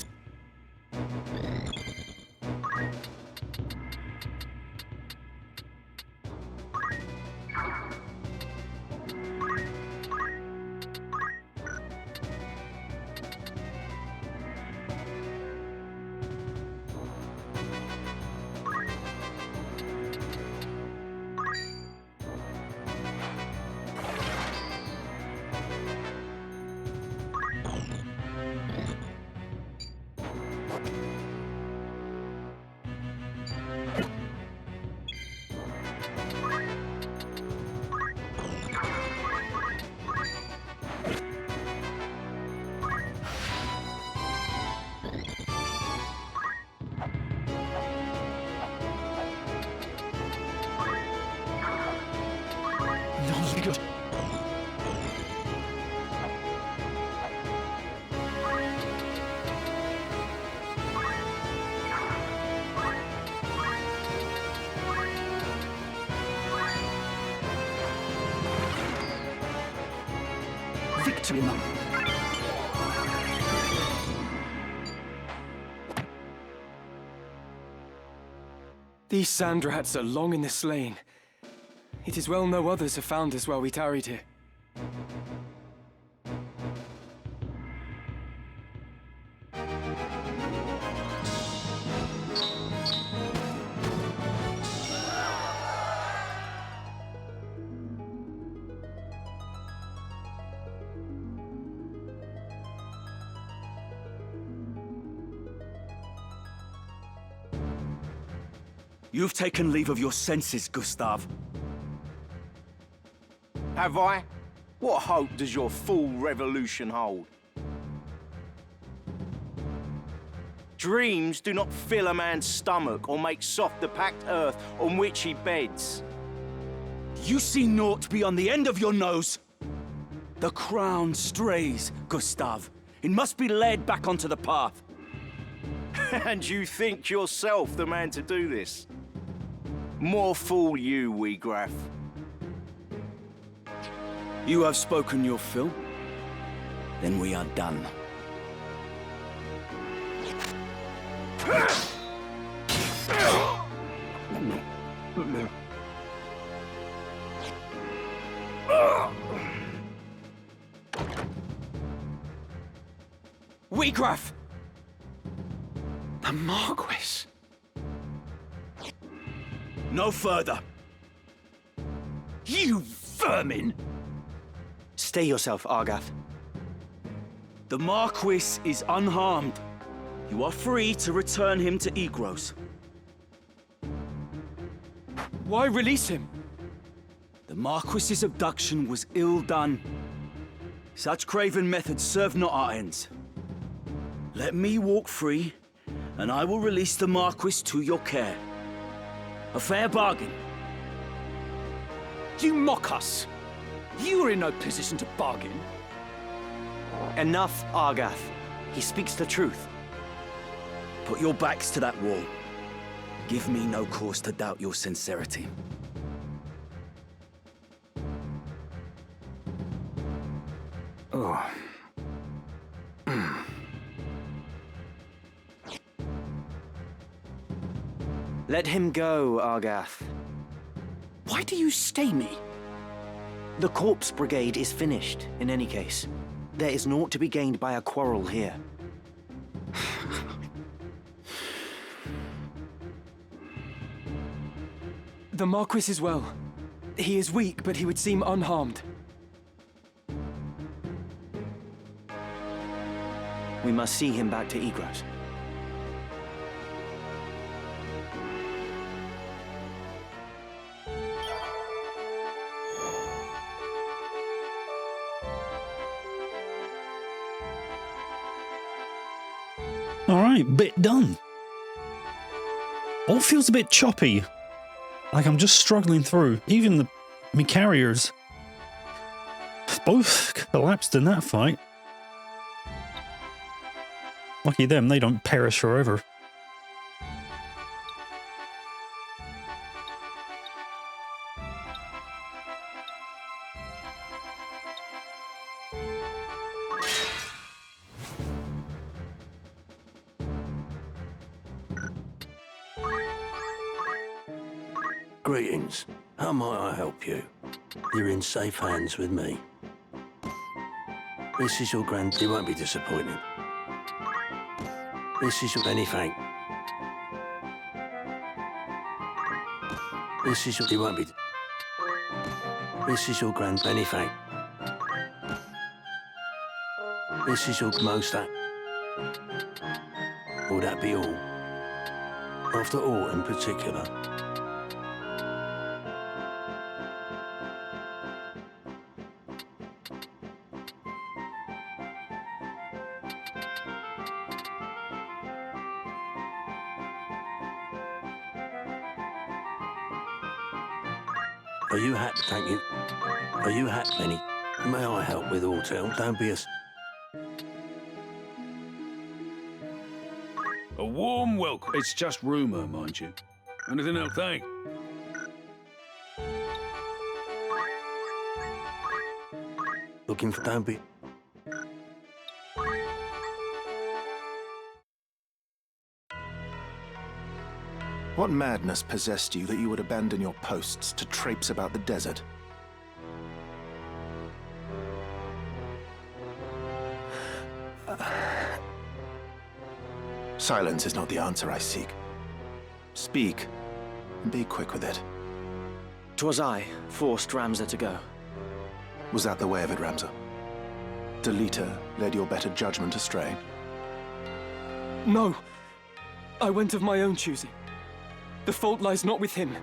Victory, Mum. These sand rats are long in the slain. It is well no others have found us while we tarried here. You've taken leave of your senses, Gustav. Have I? What hope does your fool revolution hold? Dreams do not fill a man's stomach or make soft the packed earth on which he beds. You see naught beyond the end of your nose. The crown strays, Gustav. It must be led back onto the path. And you think yourself the man to do this? More fool you, Eagrose. You have spoken your fill. Then we are done. Eagrose! The Marquis! No further. You vermin! Stay yourself, Argath. The Marquis is unharmed. You are free to return him to Eagrose. Why release him? The Marquis's abduction was ill done. Such craven methods serve not our ends. Let me walk free, and I will release the Marquis to your care. A fair bargain. You mock us! You are in no position to bargain. Enough, Argath. He speaks the truth. Put your backs to that wall. Give me no cause to doubt your sincerity. Oh. Let him go, Argath. Why do you stay me? The Corpse Brigade is finished, in any case. There is naught to be gained by a quarrel here. The Marquis is well. He is weak, but he would seem unharmed. We must see him back to Eagrose. All right, bit done. All feels a bit choppy. Like I'm just struggling through. Even me carriers both collapsed in that fight. Lucky them, they don't perish forever. Greetings. How might I help you? You're in safe hands with me. This is your grand... You won't be disappointed. This is your benefang. This is your... You won't be... This is your grand benefang. This is your most... Will that be all? After all, in particular... Are you happy? Thank you. Are you happy, Benny? May I help with all tell? Don't be a... A warm welcome. It's just rumour, mind you. Anything else, thank? Looking for... Don't be... What madness possessed you that you would abandon your posts to traipse about the desert? Silence is not the answer I seek. Speak, and be quick with it. 'Twas I forced Ramza to go. Was that the way of it, Ramza? Delita led your better judgment astray? No. I went of my own choosing. The fault lies not with him.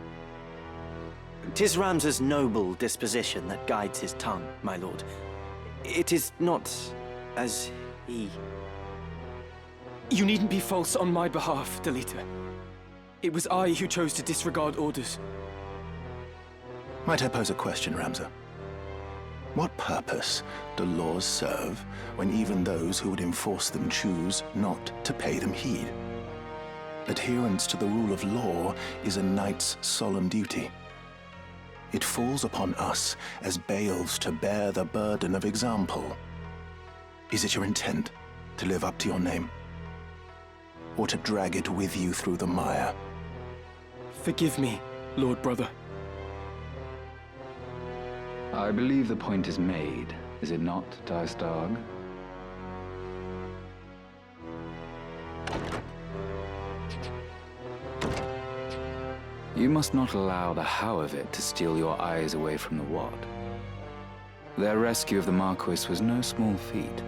'Tis Ramza's noble disposition that guides his tongue, my lord. It is not as he... You needn't be false on my behalf, Delita. It was I who chose to disregard orders. Might I pose a question, Ramza? What purpose do laws serve when even those who would enforce them choose not to pay them heed? Adherence to the rule of law is a knight's solemn duty. It falls upon us as bailiffs to bear the burden of example. Is it your intent to live up to your name? Or to drag it with you through the mire? Forgive me, Lord Brother. I believe the point is made, is it not, Dystag? You must not allow the how of it to steal your eyes away from the what. Their rescue of the Marquis was no small feat.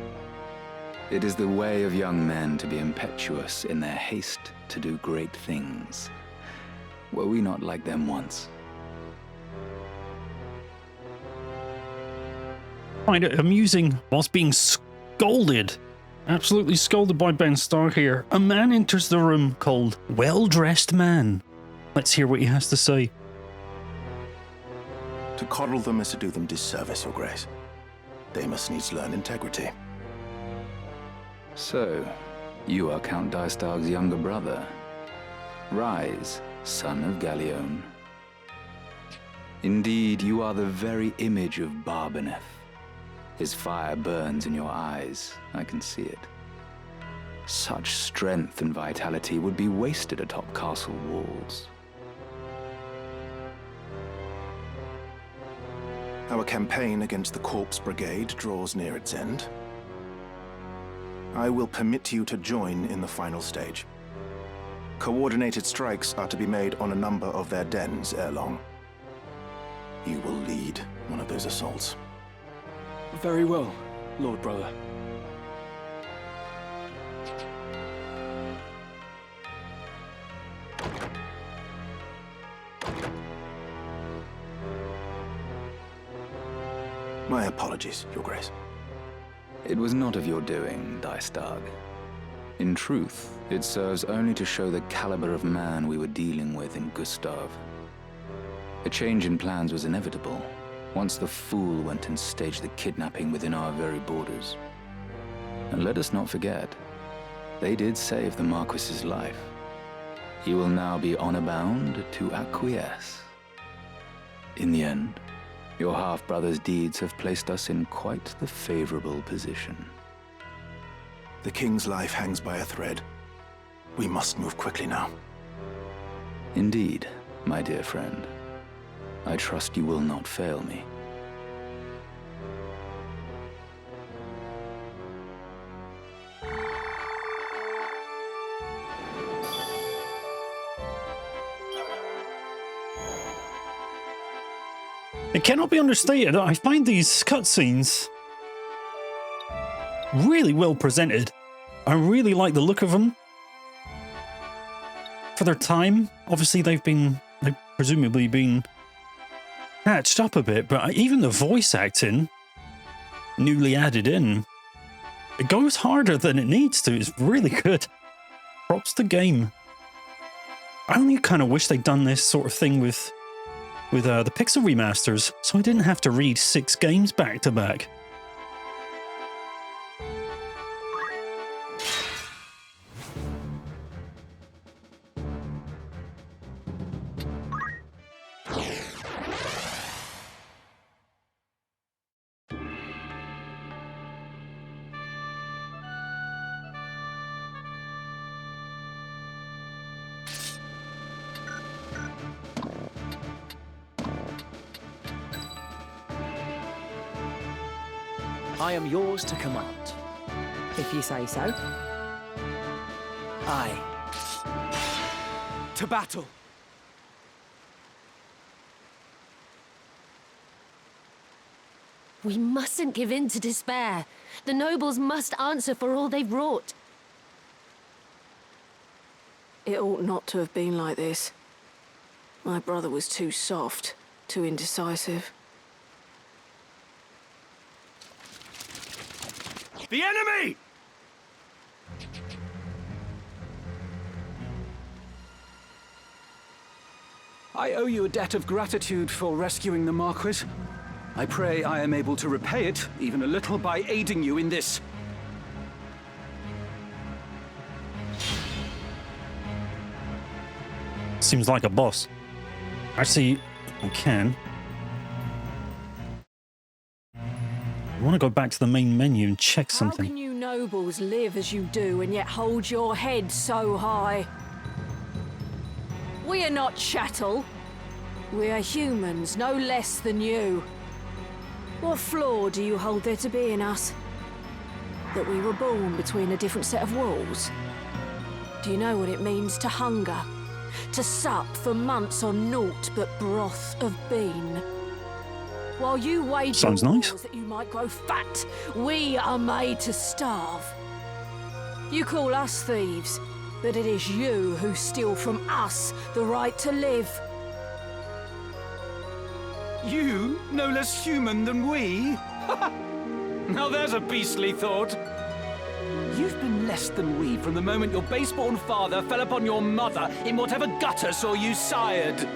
It is the way of young men to be impetuous in their haste to do great things. Were we not like them once? Find it amusing whilst being scolded. Absolutely scolded by Ben Starr here. A man enters the room called Well-Dressed Man. Let's hear what he has to say. To coddle them is to do them disservice, Your Grace. They must needs learn integrity. So, you are Count Dystag's younger brother. Rise, son of Galion. Indeed, you are the very image of Barbeneth. His fire burns in your eyes, I can see it. Such strength and vitality would be wasted atop castle walls. Our campaign against the Corpse Brigade draws near its end. I will permit you to join in the final stage. Coordinated strikes are to be made on a number of their dens ere long. You will lead one of those assaults. Very well, Lord Brother. My apologies, Your Grace. It was not of your doing, Dystag. In truth, it serves only to show the caliber of man we were dealing with in Gustav. A change in plans was inevitable, once the fool went and staged the kidnapping within our very borders. And let us not forget, They did save the Marquis's life. He will now be honor-bound to acquiesce. In the end, your half-brother's deeds have placed us in quite the favorable position. The king's life hangs by a thread. We must move quickly now. Indeed, my dear friend. I trust you will not fail me. It cannot be understated. I find these cutscenes really well presented. I really like the look of them. For their time, obviously they've presumably been patched up a bit, but even the voice acting, newly added in, it goes harder than it needs to. It's really good. Props to game. I only kind of wish they'd done this sort of thing with the Pixel remasters, so I didn't have to read 6 games back to back. I am yours to command. If you say so. Aye. To battle! We mustn't give in to despair. The nobles must answer for all they've wrought. It ought not to have been like this. My brother was too soft, too indecisive. The enemy! I owe you a debt of gratitude for rescuing the Marquis. I pray I am able to repay it, even a little, by aiding you in this. Seems like a boss. Actually, I can. I want to go back to the main menu and check something. How can you nobles live as you do and yet hold your head so high? We are not chattel. We are humans, no less than you. What flaw do you hold there to be in us? That we were born between a different set of walls? Do you know what it means to hunger? To sup for months on naught but broth of bean? While you wage Sounds nice. wars that you might grow fat, we are made to starve. You call us thieves, but it is you who steal from us the right to live. You, no less human than we? Now there's a beastly thought. You've been less than we from the moment your base-born father fell upon your mother in whatever gutter saw you sired.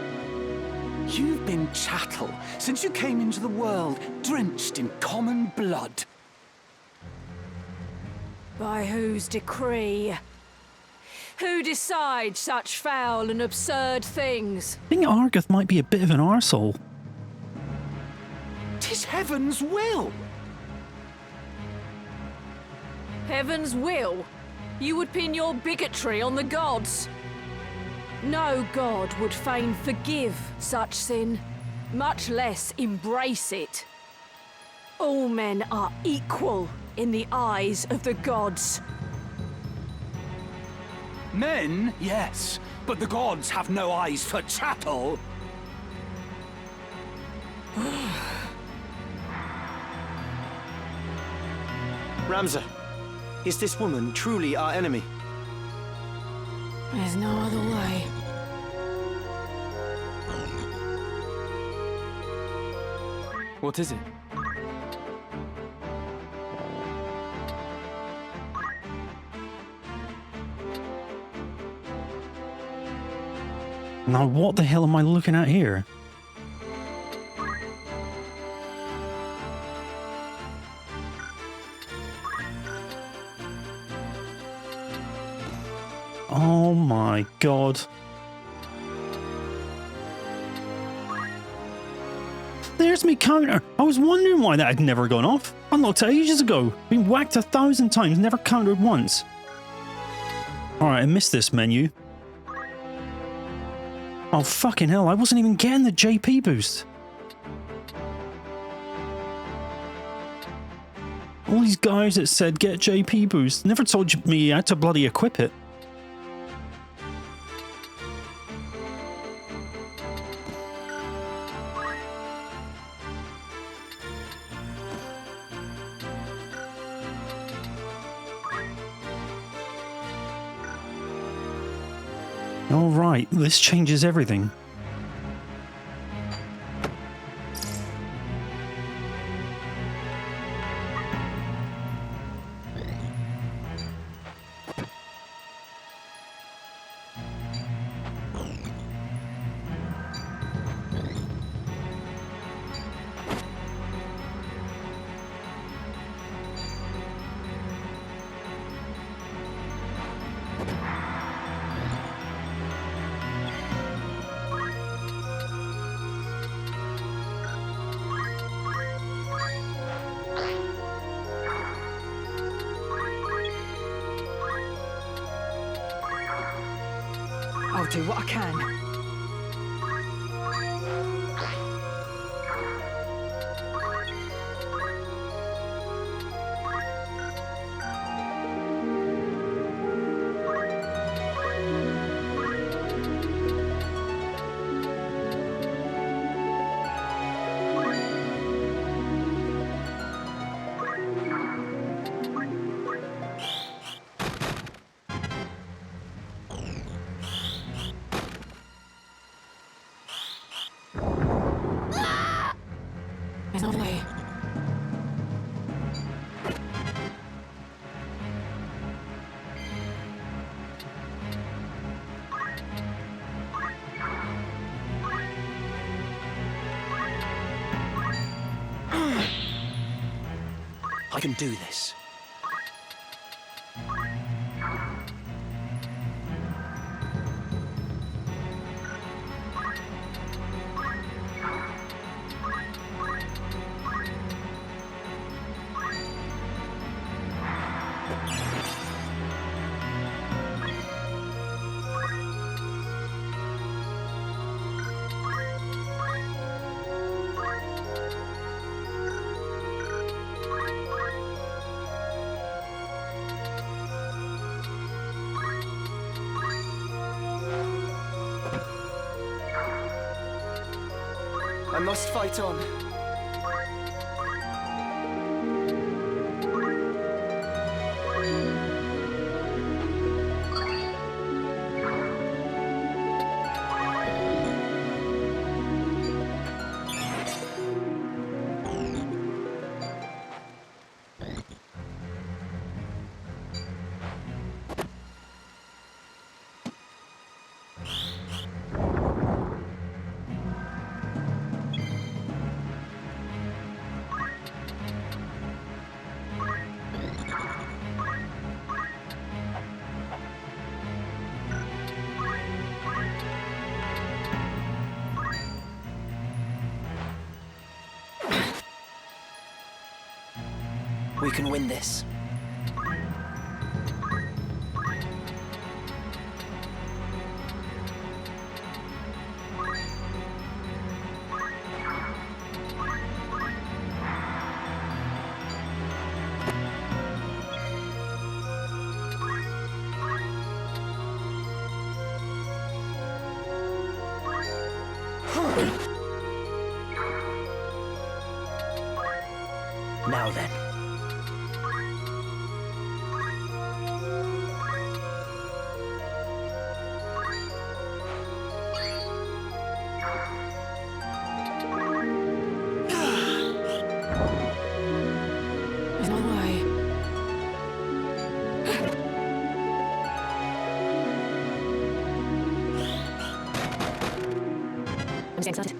You've been chattel since you came into the world, drenched in common blood. By whose decree? Who decides such foul and absurd things? I think Argath might be a bit of an arsehole. 'Tis heaven's will. Heaven's will? You would pin your bigotry on the gods. No god would fain forgive such sin, much less embrace it. All men are equal in the eyes of the gods. Men, yes, but the gods have no eyes for chattel. Ramza, is this woman truly our enemy? There's no other way. What is it? Now, what the hell am I looking at here? Oh my god. There's me counter. I was wondering why that had never gone off. Unlocked it ages ago. Been whacked 1,000 times, never countered once. Alright, I missed this menu. Oh fucking hell, I wasn't even getting the JP boost. All these guys that said get JP boost never told me you had to bloody equip it. Alright, this changes everything. I'll do what I can. There's no way. I can do this. I must fight on. We can win this. Now then. There's no way. I'm getting started.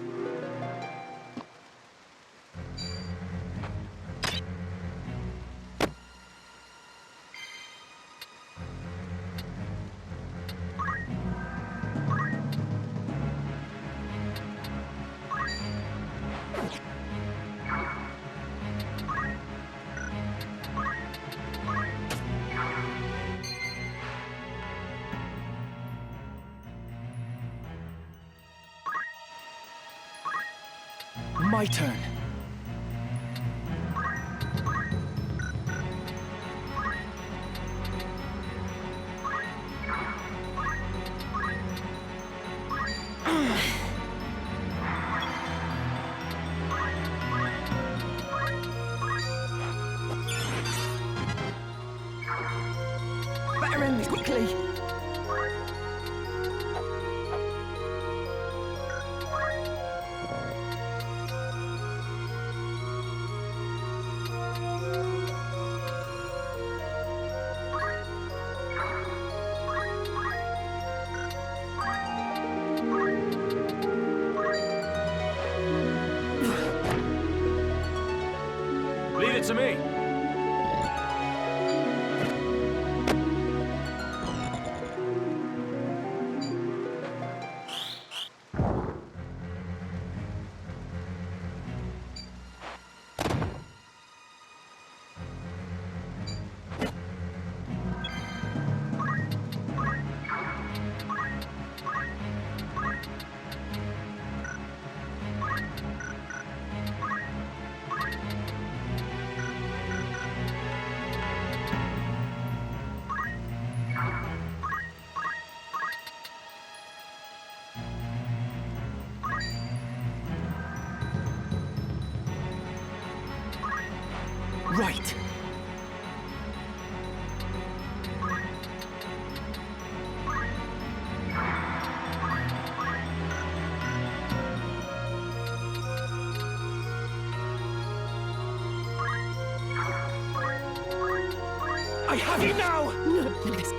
my turn. Better end this quickly. Leave it to me. Right. I have you now! No, please.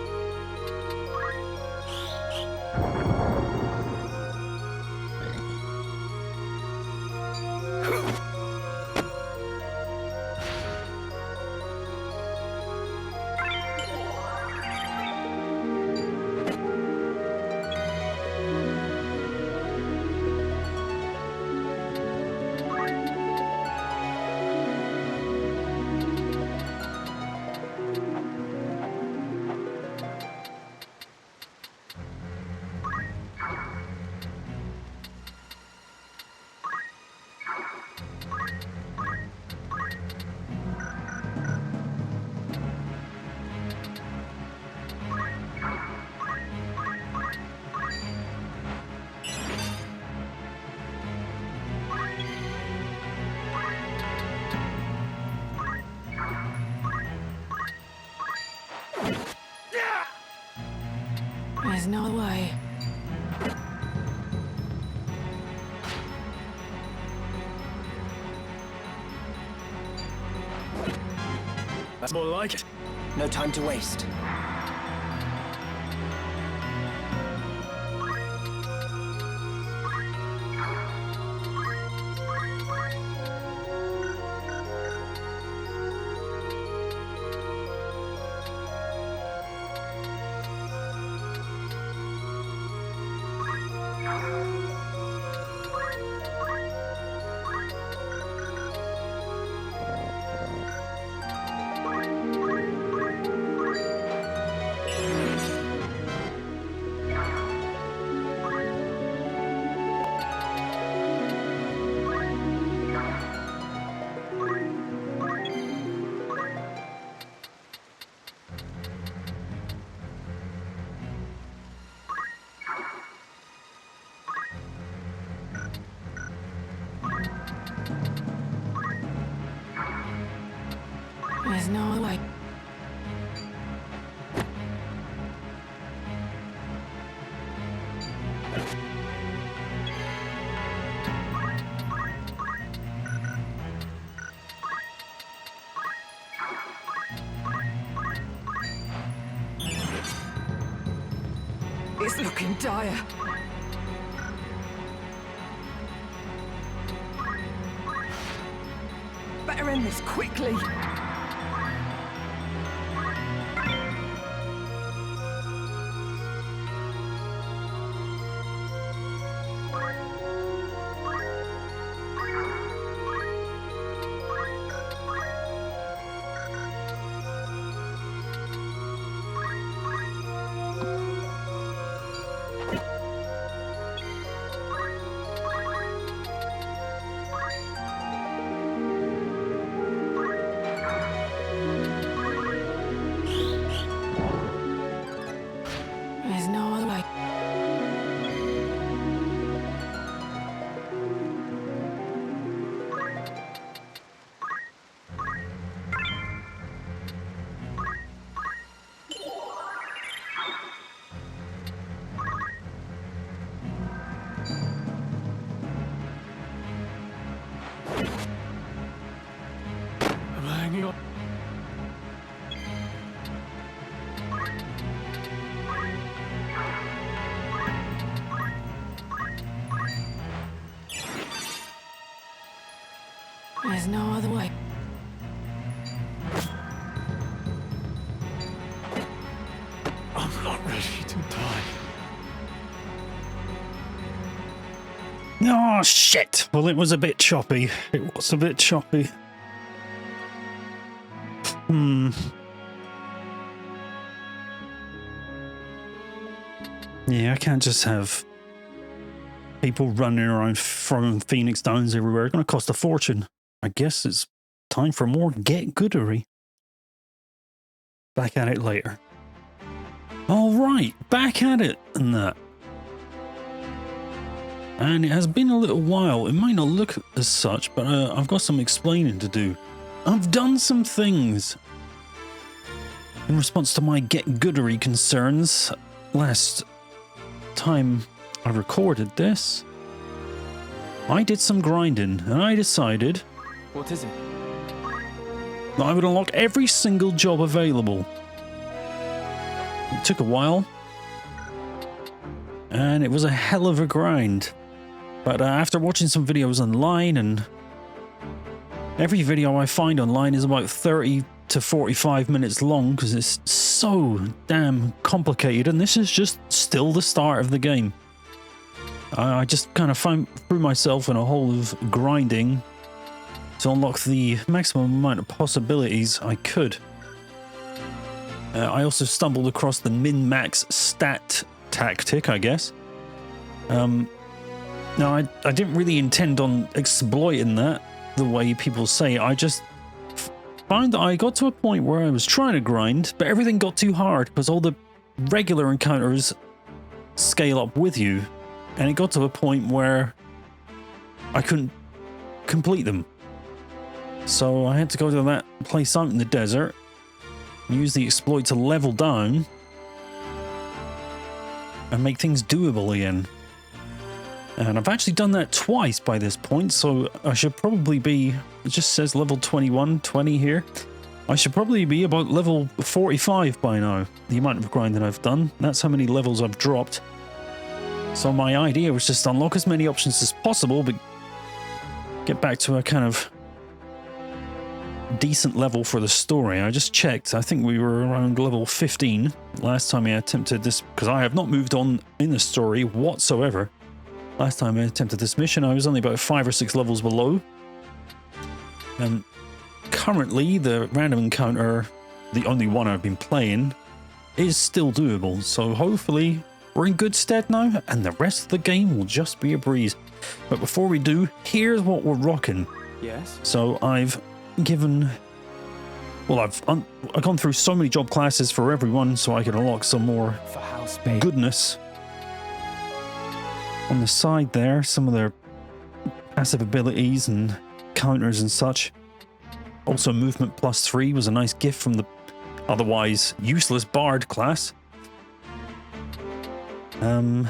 There's no way. That's more like it. No time to waste. There's no way. It's looking dire. Better end this quickly. There's no other way. I'm not ready to die. Oh, shit. Well, it was a bit choppy. It was a bit choppy. Yeah, I can't just have people running around throwing Phoenix Downs everywhere. It's going to cost a fortune. I guess it's time for more Get Goodery. Back at it later. All right, back at it and that. And it has been a little while. It might not look as such, but I've got some explaining to do. I've done some things in response to my Get Goodery concerns. Last time I recorded this, I did some grinding and I decided... What is it? That I would unlock every single job available. It took a while, and it was a hell of a grind. But after watching some videos online, and every video I find online is about 30 to 45 minutes long because it's so damn complicated, and this is just still the start of the game. I just kind of threw myself in a hole of grinding to unlock the maximum amount of possibilities I could. I also stumbled across the min-max stat tactic, I guess. Now, I didn't really intend on exploiting that the way people say. I just found that I got to a point where I was trying to grind, but everything got too hard because all the regular encounters scale up with you. And it got to a point where I couldn't complete them. So I had to go to that place out in the desert, use the exploit to level down, and make things doable again. And I've actually done that twice by this point, so I should probably be, it just says level 21, 20 here. I should probably be about level 45 by now, the amount of grinding I've done. That's how many levels I've dropped. So my idea was just to unlock as many options as possible, but get back to a kind of decent level for the story. I just checked. I think we were around level 15 last time I attempted this, because I have not moved on in the story whatsoever. Last time I attempted this mission, I was only about 5 or 6 levels below. And currently, the random encounter, the only one I've been playing, is still doable. So hopefully we're in good stead now, and the rest of the game will just be a breeze. But before we do, here's what we're rocking. Yes? So I've given... Well, I've gone through so many job classes for everyone so I can unlock some more goodness. On the side there, some of their passive abilities and counters and such. Also, movement +3 was a nice gift from the otherwise useless bard class. But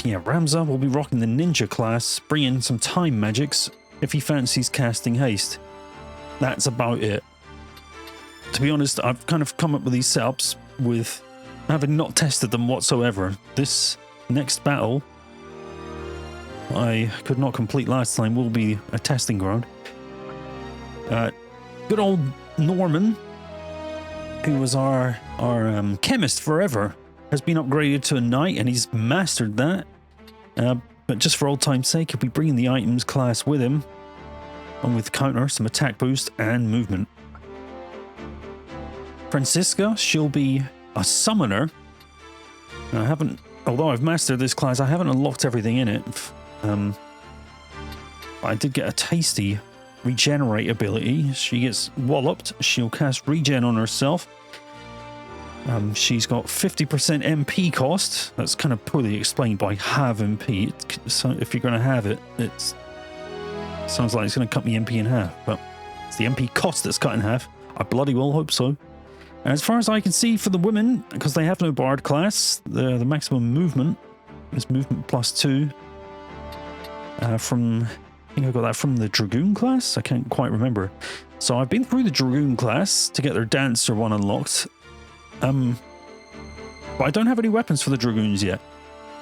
yeah, Ramza will be rocking the ninja class, bringing some time magics if he fancies casting haste. That's about it. To be honest, I've kind of come up with these setups with having not tested them whatsoever. This next battle I could not complete last time will be a testing ground. Good old Norman, who was our chemist forever, has been upgraded to a knight, and he's mastered that. But just for old time's sake, he'll be bringing the items class with him, and with counter, some attack boost, and movement. Francisca, she'll be a summoner. Although I've mastered this class, I haven't unlocked everything in it. I did get a tasty regenerate ability. She gets walloped, she'll cast regen on herself. She's got 50% MP cost. That's kind of poorly explained by have MP. So if you're going to have it, it sounds like it's going to cut me MP in half, but it's the MP cost that's cut in half. I bloody well hope so. And as far as I can see for the women, because they have no bard class, the maximum movement is movement +2. I think I got that from the Dragoon class? I can't quite remember. So I've been through the Dragoon class to get their Dancer one unlocked. But I don't have any weapons for the Dragoons yet.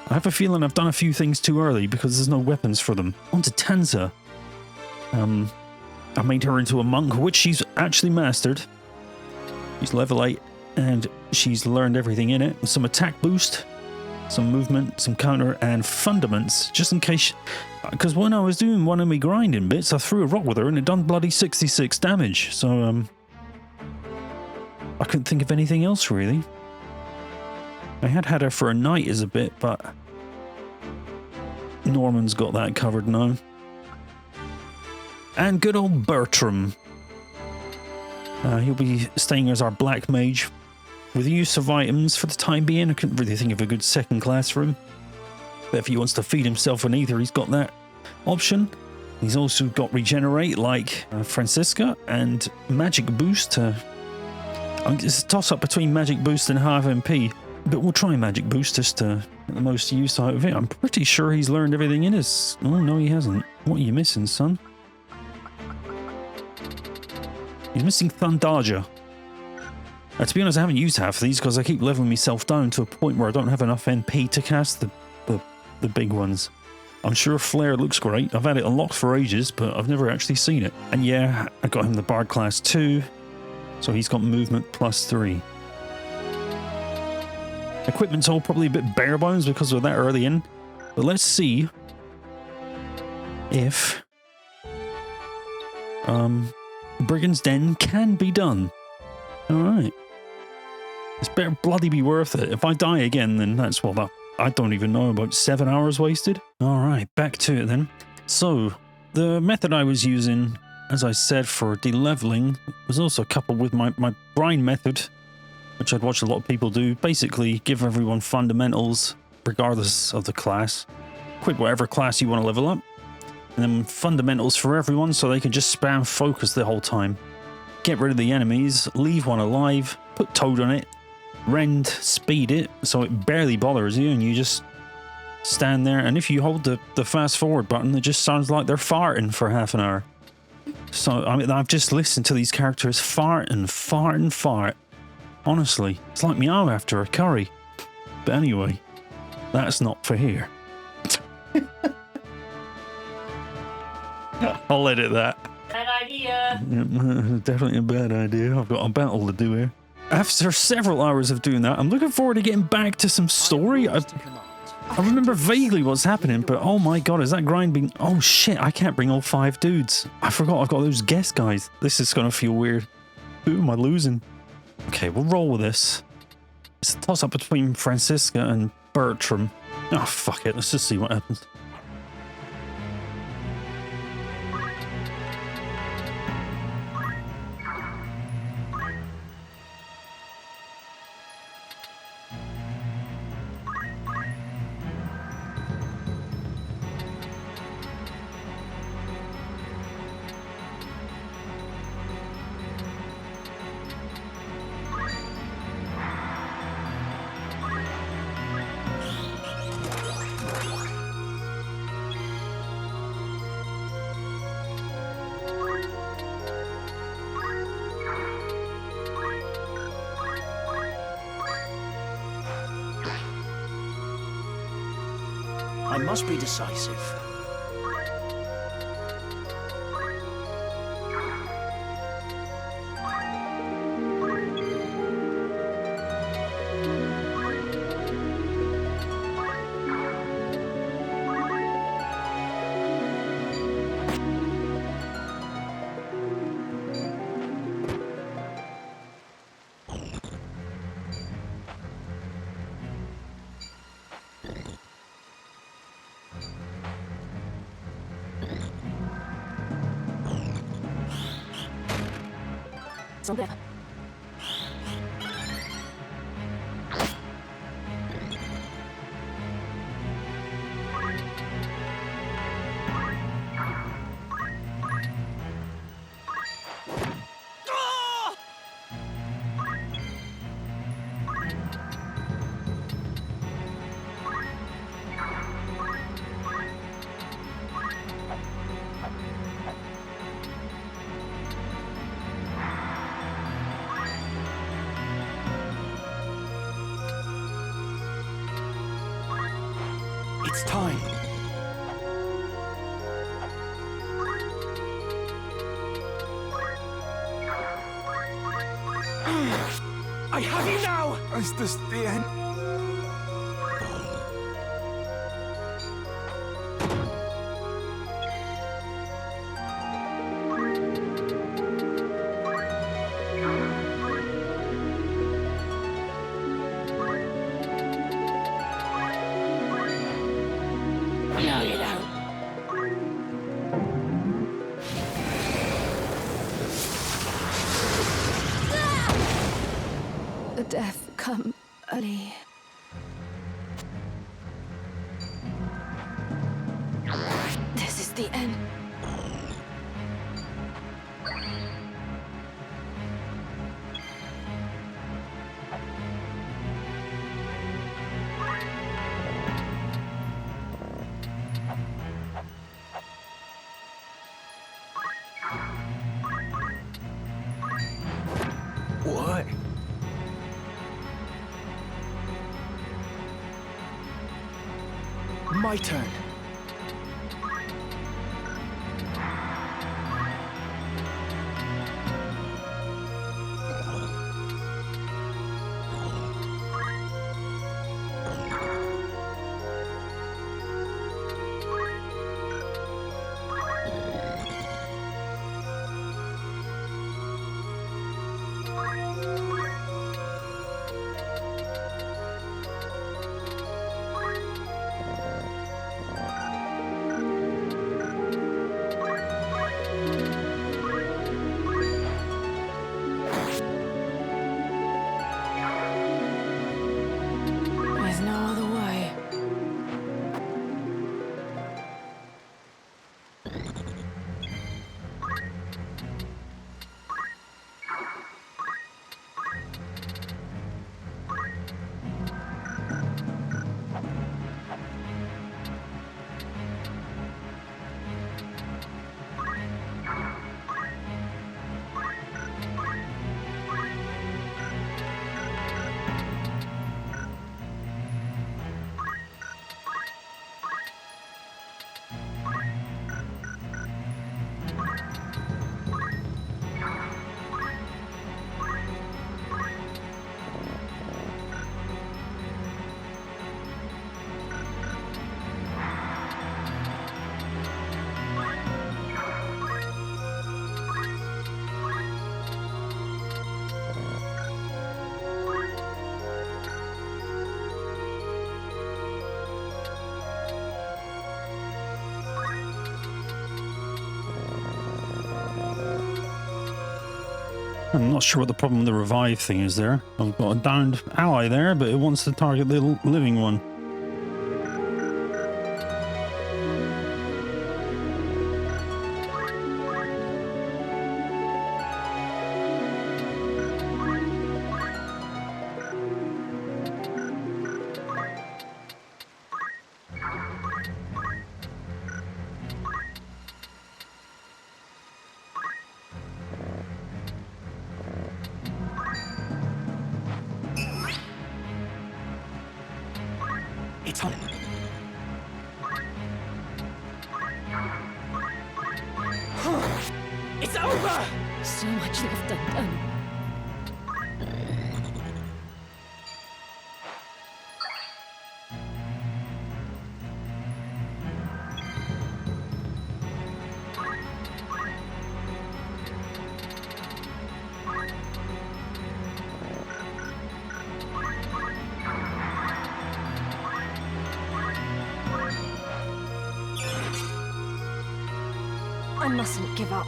I have a feeling I've done a few things too early because there's no weapons for them. On to Tanza. I made her into a monk, which she's actually mastered. She's level 8, and she's learned everything in it. Some attack boost, some movement, some counter, and fundaments, just in case. Because when I was doing one of my grinding bits, I threw a rock with her, and it done bloody 66 damage. So, I couldn't think of anything else, really. I had her for a knight as a bit, but Norman's got that covered now. And good old Bertram. He'll be staying as our black mage. With the use of items for the time being, I couldn't really think of a good second class for him. But if he wants to feed himself on either, he's got that option. He's also got regenerate like Francisca and magic boost. It's a toss up between magic boost and half MP. But we'll try magic boost just to get the most use out of it. I'm pretty sure he's learned everything in his... Oh, no, he hasn't. What are you missing, son? He's missing Thundarja. To be honest, I haven't used half of these because I keep leveling myself down to a point where I don't have enough MP to cast the big ones. I'm sure Flare looks great. I've had it unlocked for ages, but I've never actually seen it. And yeah, I got him the Bard class 2, so he's got movement +3. Equipment's all probably a bit bare bones because we're that early in. But let's see if Brigand's Den can be done. Alright. It's better bloody be worth it. If I die again, then that's what I don't even know, about 7 hours wasted. Alright, back to it then. So, the method I was using, as I said, for de-leveling was also coupled with my grind method, which I'd watched a lot of people do. Basically, give everyone fundamentals, regardless of the class. Quit whatever class you want to level up. And then fundamentals for everyone, so they can just spam focus the whole time. Get rid of the enemies, leave one alive, put Toad on it, rend, speed it, so it barely bothers you, and you just stand there. And if you hold the fast forward button, it just sounds like they're farting for half an hour. So, I mean, I've just listened to these characters fart and fart and fart. Honestly, it's like meow after a curry. But anyway, that's not for here. I'll edit that. Bad idea. Definitely a bad idea. I've got a battle to do here. After several hours of doing that, I'm looking forward to getting back to some story. I remember vaguely what's happening, but oh my god, is that grind being... Oh shit, I can't bring all 5 dudes. I forgot I've got those guest guys. This is going to feel weird. Who am I losing? Okay, we'll roll with this. It's a toss-up between Francisca and Bertram. Oh, fuck it. Let's just see what happens. I must be decisive. Something. It's time. I have you now! Is this the end? No, you don't. The death come early. This is the end. What? My turn. There's no other way. I'm not sure what the problem with the revive thing is there. I've got a downed ally there, but it wants to target the living one. It's on. It's over! So much left undone. I mustn't give up.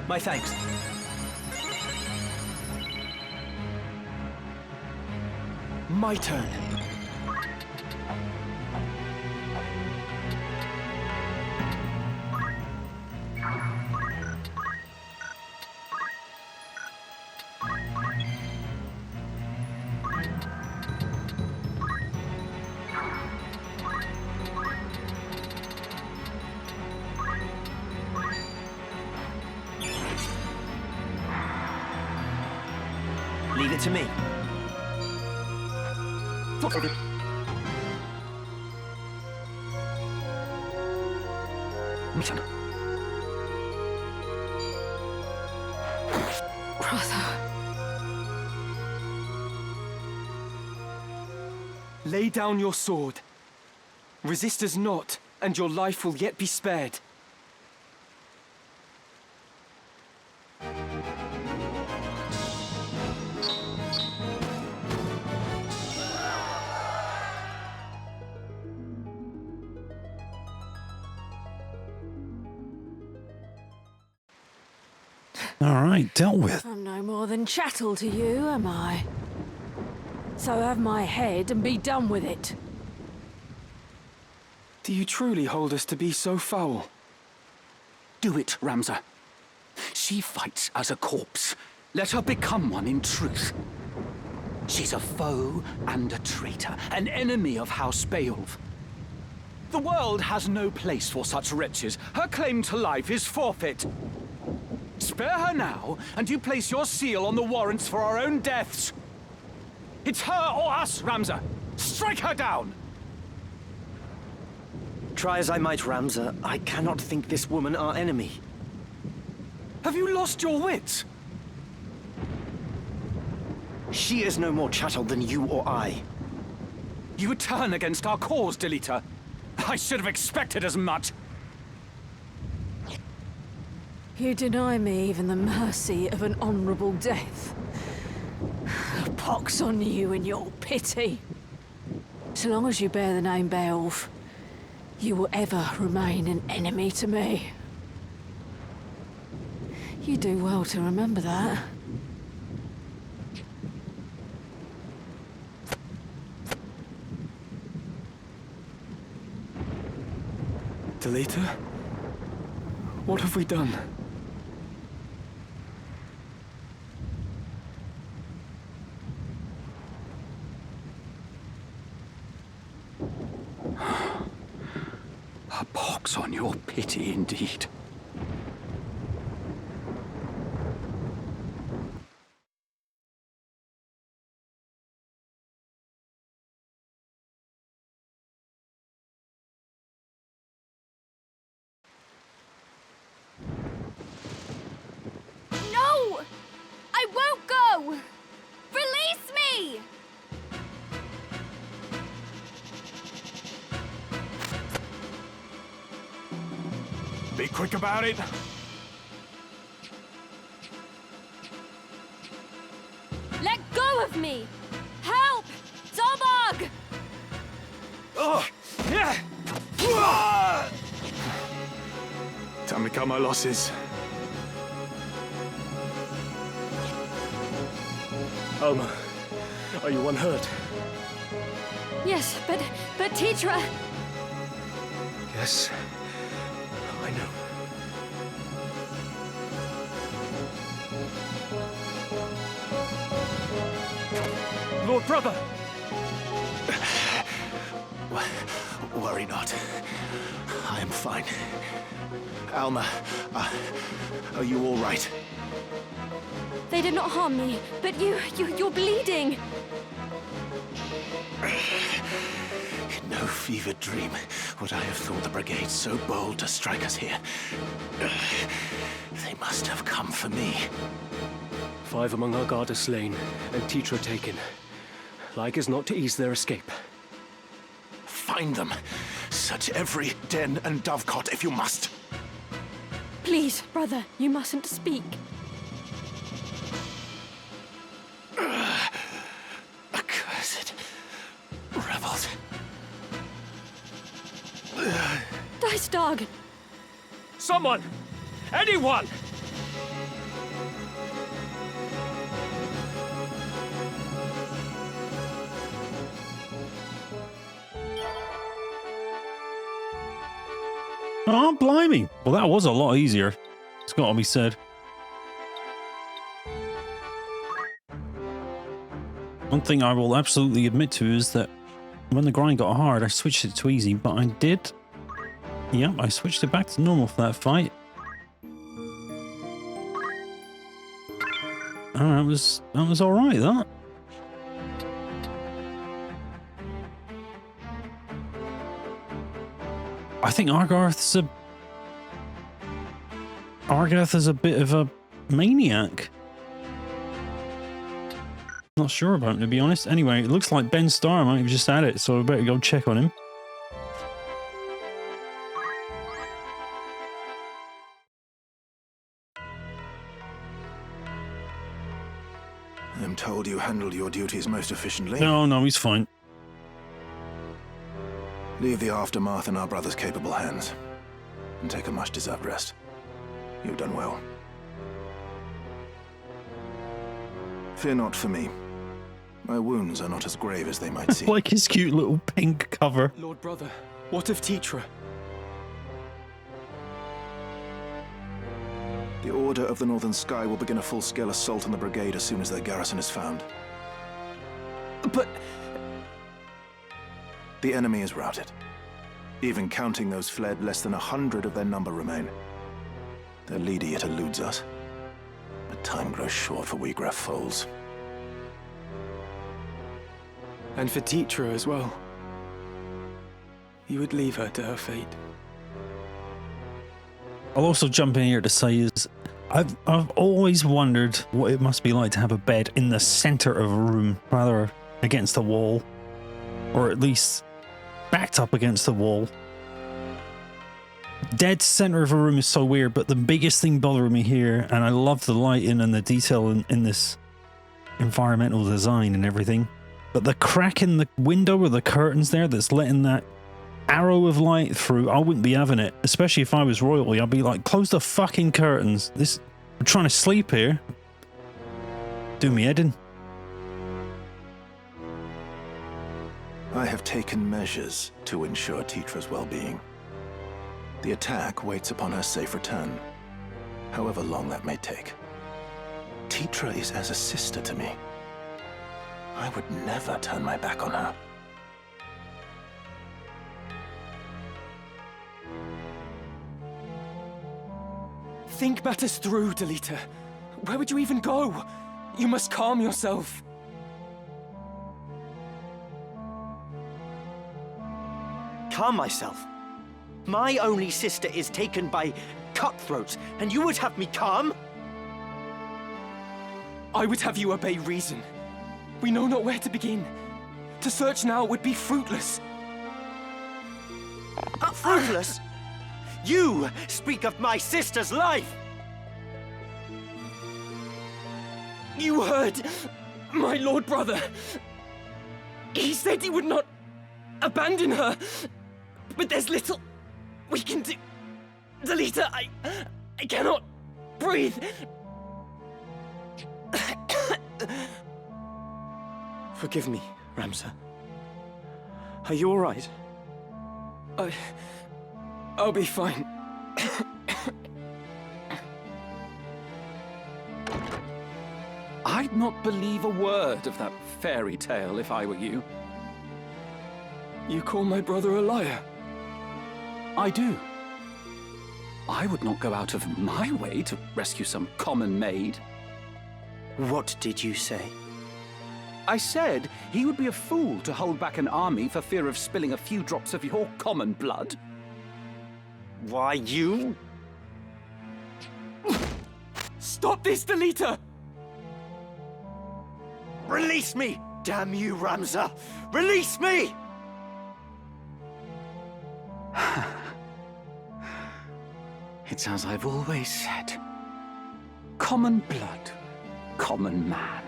My thanks. My turn. Leave it to me. Brother. Lay down your sword. Resist us not, and your life will yet be spared. All right, dealt with. I'm no more than chattel to you, am I? So have my head and be done with it. Do you truly hold us to be so foul? Do it, Ramsar. She fights as a corpse. Let her become one in truth. She's a foe and a traitor, an enemy of House Beowulf. The world has no place for such wretches. Her claim to life is forfeit. Spare her now, and you place your seal on the warrants for our own deaths. It's her or us, Ramsar. Strike her down! Try as I might, Ramsar, I cannot think this woman our enemy. Have you lost your wits? She is no more chattel than you or I. You would turn against our cause, Delita. I should have expected as much. You deny me even the mercy of an honorable death. Pox on you and your pity. So long as you bear the name Beowulf, you will ever remain an enemy to me. You do well to remember that. Delita? What have we done? A pox on your pity, indeed. No! I won't go! Release me! Be quick about it. Let go of me! Help! Zobog! Oh! Yeah! Time to cut my losses. Alma, are you unhurt? Yes, but Tetra... Yes, I know. Lord Brother! Worry not. I am fine. Alma, are you all right? They did not harm me, but you're bleeding. In no fevered dream would I have thought the brigade so bold to strike us here. They must have come for me. 5 among our guard are slain, and Tetra taken. Like as not to ease their escape. Find them. Search every den and dovecot if you must. Please, brother, you mustn't speak. Accursed rebels. Dice dog! Someone! Anyone! Oh, blimey. Well, that was a lot easier. It's got to be said. One thing I will absolutely admit to is that when the grind got hard, I switched it to easy, but I did... Yep, I switched it back to normal for that fight. Oh, that was alright, that. I think Argath is a bit of a maniac. Not sure about him, to be honest. Anyway, it looks like Ben Starr might have just had it, so I better go check on him. I'm told you handled your duties most efficiently. No, he's fine. Leave the aftermath in our brother's capable hands, and take a much-deserved rest. You've done well. Fear not for me. My wounds are not as grave as they might seem. Like his cute little pink cover. Lord Brother, what of Tetra? The Order of the Northern Sky will begin a full-scale assault on the Brigade as soon as their garrison is found. But... The enemy is routed. Even counting those fled, less than 100 of their number remain. Their leader yet eludes us. But time grows short for Weagraf foes. And for Tetra as well. You would leave her to her fate. I'll also jump in here to say is I've always wondered what it must be like to have a bed in the center of a room, rather against the wall, or at least backed up against the wall. Dead center of a room is so weird, but the biggest thing bothering me here, and I love the lighting and the detail in this environmental design and everything, but the crack in the window or the curtains there that's letting that arrow of light through, I wouldn't be having it. Especially if I was royalty, I'd be like, close the fucking curtains. I'm trying to sleep here. Do me head in. I have taken measures to ensure Tetra's well-being. The attack waits upon her safe return, however long that may take. Tetra is as a sister to me. I would never turn my back on her. Think matters through, Delita. Where would you even go? You must calm yourself. Calm myself? My only sister is taken by cutthroats, and you would have me calm? I would have you obey reason. We know not where to begin. To search now would be fruitless. Fruitless? You speak of my sister's life! You heard my Lord Brother. He said he would not abandon her. But there's little we can do. Delita, I cannot breathe. Forgive me, Ramsar. Are you all right? I'll be fine. I'd not believe a word of that fairy tale if I were you. You call my brother a liar? I do. I would not go out of my way to rescue some common maid. What did you say? I said he would be a fool to hold back an army for fear of spilling a few drops of your common blood. Why, you... Stop this, Delita! Release me! Damn you, Ramsar! Release me! It's as I've always said. Common blood, common man.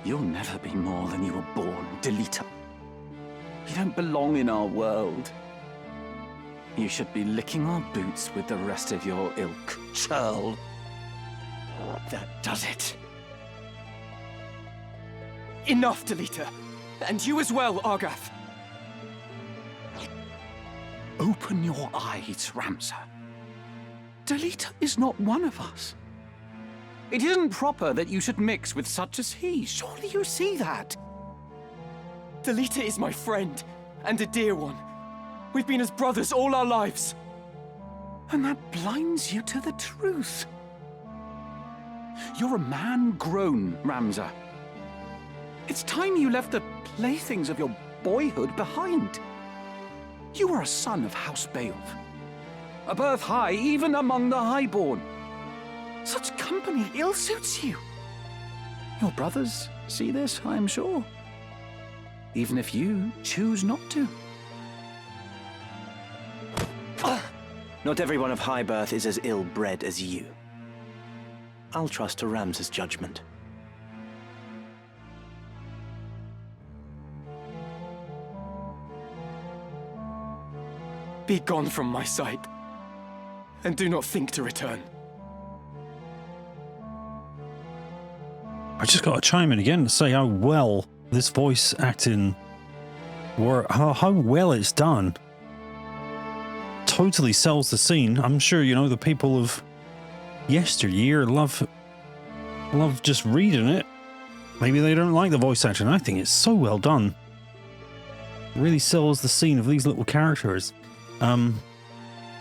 You'll never be more than you were born, Delita. You don't belong in our world. You should be licking our boots with the rest of your ilk, churl. That does it. Enough, Delita. And you as well, Argath. Open your eyes, Ramsar. Delita is not one of us. It isn't proper that you should mix with such as he. Surely you see that. Delita is my friend, and a dear one. We've been as brothers all our lives. And that blinds you to the truth. You're a man grown, Ramsar. It's time you left the playthings of your boyhood behind. You are a son of House Beowulf. A birth high even among the highborn. Such company ill suits you. Your brothers see this, I am sure. Even if you choose not to. Not everyone of high birth is as ill-bred as you. I'll trust to Rams's judgment. Be gone from my sight, and do not think to return. I just got to chime in again to say how well this voice acting how well it's done. Totally sells the scene. I'm sure, you know, the people of yesteryear love just reading it. Maybe they don't like the voice acting. I think it's so well done. It really sells the scene of these little characters.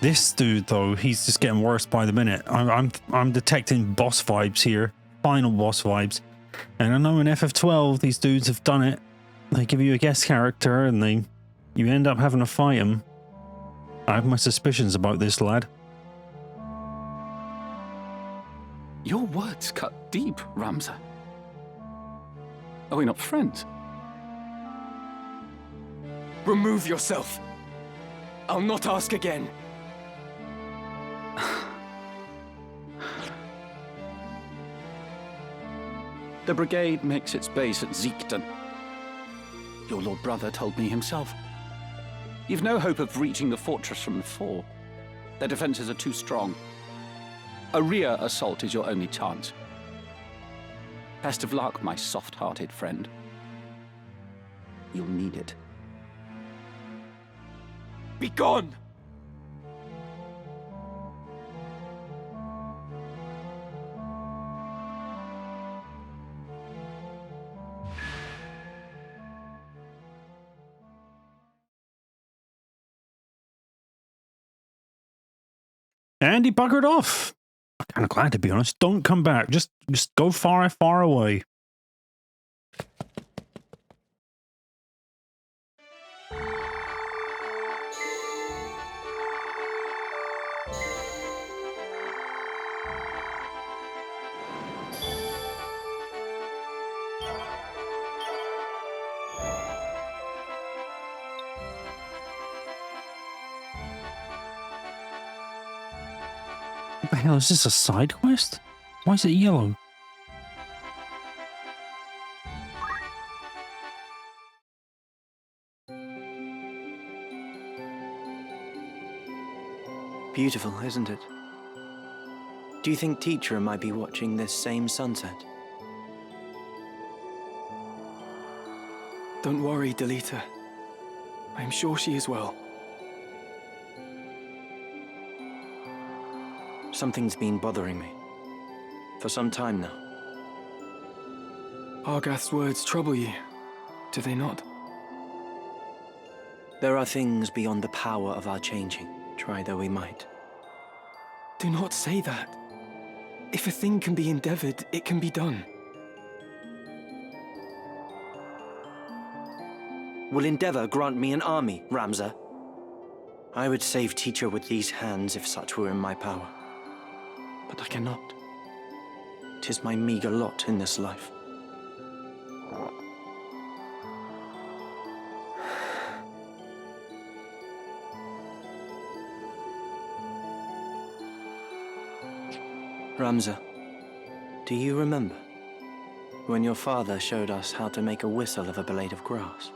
This dude though, he's just getting worse by the minute. I'm detecting boss vibes here, final boss vibes. And I know in FF12 these dudes have done it. They give you a guest character and you end up having to fight him. I have my suspicions about this lad. Your words cut deep, Ramsar. Are we not friends? Remove yourself. I'll not ask again. The brigade makes its base at Ziekden. Your lord brother told me himself. You've no hope of reaching the fortress from the fore. Their defenses are too strong. A rear assault is your only chance. Best of luck, my soft-hearted friend. You'll need it. Be gone! And he buggered off. I'm kind of glad, to be honest. Don't come back. Just go far, far away. What the hell, is this a side quest? Why is it yellow? Beautiful, isn't it? Do you think Teacher might be watching this same sunset? Don't worry, Delita. I'm sure she is well. Something's been bothering me. For some time now. Argath's words trouble you, do they not? There are things beyond the power of our changing, try though we might. Do not say that. If a thing can be endeavored, it can be done. Will endeavor grant me an army, Ramsar? I would save Teacher with these hands if such were in my power. But I cannot. 'Tis my meager lot in this life. Ramsar, do you remember when your father showed us how to make a whistle of a blade of grass?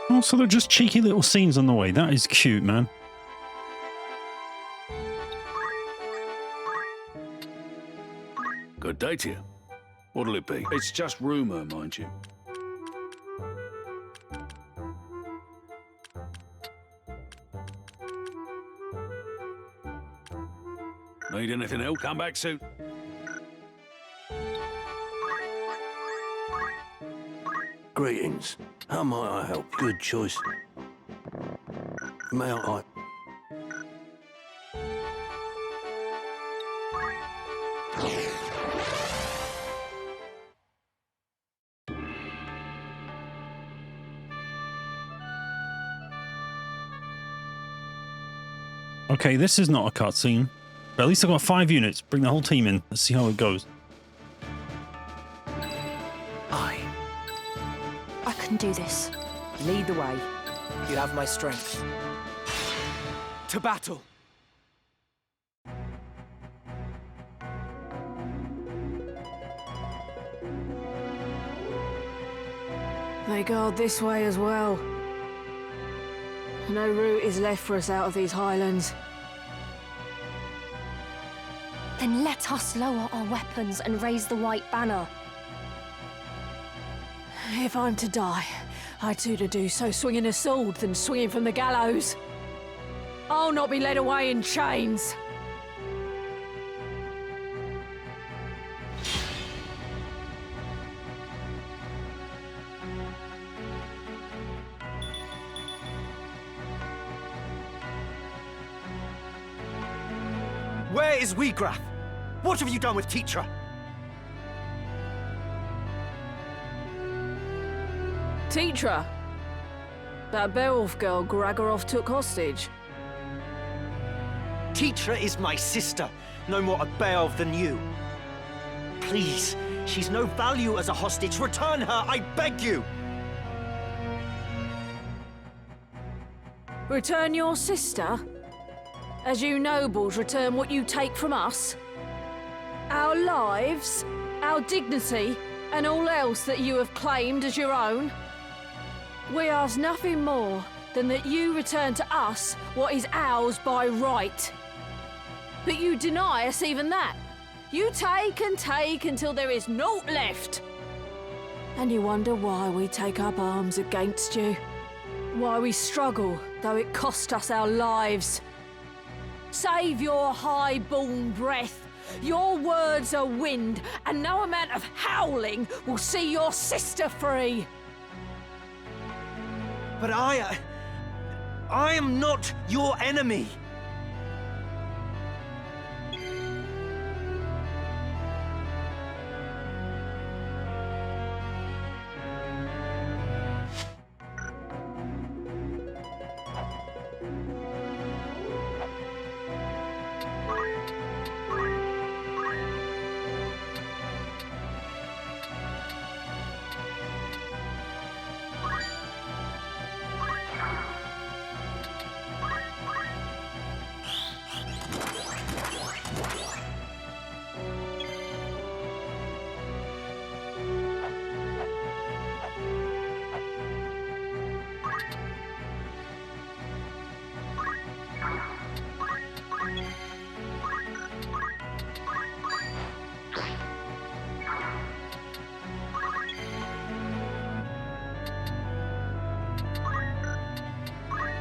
Oh, so they're just cheeky little scenes on the way. That is cute, man. Good day to you. What'll it be? It's just rumour, mind you. Need anything else? Come back soon. Greetings. How might I help? Good choice. May I... Okay, this is not a cutscene. But at least I've got 5 units. Bring the whole team in. Let's see how it goes. I can do this. Lead the way. You have my strength. To battle! They guard this way as well. No route is left for us out of these highlands. Then let us lower our weapons and raise the white banner. If I'm to die, I'd sooner do so swinging a sword than swinging from the gallows. I'll not be led away in chains. Where is Weagrath? What have you done with Teacher? Teacher? That Beowulf girl Gregoroth took hostage. Teacher is my sister, no more a Beowulf than you. Please, she's no value as a hostage. Return her, I beg you! Return your sister? As you nobles return what you take from us? Our lives, our dignity, and all else that you have claimed as your own? We ask nothing more than that you return to us what is ours by right. But you deny us even that. You take and take until there is naught left. And you wonder why we take up arms against you. Why we struggle, though it cost us our lives. Save your high-born breath. Your words are wind, and no amount of howling will see your sister free. But I am not your enemy.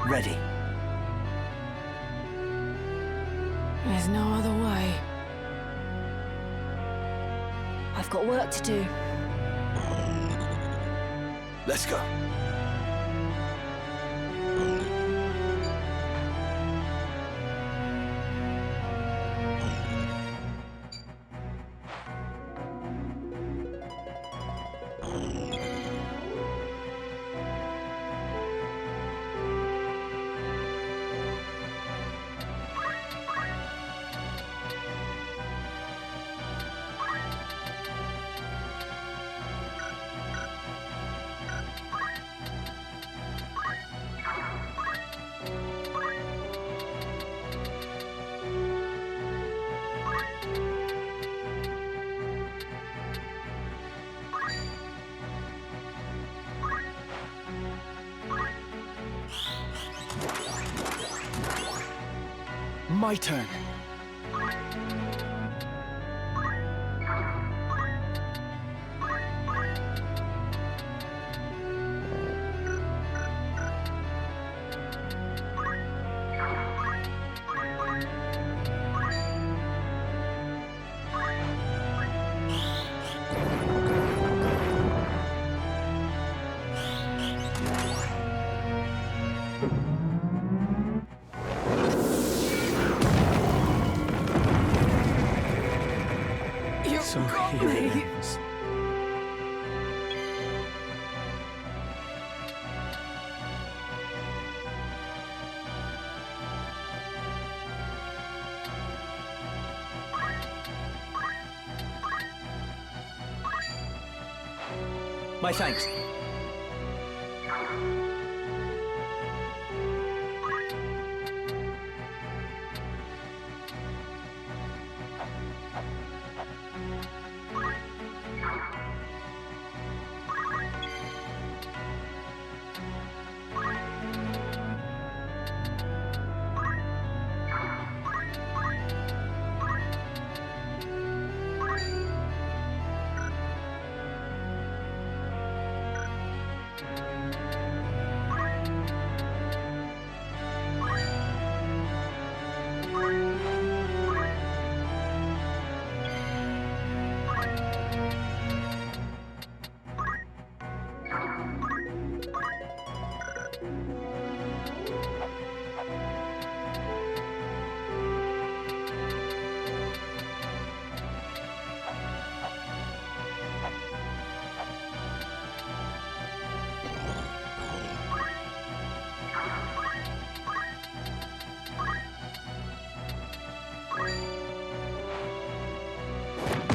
Ready. There's no other way. I've got work to do. Let's go. My turn. So here it ends. My thanks.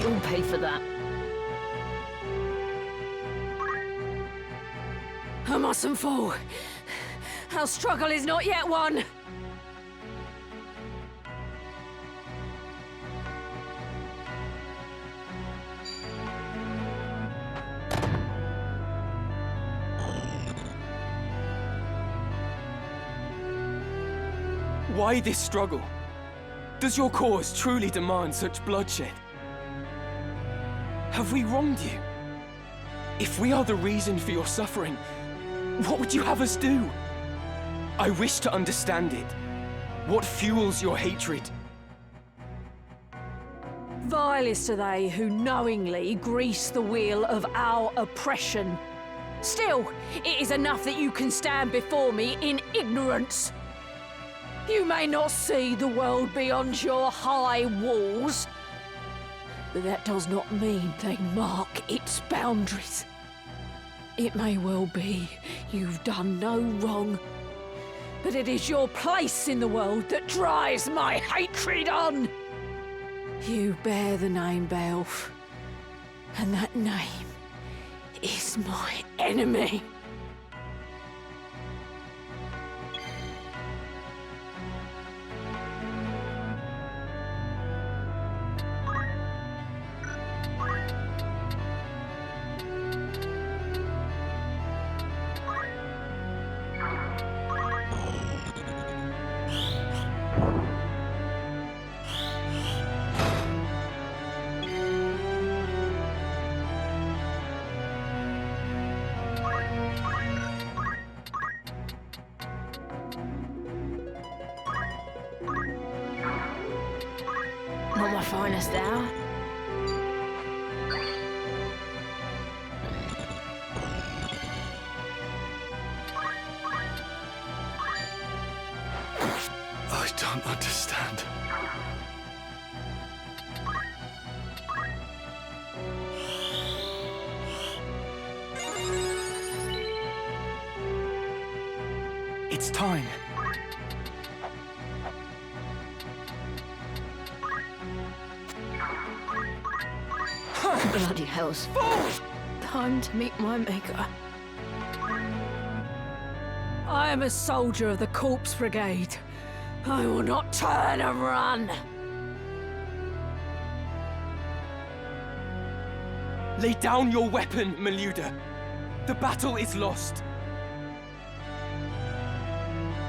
You'll pay for that. I mustn't fall. Our struggle is not yet won. Why this struggle? Does your cause truly demand such bloodshed? Have we wronged you? If we are the reason for your suffering, what would you have us do? I wish to understand it. What fuels your hatred? Vilest are they who knowingly grease the wheel of our oppression. Still, it is enough that you can stand before me in ignorance. You may not see the world beyond your high walls, but that does not mean they mark its boundaries. It may well be you've done no wrong, but it is your place in the world that drives my hatred on. You bear the name Beowulf, and that name is my enemy. Not my finest hour. I don't understand. It's time. Bloody hells. Time to meet my maker. I am a soldier of the Corpse Brigade. I will not turn and run. Lay down your weapon, Milleuda. The battle is lost.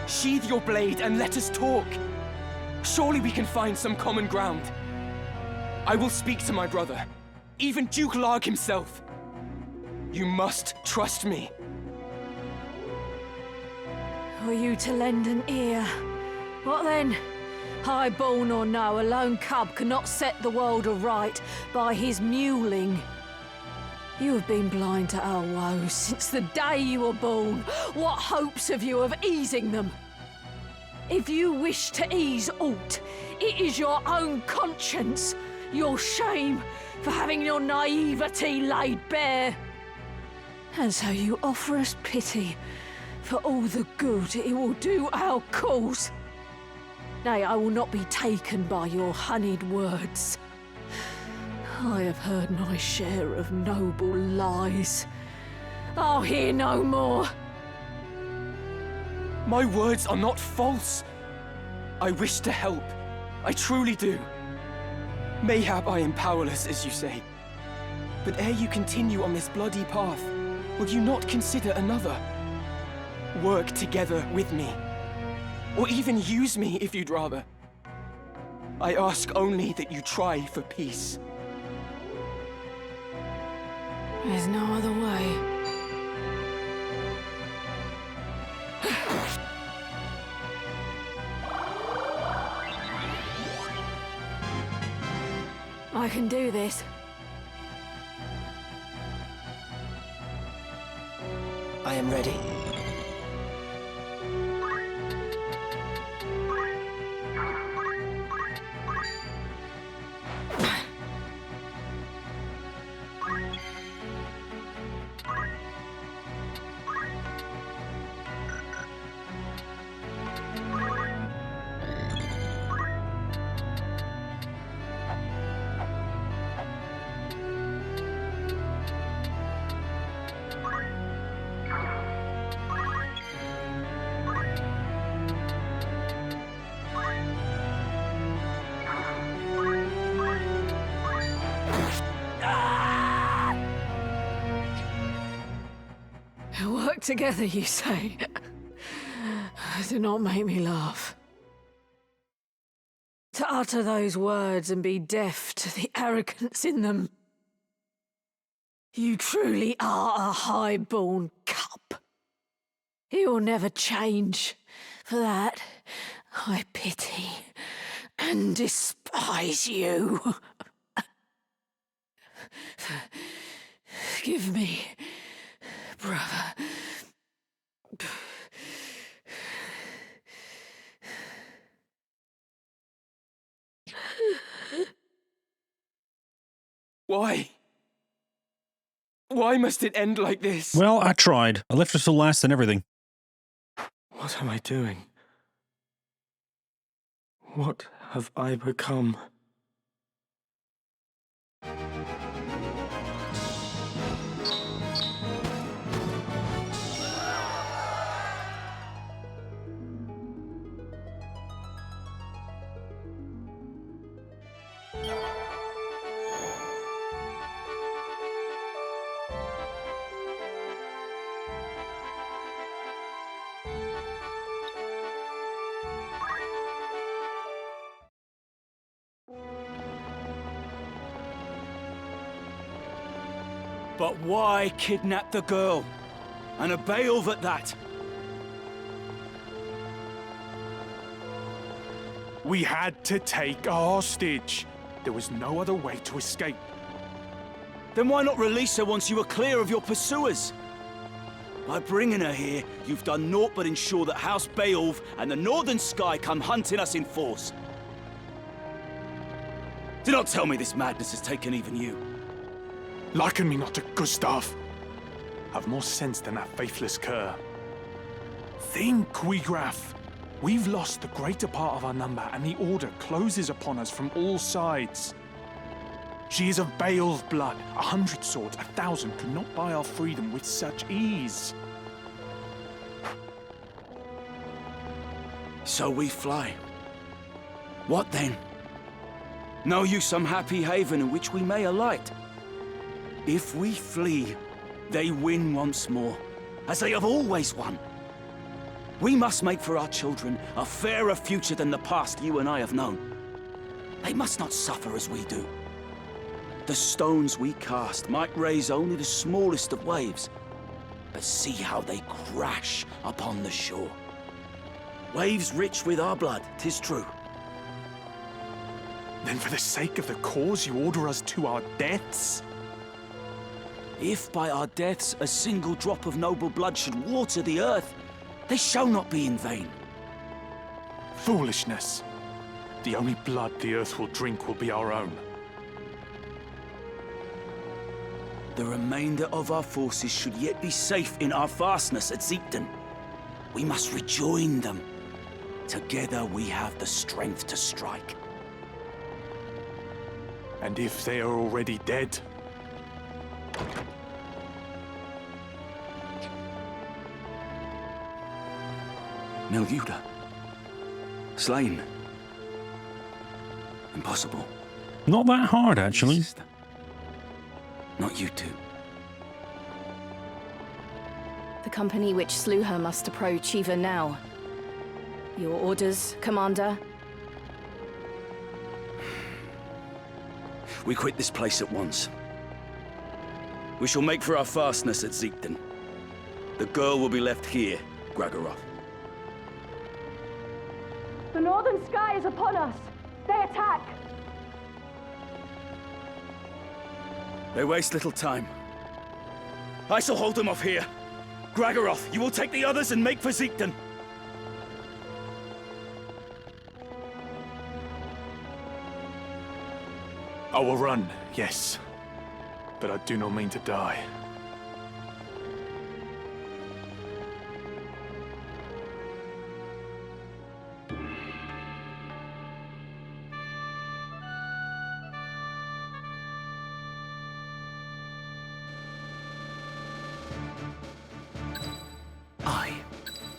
Sheathe your blade and let us talk. Surely we can find some common ground. I will speak to my brother, even Duke Larg himself. You must trust me. Were you to lend an ear? What then? Highborn or no, a lone cub cannot set the world aright by his mewling. You have been blind to our woes since the day you were born. What hopes have you of easing them? If you wish to ease aught, it is your own conscience, your shame for having your naivety laid bare. And so you offer us pity for all the good it will do our cause. Nay, I will not be taken by your honeyed words. I have heard my share of noble lies. I'll hear no more. My words are not false. I wish to help. I truly do. Mayhap I am powerless, as you say. But ere you continue on this bloody path, will you not consider another? Work together with me. Or even use me if you'd rather. I ask only that you try for peace. There's no other way. I can do this. I am ready. Work together, you say? Do not make me laugh. To utter those words and be deaf to the arrogance in them. You truly are a high-born cub. He will never change. For that, I pity and despise you. Forgive me, brother. Why? Why must it end like this? Well, I tried. I left it till last and everything. What am I doing? What have I become? But why kidnap the girl? And a Beowulf at that? We had to take a hostage. There was no other way to escape. Then why not release her once you were clear of your pursuers? By bringing her here, you've done naught but ensure that House Beowulf and the Northern Sky come hunting us in force. Do not tell me this madness has taken even you. Liken me not to Gustav. Have more sense than that faithless cur. Think, Weegraf. We've lost the greater part of our number, and the Order closes upon us from all sides. She is of Beowulf blood. 100 swords, 1,000 could not buy our freedom with such ease. So we fly. What then? Know you some happy haven in which we may alight? If we flee, they win once more, as they have always won. We must make for our children a fairer future than the past you and I have known. They must not suffer as we do. The stones we cast might raise only the smallest of waves, but see how they crash upon the shore. Waves rich with our blood, 'tis true. Then for the sake of the cause, you order us to our deaths? If by our deaths a single drop of noble blood should water the earth, they shall not be in vain. Foolishness. The only blood the earth will drink will be our own. The remainder of our forces should yet be safe in our fastness at Ziekden. We must rejoin them. Together we have the strength to strike. And if they are already dead? Milleuda. Slain. Impossible. Not that hard, actually. Not you two. The company which slew her must approach even now. Your orders, Commander? We quit this place at once. We shall make for our fastness at Ziekden. The girl will be left here, Gariland. The northern sky is upon us. They attack. They waste little time. I shall hold them off here. Gariland, you will take the others and make for Ziekden. I will run, yes. But I do not mean to die.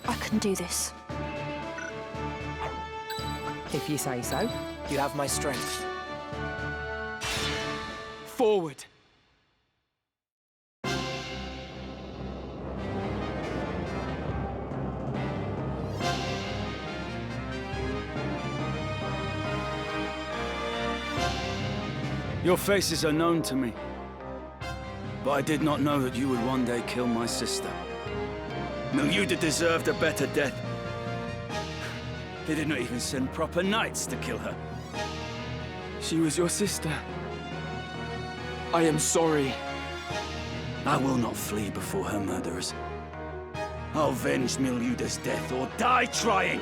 I can do this. If you say so. You have my strength. Forward! Your faces are known to me. But I did not know that you would one day kill my sister. Milleuda deserved a better death. They did not even send proper knights to kill her. She was your sister. I am sorry. I will not flee before her murderers. I'll avenge Milleuda's death or die trying!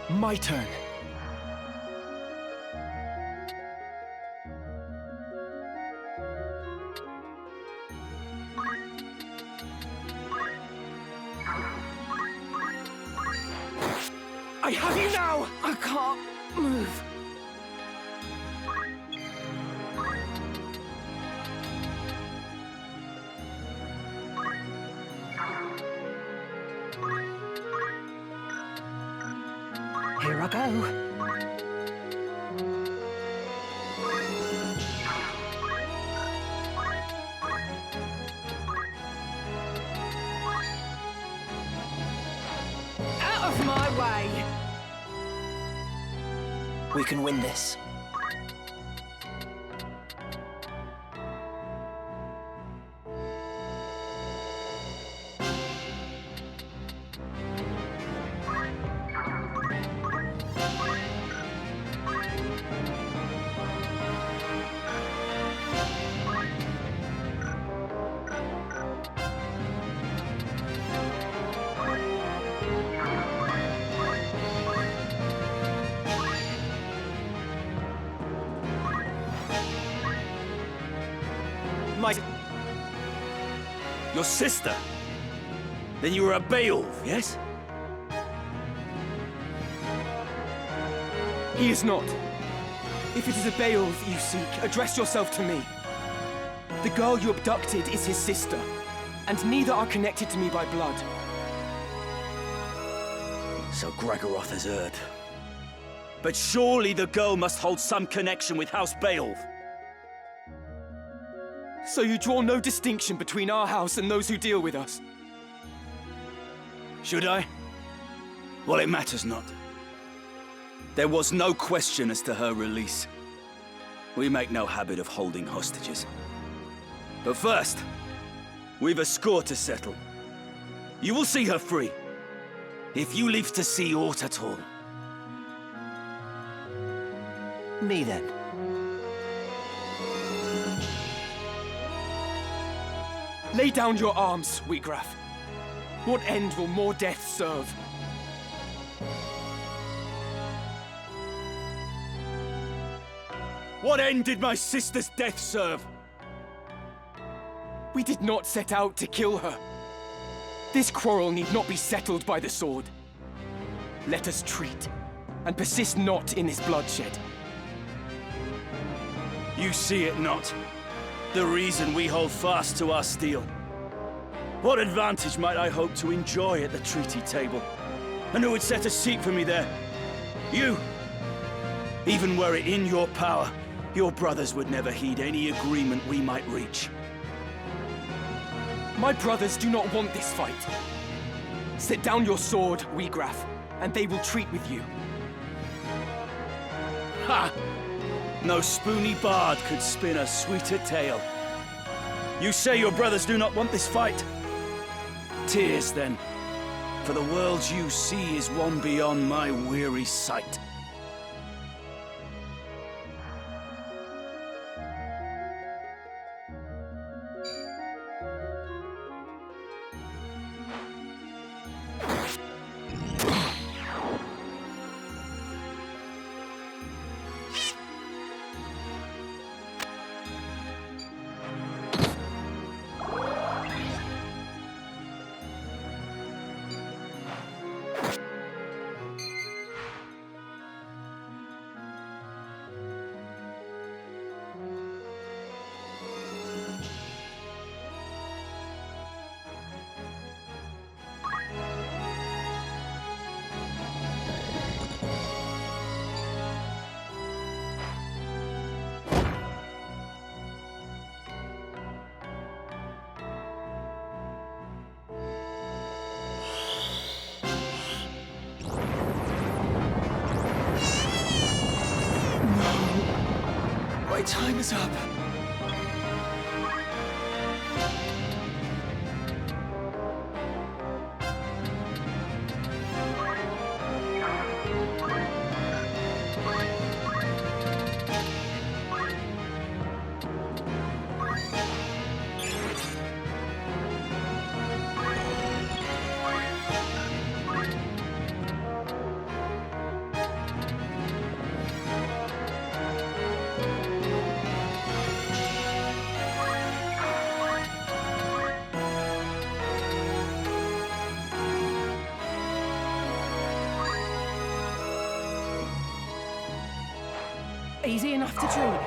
My turn. I have you now! I can't move. Here I go. Out of my way! We can win this. Your sister? Then you were a Beowulf, yes? He is not. If it is a Beowulf you seek, address yourself to me. The girl you abducted is his sister, and neither are connected to me by blood. So Gregaroth has heard. But surely the girl must hold some connection with House Beowulf. So you draw no distinction between our house and those who deal with us? Should I? Well, it matters not. There was no question as to her release. We make no habit of holding hostages. But first, we've a score to settle. You will see her free, if you live to see aught at all. Me then. Lay down your arms, Wheatgraf. What end will more death serve? What end did my sister's death serve? We did not set out to kill her. This quarrel need not be settled by the sword. Let us treat, and persist not in this bloodshed. You see it not? The reason we hold fast to our steel. What advantage might I hope to enjoy at the treaty table? And who would set a seat for me there? You! Even were it in your power, your brothers would never heed any agreement we might reach. My brothers do not want this fight. Set down your sword, Wheatgraf, and they will treat with you. Ha! No spoony bard could spin a sweeter tale. You say your brothers do not want this fight? Tears, then, for the world you see is one beyond my weary sight. My time is up. Easy enough to drink.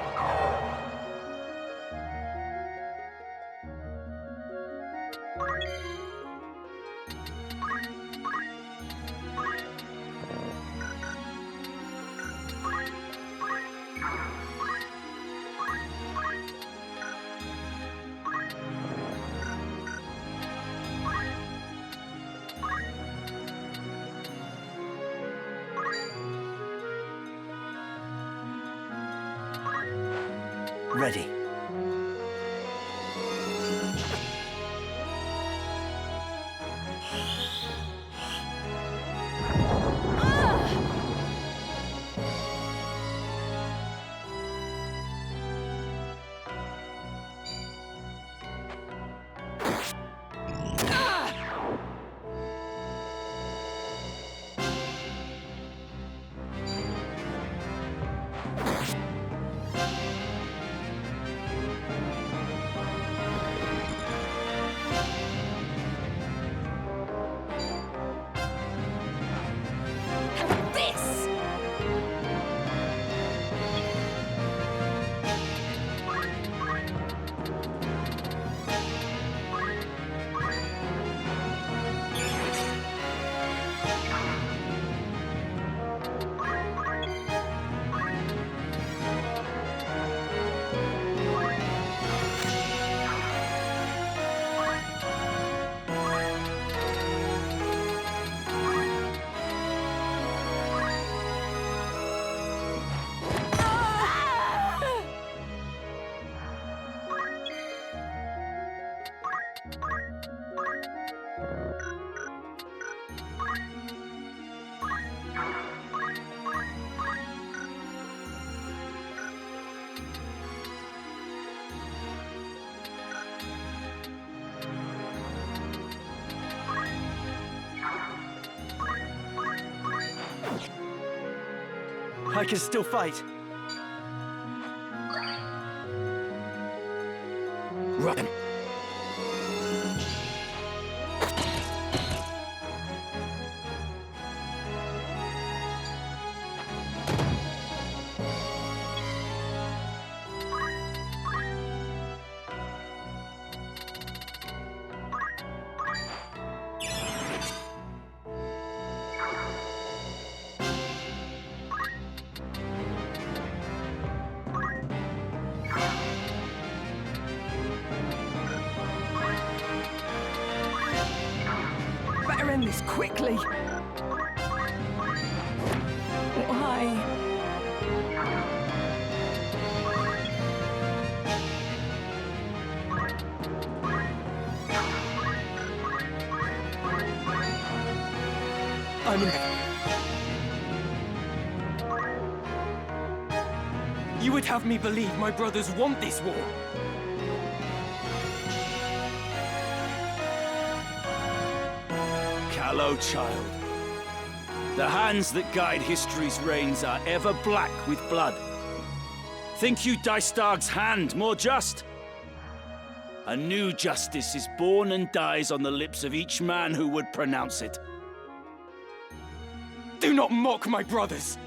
Ready. I can still fight. Run. Better end this quickly. Why? You would have me believe my brothers want this war. Callow child. The hands that guide history's reins are ever black with blood. Think you Dystag's hand more just? A new justice is born and dies on the lips of each man who would pronounce it. Do not mock my brothers!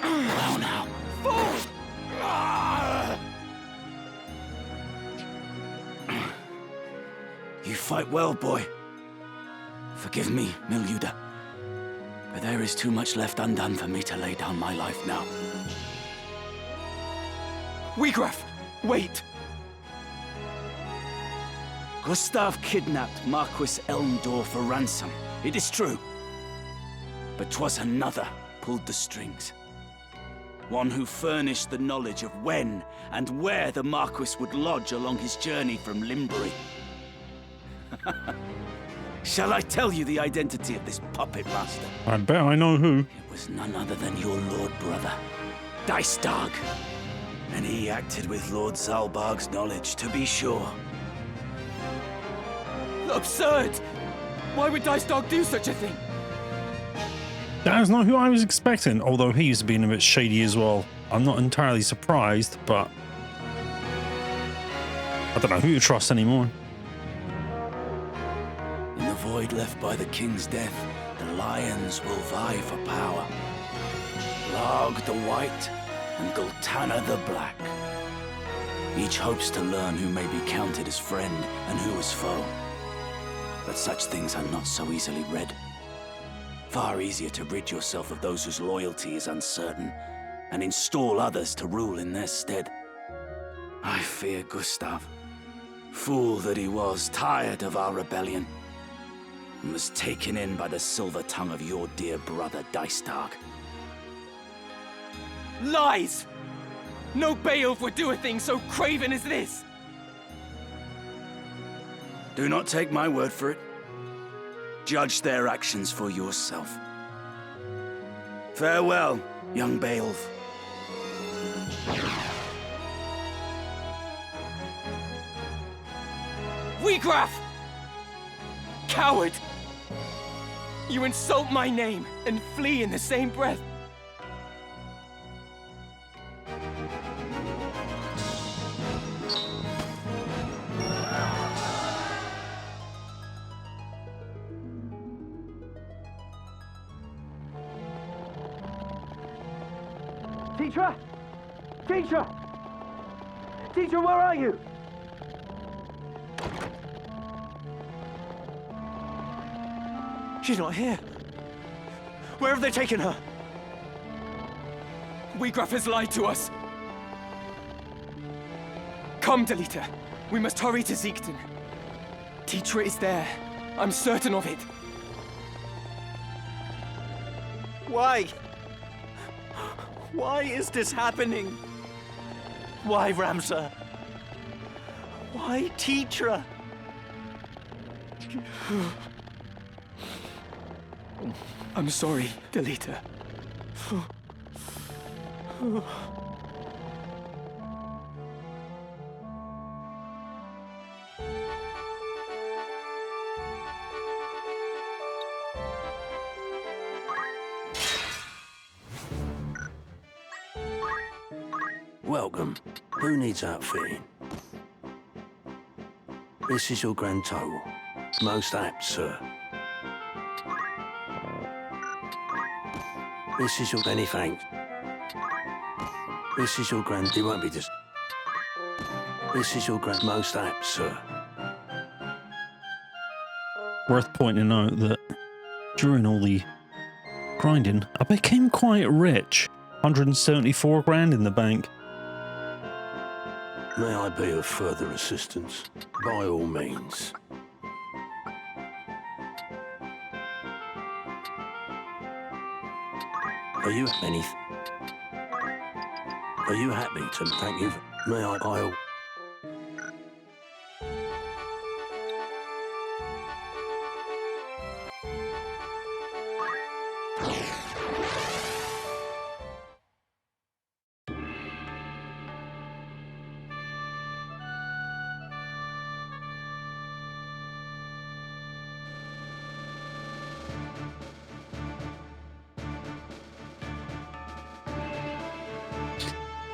Well now. Fool! You fight well, boy. Forgive me, Milleuda. But there is too much left undone for me to lay down my life now. Wegraf, wait! Gustav kidnapped Marquis Elmdor for ransom. It is true. But 'twas another pulled the strings. One who furnished the knowledge of when and where the Marquis would lodge along his journey from Limbury. Shall I tell you the identity of this puppet master? I bet I know who. It was none other than your lord brother, Dystag. And he acted with Lord Zalbarg's knowledge, to be sure. Absurd! Why would Dystag do such a thing? That is not who I was expecting, although he's been a bit shady as well. I'm not entirely surprised, but I don't know who to trust anymore. In the void left by the king's death, the lions will vie for power. Larg the White and Gultana the Black. Each hopes to learn who may be counted as friend and who as foe. But such things are not so easily read. Far easier to rid yourself of those whose loyalty is uncertain, and install others to rule in their stead. I fear Gustav, fool that he was, tired of our rebellion, and was taken in by the silver tongue of your dear brother Dystag. Lies! No Beowulf would do a thing so craven as this! Do not take my word for it. Judge their actions for yourself. Farewell, young Beowulf. Wegraf! Coward! You insult my name and flee in the same breath. Teacher! Teacher! Teacher, where are you? She's not here. Where have they taken her? Wegraf has lied to us. Come, Delita. We must hurry to Ziekden. Teacher is there. I'm certain of it. Why? Why is this happening? Why, Ramsar? Why, teacher? I'm sorry, Delita. Welcome. Who needs outfitting? This is your grand total. Most apt, sir. This is your many thanks. This is your grand... It won't be just... This is your grand... Most apt, sir. Worth pointing out that during all the grinding, I became quite rich. 174 grand in the bank. May I be of further assistance? By all means. Are you Are you happy to thank you? May I'll...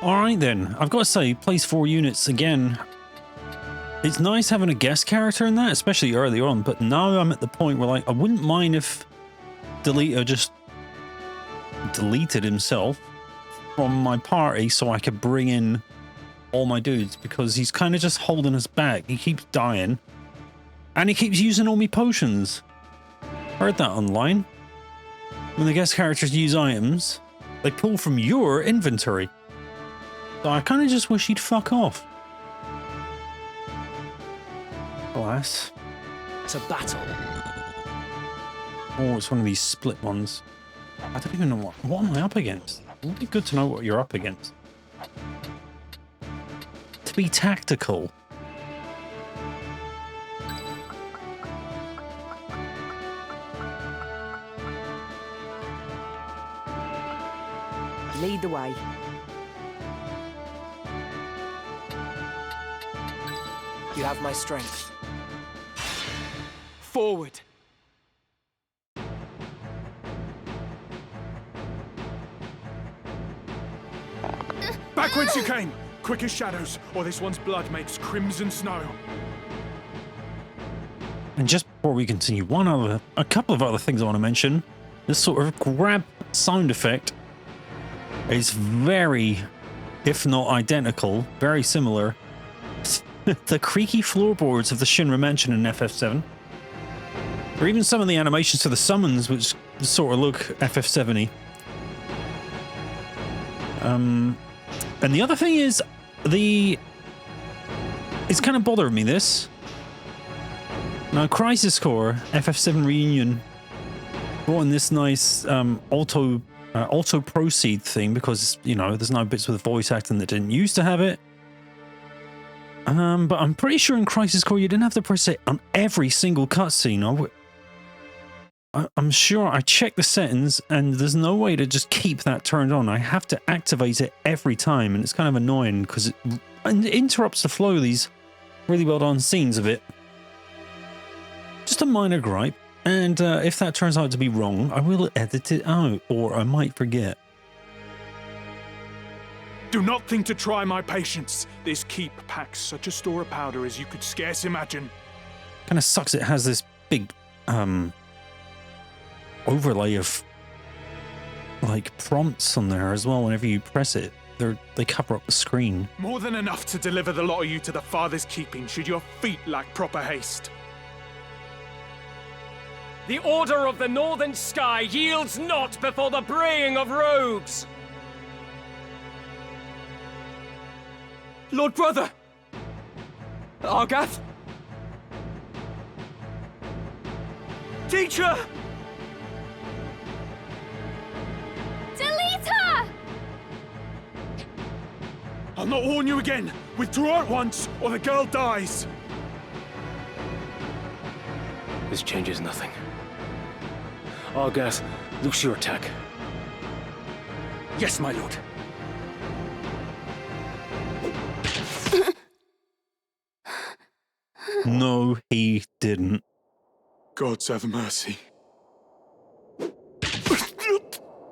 Alright then, I've got to say, plays 4 units again. It's nice having a guest character in that, especially early on, but now I'm at the point where, like, I wouldn't mind if Delita just deleted himself from my party so I could bring in all my dudes, because he's kind of just holding us back. He keeps dying, and he keeps using all my potions. Heard that online. When the guest characters use items, they pull from your inventory. So I kind of just wish he'd fuck off. Alas. It's a battle. Oh, it's one of these split ones. I don't even know what am I up against? It would be good to know what you're up against. To be tactical. Lead the way. You have my strength. Forward. Back whence you came! Quick as shadows, or this one's blood makes crimson snow. And just before we continue, a couple of other things I want to mention. This sort of grab sound effect is very, if not identical, very similar the creaky floorboards of the Shinra Mansion in FF7. Or even some of the animations to the summons, which sort of look FF7-y. And the other thing is, it's kind of bothering me, this. Now, Crisis Core, FF7 Reunion, brought in this nice auto proceed thing, because, you know, there's no bits with voice acting that didn't used to have it. But I'm pretty sure in Crisis Core you didn't have to press it on every single cutscene. I'm sure I checked the settings and there's no way to just keep that turned on. I have to activate it every time, and it's kind of annoying because it interrupts the flow of these really well done scenes of it. Just a minor gripe, and if that turns out to be wrong, I will edit it out, or I might forget. Do not think to try my patience. This keep packs such a store of powder as you could scarce imagine. Kind of sucks it has this big overlay of like prompts on there as well. Whenever you press it, they cover up the screen. More than enough to deliver the lot of you to the father's keeping should your feet lack proper haste. The order of the northern sky yields not before the braying of rogues! Lord Brother! Argath! Teacher! Delita! I'll not warn you again. Withdraw at once, or the girl dies! This changes nothing. Argath, loose your attack. Yes, my lord. No, he didn't. Gods have mercy.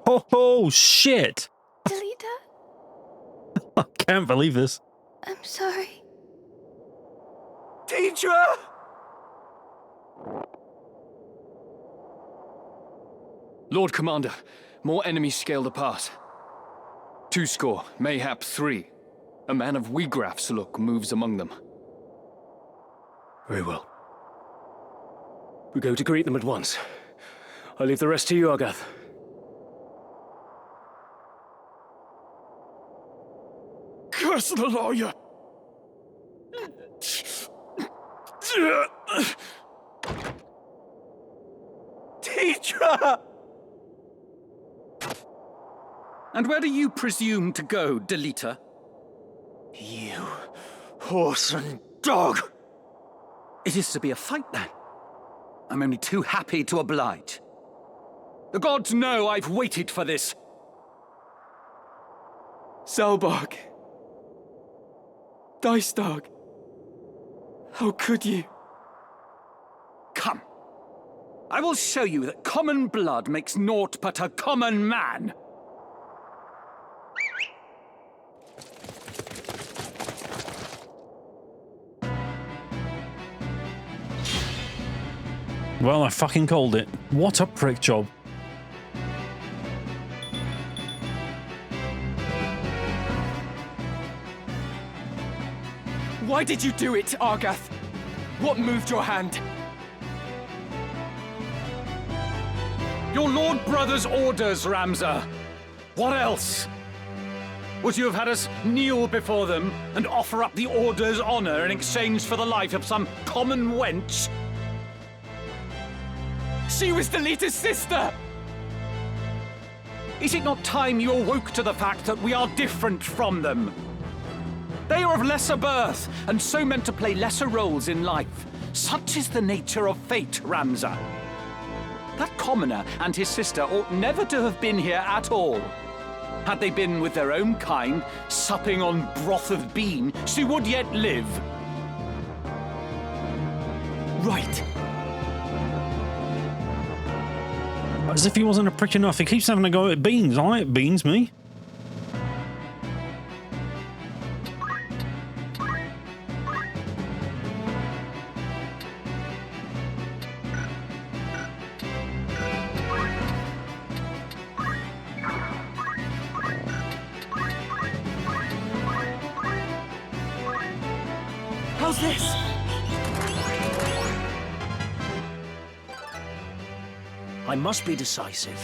Oh, shit! Delita, I can't believe this. I'm sorry. Teacher! Lord Commander, more enemies scale the pass. 20, mayhap 3. A man of Wiegraf's look moves among them. Very well. We go to greet them at once. I leave the rest to you, Argath. Curse the lawyer! Teacher! And where do you presume to go, Delita? You horse and dog! It is to be a fight, then. I'm only too happy to oblige. The gods know I've waited for this. Zalbark. Dicedog. How could you? Come. I will show you that common blood makes naught but a common man. Well, I fucking called it. What a prick job. Why did you do it, Argath? What moved your hand? Your lord brother's orders, Ramza. What else? Would you have had us kneel before them and offer up the order's honor in exchange for the life of some common wench? She was Delita's sister! Is it not time you awoke to the fact that we are different from them? They are of lesser birth, and so meant to play lesser roles in life. Such is the nature of fate, Ramza. That commoner and his sister ought never to have been here at all. Had they been with their own kind, supping on broth of bean, she would yet live. Right. As if he wasn't a prick enough, he keeps having a go at beans. I like beans, me. How's this? I must be decisive.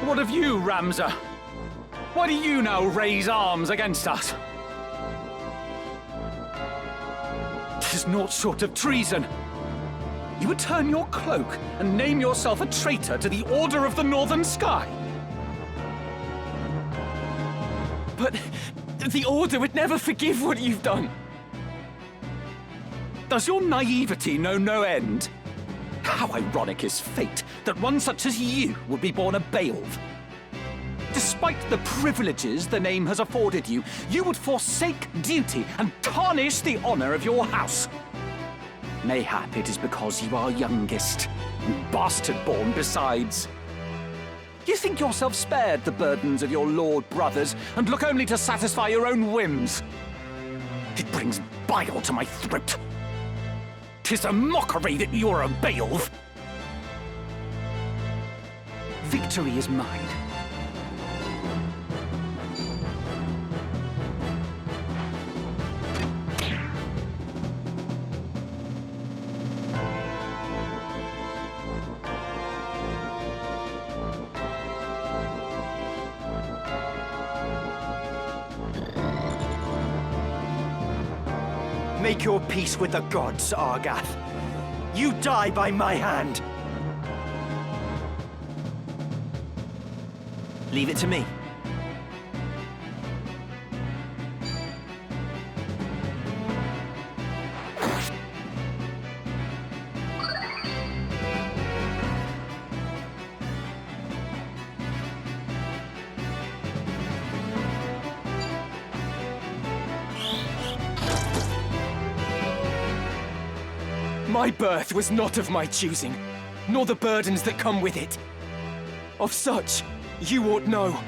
What of you, Ramza? Why do you now raise arms against us? Tis naught short of treason. You would turn your cloak and name yourself a traitor to the Order of the Northern Sky. But the Order would never forgive what you've done. Does your naivety know no end? How ironic is fate that one such as you would be born a Beowulf. Despite the privileges the name has afforded you, you would forsake duty and tarnish the honor of your house. Mayhap it is because you are youngest, and bastard-born besides. You think yourself spared the burdens of your lord brothers, and look only to satisfy your own whims. It brings bile to my throat. 'Tis a mockery that you're a Beowulf. Victory is mine. Make your peace with the gods, Argath. You die by my hand. Leave it to me. My birth was not of my choosing, nor the burdens that come with it. Of such, you ought know.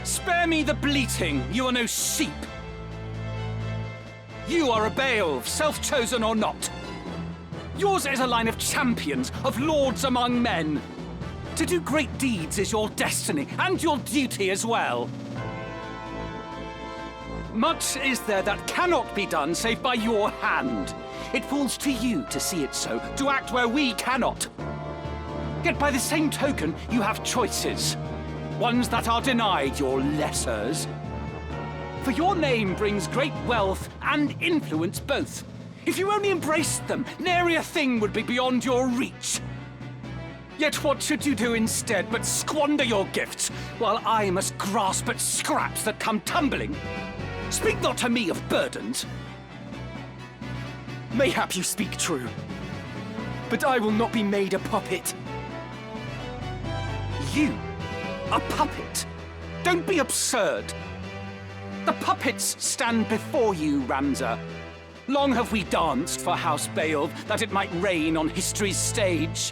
Spare me the bleating, you are no sheep. You are a Beowulf, self-chosen or not. Yours is a line of champions, of lords among men. To do great deeds is your destiny, and your duty as well. Much is there that cannot be done save by your hand. It falls to you to see it so, to act where we cannot. Yet by the same token, you have choices. Ones that are denied your lessers. For your name brings great wealth and influence both. If you only embraced them, nary a thing would be beyond your reach. Yet what should you do instead but squander your gifts, while I must grasp at scraps that come tumbling? Speak not to me of burdens. Mayhap you speak true, but I will not be made a puppet. You? A puppet? Don't be absurd. The puppets stand before you, Ramza. Long have we danced for House Beowulf that it might reign on history's stage.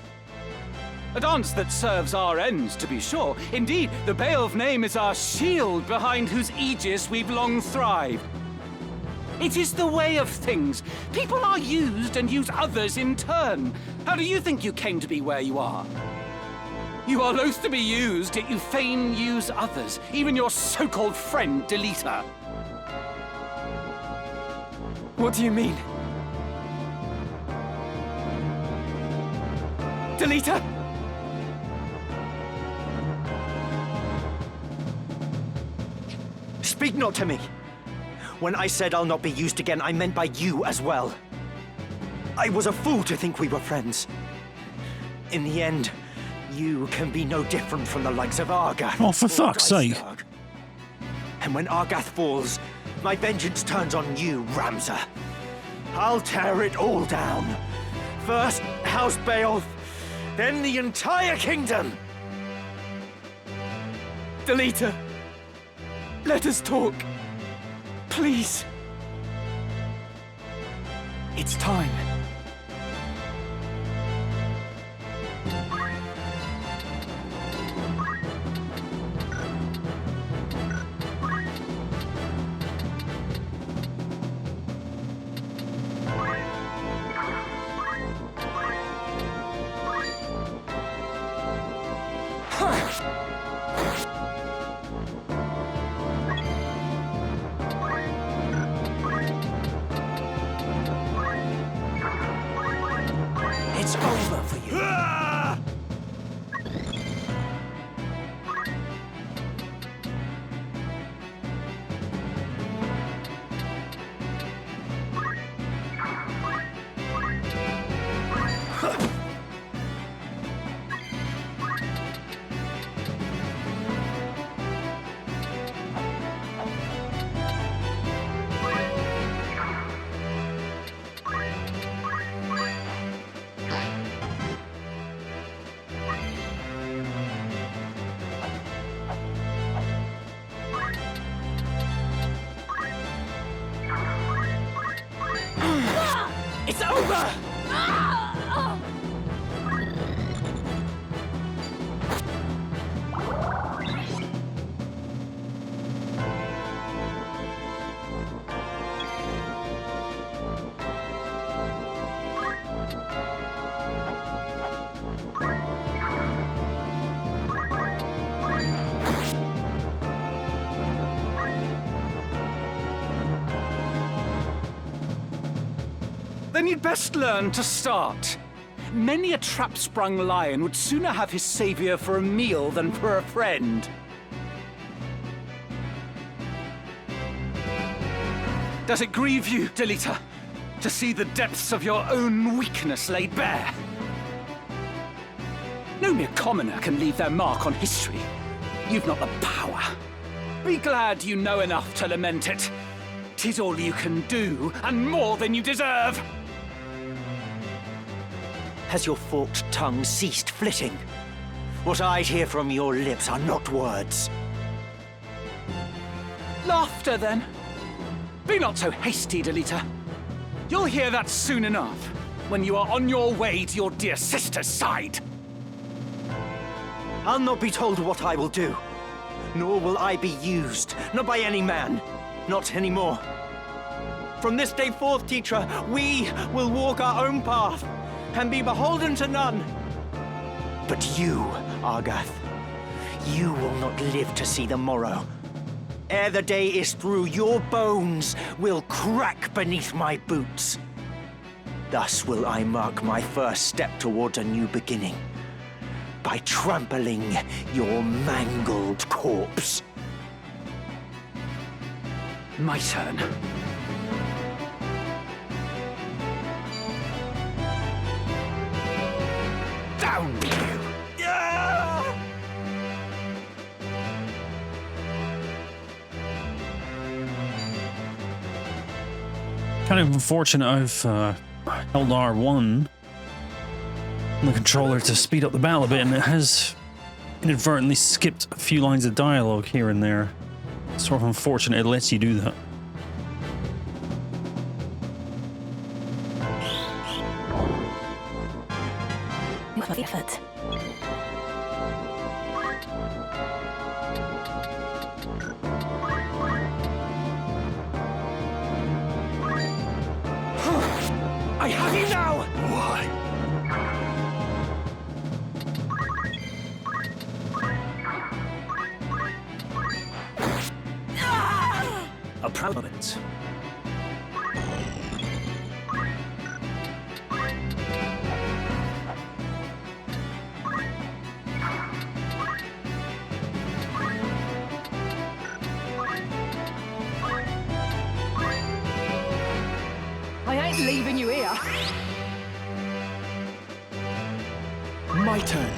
A dance that serves our ends, to be sure. Indeed, the Beowulf name is our shield behind whose aegis we've long thrived. It is the way of things. People are used and use others in turn. How do you think you came to be where you are? You are loath to be used, yet you fain use others, even your so-called friend, Delita. What do you mean? Delita? Speak not to me. When I said I'll not be used again, I meant by you as well. I was a fool to think we were friends. In the end, you can be no different from the likes of Argath. Oh, for fuck's sake. And when Argath falls, my vengeance turns on you, Ramza. I'll tear it all down. First, House Beowulf, then the entire kingdom. Delita, let us talk. Please. It's time. It's over for you. It's over! Then you'd best learn to start. Many a trap-sprung lion would sooner have his savior for a meal than for a friend. Does it grieve you, Delita, to see the depths of your own weakness laid bare? No mere commoner can leave their mark on history. You've not the power. Be glad you know enough to lament it. 'Tis all you can do, and more than you deserve. Has your forked tongue ceased flitting? What I hear from your lips are not words. Laughter, then. Be not so hasty, Delita. You'll hear that soon enough, when you are on your way to your dear sister's side. I'll not be told what I will do. Nor will I be used, not by any man. Not anymore. From this day forth, Tetra, we will walk our own path and be beholden to none. But you, Argath, you will not live to see the morrow. Ere the day is through, your bones will crack beneath my boots. Thus will I mark my first step towards a new beginning, by trampling your mangled corpse. My turn. Down with you! Kind of unfortunate I've held R1 on the controller to speed up the battle a bit, and it has inadvertently skipped a few lines of dialogue here and there. It's sort of unfortunate it lets you do that. Effort. I have you now! Why? A proud moment. I ain't leaving you here. My turn.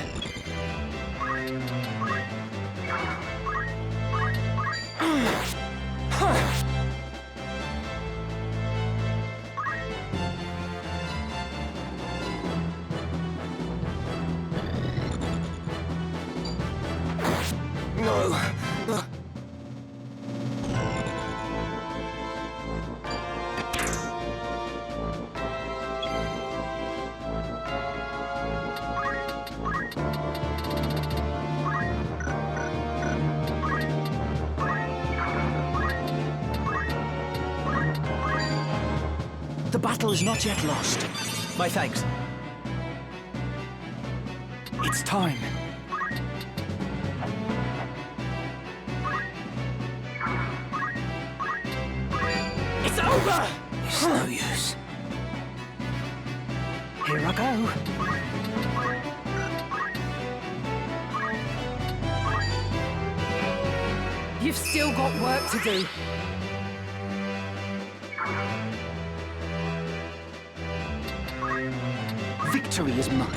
No. The battle is not yet lost. My thanks. It's time. It's over! It's no use. Here I go. You've still got work to do. Victory is mine.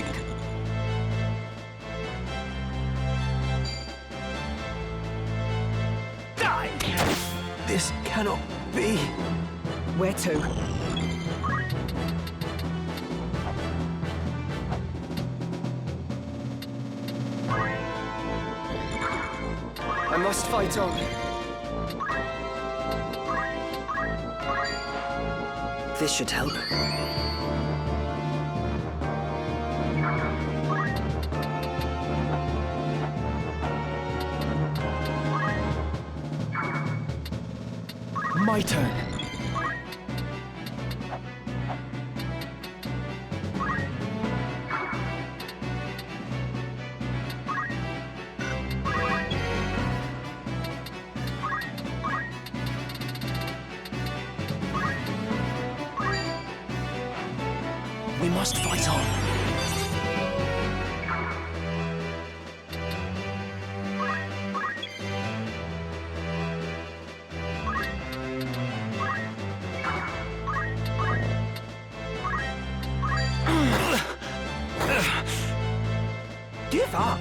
Die! This cannot be. Where to? I must fight on. This should help. My turn. We must fight on. path up.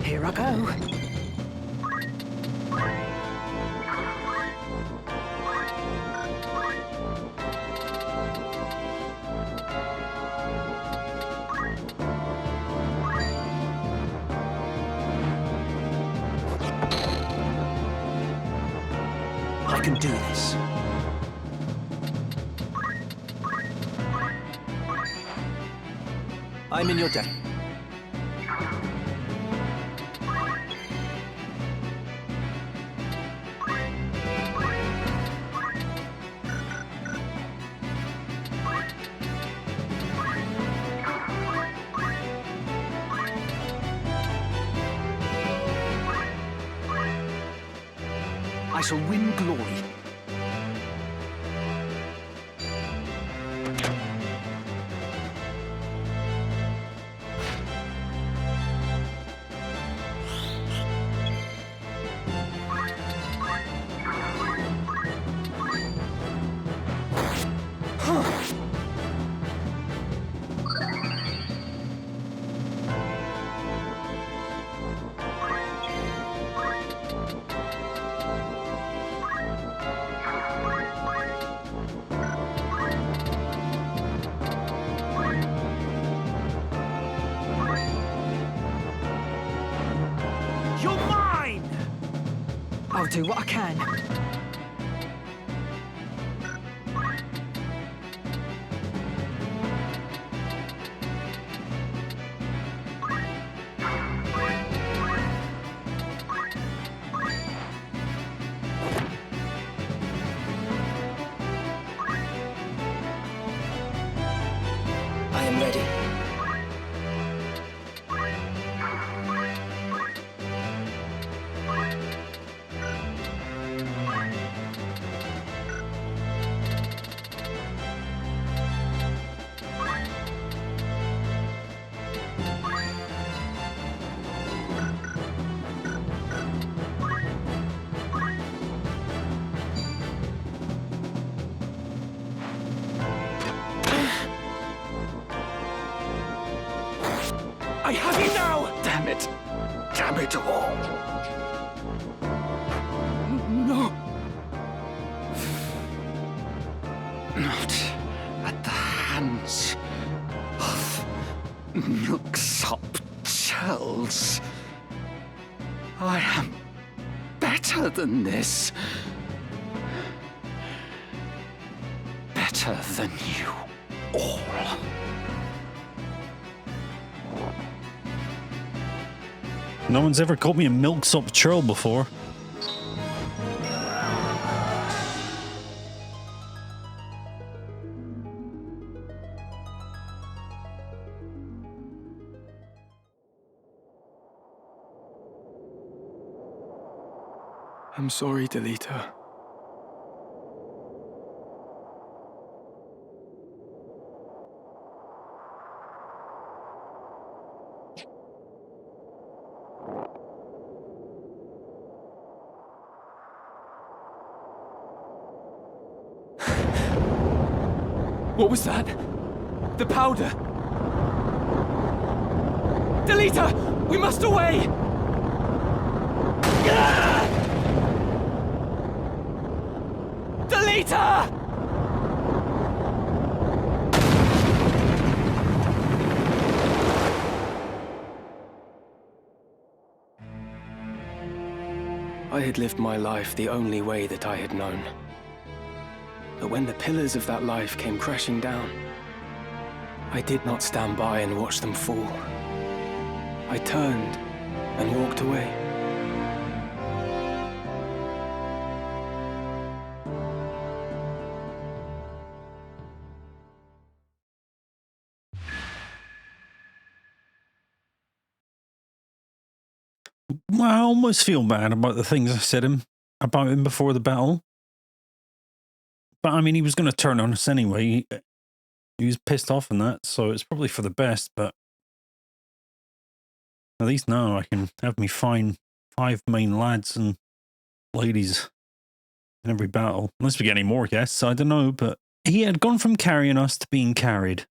Here I go. I can do this. I'm in your debt. I shall win glory. You're mine! I'll do what I can. I am ready. I have you now! Damn it! Damn it all! No! Not at the hands of milksop churls. I am better than this. Better than you all. No one's ever called me a milksop churl before. I'm sorry, Delita. What was that? The powder! Delita! We must away! Ah! Delita! I had lived my life the only way that I had known. But when the pillars of that life came crashing down, I did not stand by and watch them fall. I turned and walked away. Well, I almost feel bad about the things I said about him before the battle. But I mean, he was going to turn on us anyway. He was pissed off and that, so it's probably for the best, but at least now I can have me fine 5 main lads and ladies in every battle. Unless we get any more guests, I don't know, but he had gone from carrying us to being carried.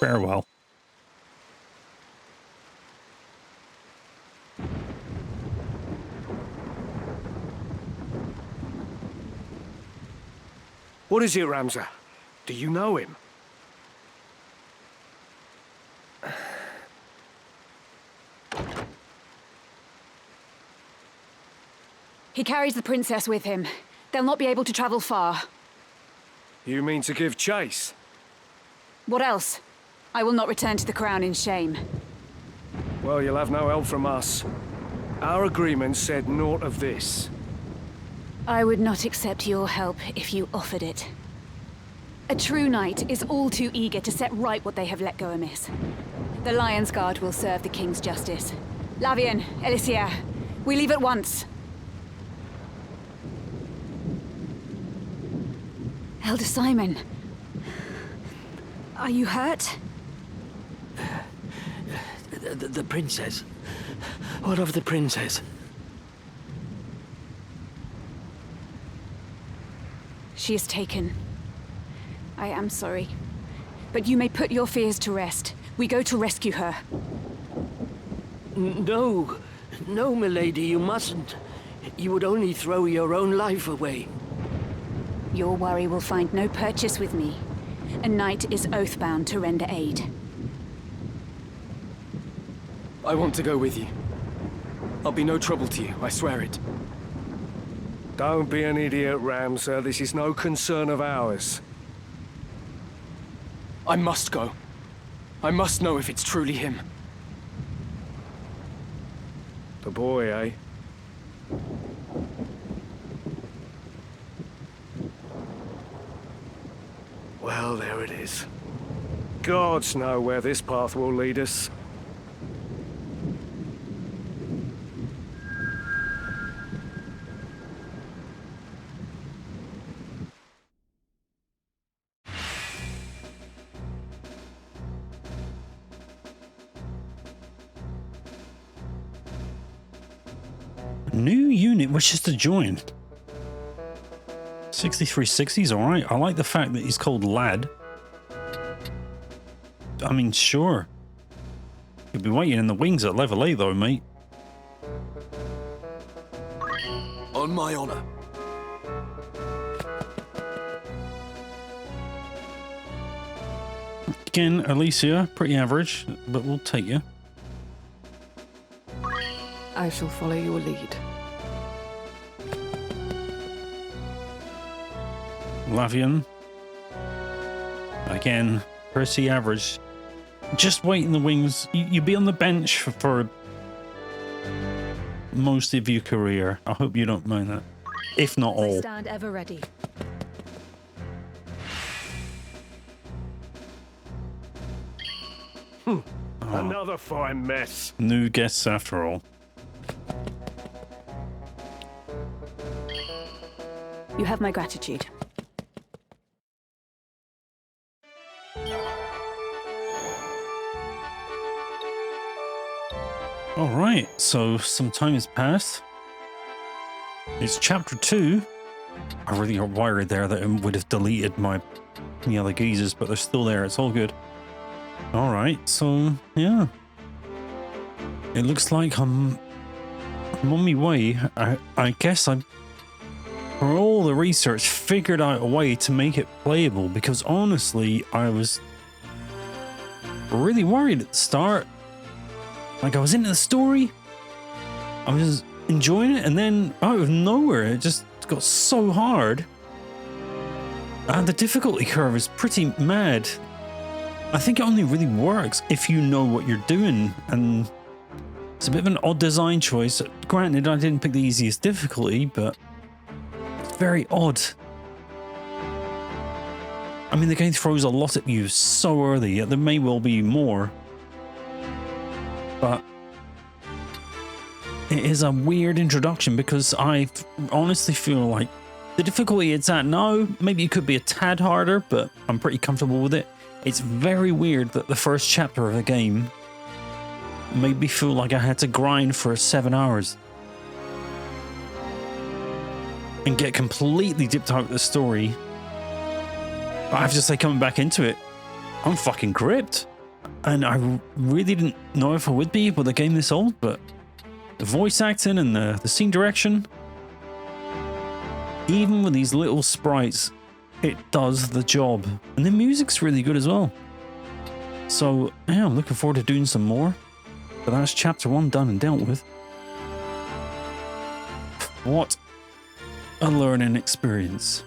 Farewell. What is it, Ramza? Do you know him? He carries the princess with him. They'll not be able to travel far. You mean to give chase? What else? I will not return to the crown in shame. Well, you'll have no help from us. Our agreement said naught of this. I would not accept your help if you offered it. A true knight is all too eager to set right what they have let go amiss. The Lion's Guard will serve the king's justice. Lavian, Elisier, we leave at once. Elder Simon, are you hurt? The princess. What of the princess? She is taken. I am sorry. But you may put your fears to rest. We go to rescue her. No. No, milady, you mustn't. You would only throw your own life away. Your worry will find no purchase with me. A knight is oath-bound to render aid. I want to go with you. I'll be no trouble to you, I swear it. Don't be an idiot, Ramza. This is no concern of ours. I must go. I must know if it's truly him. The boy, eh? Well, there it is. Gods know where this path will lead us. New unit wishes to join. 6360's alright. I like the fact that he's called Lad. I mean, sure. You'll be waiting in the wings at level 8 though, mate. On my honor. Again, Alicia, pretty average, but we'll take you. I shall follow your lead. Lavian. Again, pretty average. Just wait in the wings. You'll be on the bench for most of your career. I hope you don't mind that. If not all. I stand ever ready. Another fine mess. New guests after all. You have my gratitude. Alright, so some time has passed. It's chapter 2. I really got worried there that it would have deleted my other geezers, but they're still there. It's all good. Alright, so yeah. It looks like I'm on my way. I guess I, for all the research, figured out a way to make it playable, because honestly, I was really worried at the start. Like, I was into the story, I was enjoying it, and then out of nowhere, it just got so hard. And the difficulty curve is pretty mad. I think it only really works if you know what you're doing, and it's a bit of an odd design choice. Granted, I didn't pick the easiest difficulty, but it's very odd. I mean, the game throws a lot at you so early, there may well be more. But it is a weird introduction, because I honestly feel like the difficulty it's at now, maybe it could be a tad harder, but I'm pretty comfortable with it. It's very weird that the first chapter of a game made me feel like I had to grind for 7 hours and get completely dipped out of the story. But I have to say, coming back into it, I'm fucking gripped. And I really didn't know if I would be with a game this old, but the voice acting and the scene direction, even with these little sprites, it does the job. And the music's really good as well. So yeah, I'm looking forward to doing some more. But that's chapter 1 done and dealt with. What a learning experience.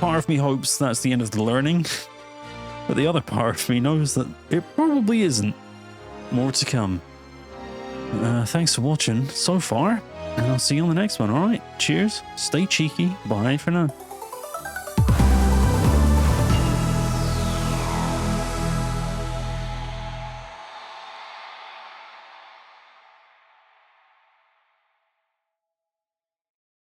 Part of me hopes that's the end of the learning, but the other part of me knows that it probably isn't. More to come. Thanks for watching so far, and I'll see you on the next one, alright? Cheers, stay cheeky, bye for now.